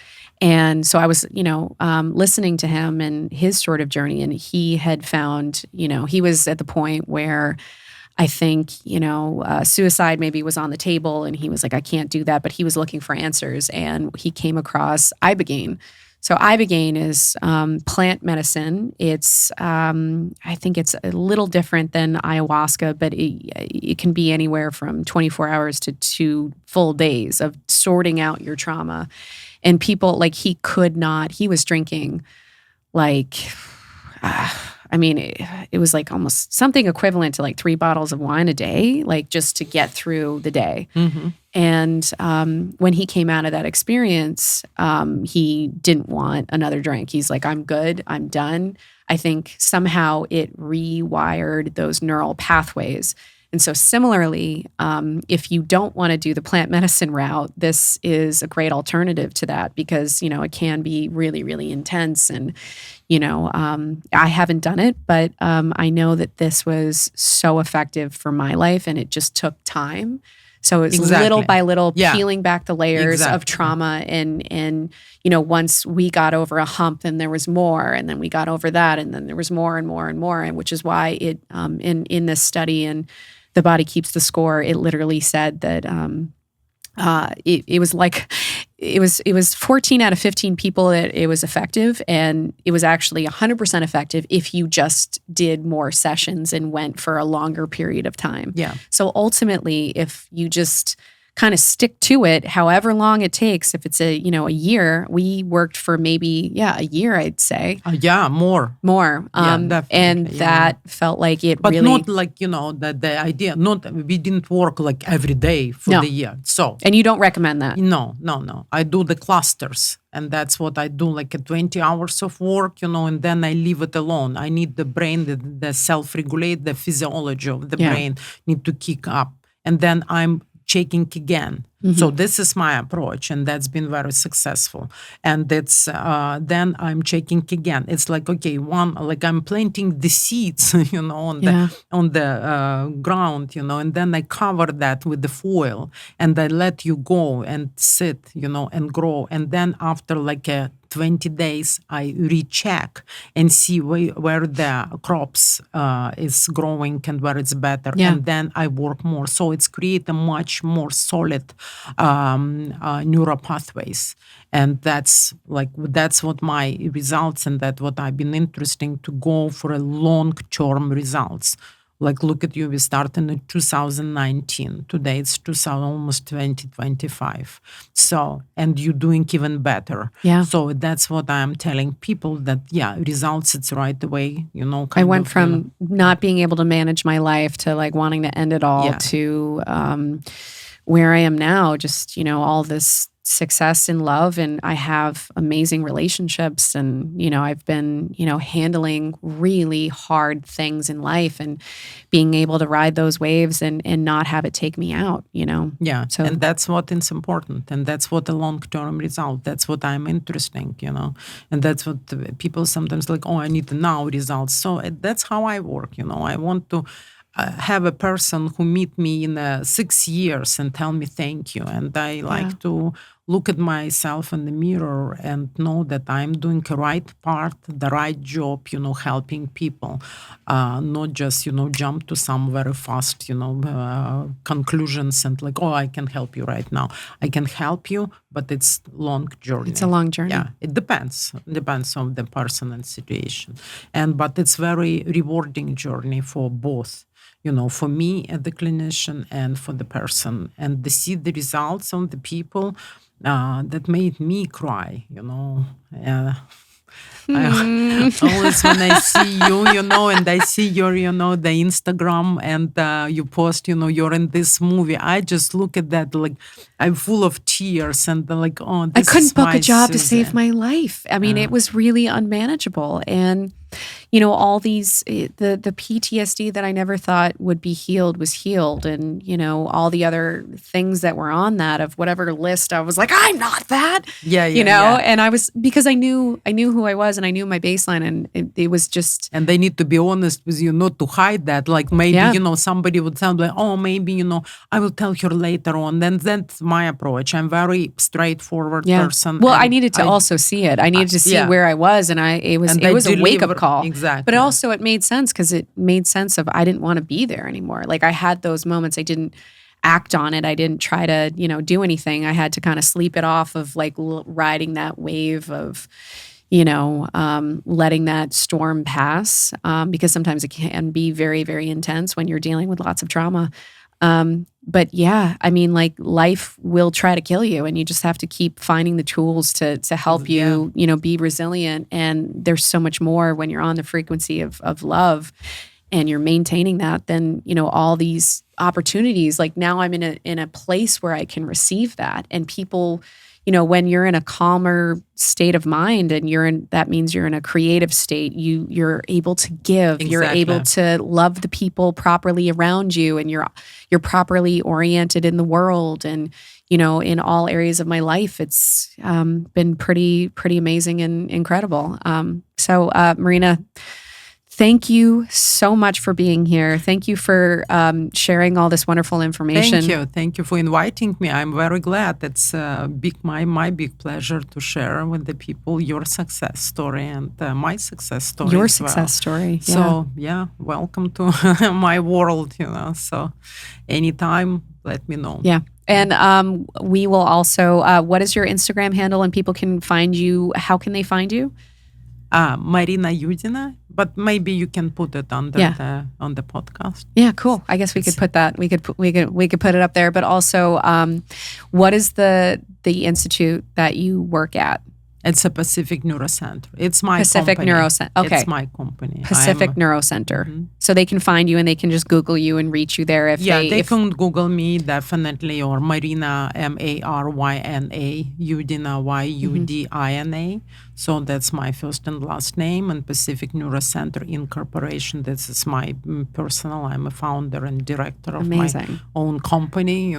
S1: And so I was, listening to him and his sort of journey, and he had found, he was at the point where I think, suicide maybe was on the table, and he was like, I can't do that, but he was looking for answers, and he came across Ibogaine. So Ibogaine is plant medicine. It's I think it's a little different than ayahuasca, but it can be anywhere from 24 hours to 2 full days of sorting out your trauma. And people, he was drinking it was like almost something equivalent to 3 bottles of wine a day, just to get through the day. Mm-hmm. And when he came out of that experience, he didn't want another drink. He's like, I'm good, I'm done. I think somehow it rewired those neural pathways. And so similarly, if you don't want to do the plant medicine route, this is a great alternative to that because, it can be really, really intense. And, I haven't done it, but I know that this was so effective for my life, and it just took time. So it's little by little peeling back the layers of trauma. And once we got over a hump, then there was more. And then we got over that. And then there was more and more and more. And which is why it in this study, and The Body Keeps the Score, it literally said that it was 14 out of 15 people that it was effective, and it was actually 100% effective if you just did more sessions and went for a longer period of time.
S2: Yeah.
S1: So ultimately, if you just kind of stick to it, however long it takes, if it's a year, we worked for maybe, a year, I'd say.
S2: More.
S1: Definitely. And that felt like it
S2: but
S1: really.
S2: But not the idea, we didn't work every day for the year. So.
S1: And you don't recommend that?
S2: No. I do the clusters. And that's what I do, 20 hours of work, and then I leave it alone. I need the brain, the self-regulate, the physiology of the brain need to kick up. And then I'm checking again. Mm-hmm. So this is my approach, and that's been very successful. And it's then I'm checking again. It's I'm planting the seeds, on the ground, and then I cover that with the foil, and I let you go and sit, and grow. And then after 20 days, I recheck and see where the crops is growing and where it's better. Yeah. And then I work more. So it's create a much more solid neural pathways. And that's what my results, and that's what I've been interested to go for a long-term results. Like, look at you, we started in 2019. Today it's almost 2025. So, and you're doing even better.
S1: Yeah.
S2: So that's what I'm telling people, that, results, it's right away,
S1: I went from not being able to manage my life to like wanting to end it all to where I am now, just, all this success in love, and I have amazing relationships, and I've been handling really hard things in life and being able to ride those waves and not have it take me out. So,
S2: and that's what is important, and that's what the long-term result, that's what I'm interesting, and that's what people sometimes like, I need the now results. So that's how I work. I want to have a person who meet me in 6 years and tell me thank you, and I like to look at myself in the mirror and know that I'm doing the right part, the right job, helping people, not just, jump to some very fast, conclusions and like, I can help you right now. I can help you, but it's long journey.
S1: It's a long journey.
S2: Yeah, it depends. It depends on the person and situation. But it's very rewarding journey for both. For me as the clinician and for the person, and to see the results on the people that made me cry, always when I see you, and I see your, the Instagram, and you post, you're in this movie. I just look at that, like, I'm full of tears, and like, this
S1: I couldn't book a job
S2: Susie.
S1: to save my life. I mean, it was really unmanageable. And, all these, the PTSD that I never thought would be healed was healed. And, all the other things that were on that, of whatever list, I was like, I'm not that, and I was, because I knew who I was, and I knew my baseline, and it was just.
S2: And they need to be honest with you, not to hide that. Like, maybe, somebody would sound like, maybe, I will tell her later on. Then that's my approach. I'm very straightforward person.
S1: Well, I needed to also see it. I needed to see where I was, and it was a wake-up call.
S2: Exactly.
S1: But also it made sense, because it made sense of, I didn't want to be there anymore. Like, I had those moments. I didn't act on it. I didn't try to, do anything. I had to kind of sleep it off of like riding that wave of, letting that storm pass, because sometimes it can be very, very intense when you're dealing with lots of trauma. But yeah, I mean, like, life will try to kill you, and you just have to keep finding the tools to help you, be resilient. And there's so much more when you're on the frequency of love, and you're maintaining that, then, all these opportunities, like now I'm in a place where I can receive that. And people, when you're in a calmer state of mind, and that means you're in a creative state, you're able to give, you're able to love the people properly around you, and you're properly oriented in the world. And, in all areas of my life, it's been pretty amazing and incredible. So Maryna, thank you so much for being here. Thank you for sharing all this wonderful information.
S2: Thank you for inviting me. I'm very glad. It's my big pleasure to share with the people your success story and my success story.
S1: Your success story. Yeah.
S2: So welcome to my world. So anytime, let me know.
S1: Yeah. And we will also. What is your Instagram handle, and people can find you? How can they find you?
S2: Maryna Yudina, but maybe you can put it on the podcast.
S1: Yeah, cool. I guess we could put that. We could put it up there. But also, what is the institute that you work at?
S2: It's a Pacific Neurocenter. It's my
S1: Pacific
S2: company.
S1: Neurocenter. Okay,
S2: it's my company.
S1: Pacific Neurocenter. Mm-hmm. So they can find you, and they can just Google you and reach you there.
S2: They can Google me definitely, or Maryna, Maryna Yudina, Yudina. So that's my first and last name, and Pacific Neurocenter Incorporation. This is my personal. I'm a founder and director of my own company.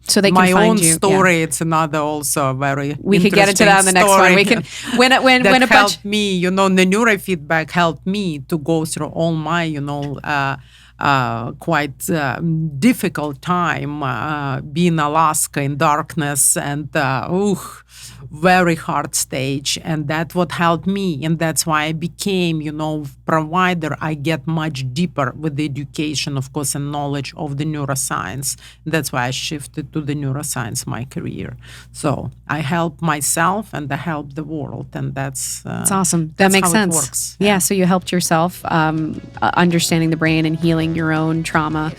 S1: So they can
S2: my
S1: find
S2: own
S1: you.
S2: story. It's another also very.
S1: We could get into that on the next one. We can when a bunch.
S2: Me, the neurofeedback helped me to go through all my, quite difficult time being in Alaska in darkness, and very hard stage, and that's what helped me, and that's why I became provider. I get much deeper with the education, of course, and knowledge of the neuroscience. That's why I shifted to the neuroscience my career. So I help myself and I help the world, and that's
S1: awesome. That makes sense.
S2: It works.
S1: Yeah. So you helped yourself, understanding the brain and healing healing your own trauma.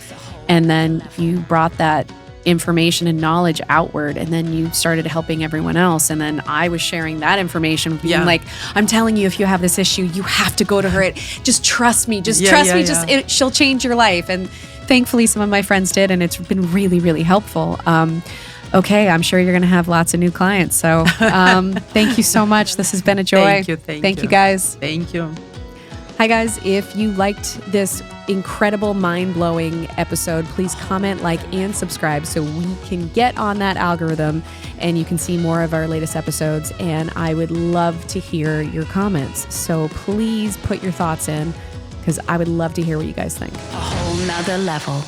S1: And then you brought that information and knowledge outward, and then you started helping everyone else. And then I was sharing that information, being like, I'm telling you, if you have this issue, you have to go to her. Just trust me. Just trust me. She'll change your life. And thankfully, some of my friends did, and it's been really, really helpful. Okay, I'm sure you're going to have lots of new clients. So thank you so much. This has been a joy.
S2: Thank you,
S1: guys.
S2: Thank you.
S1: Hi, guys. If you liked this incredible, mind-blowing episode, please comment, like, and subscribe so we can get on that algorithm and you can see more of our latest episodes. And I would love to hear your comments. So please put your thoughts in, because I would love to hear what you guys think.
S4: A whole nother level.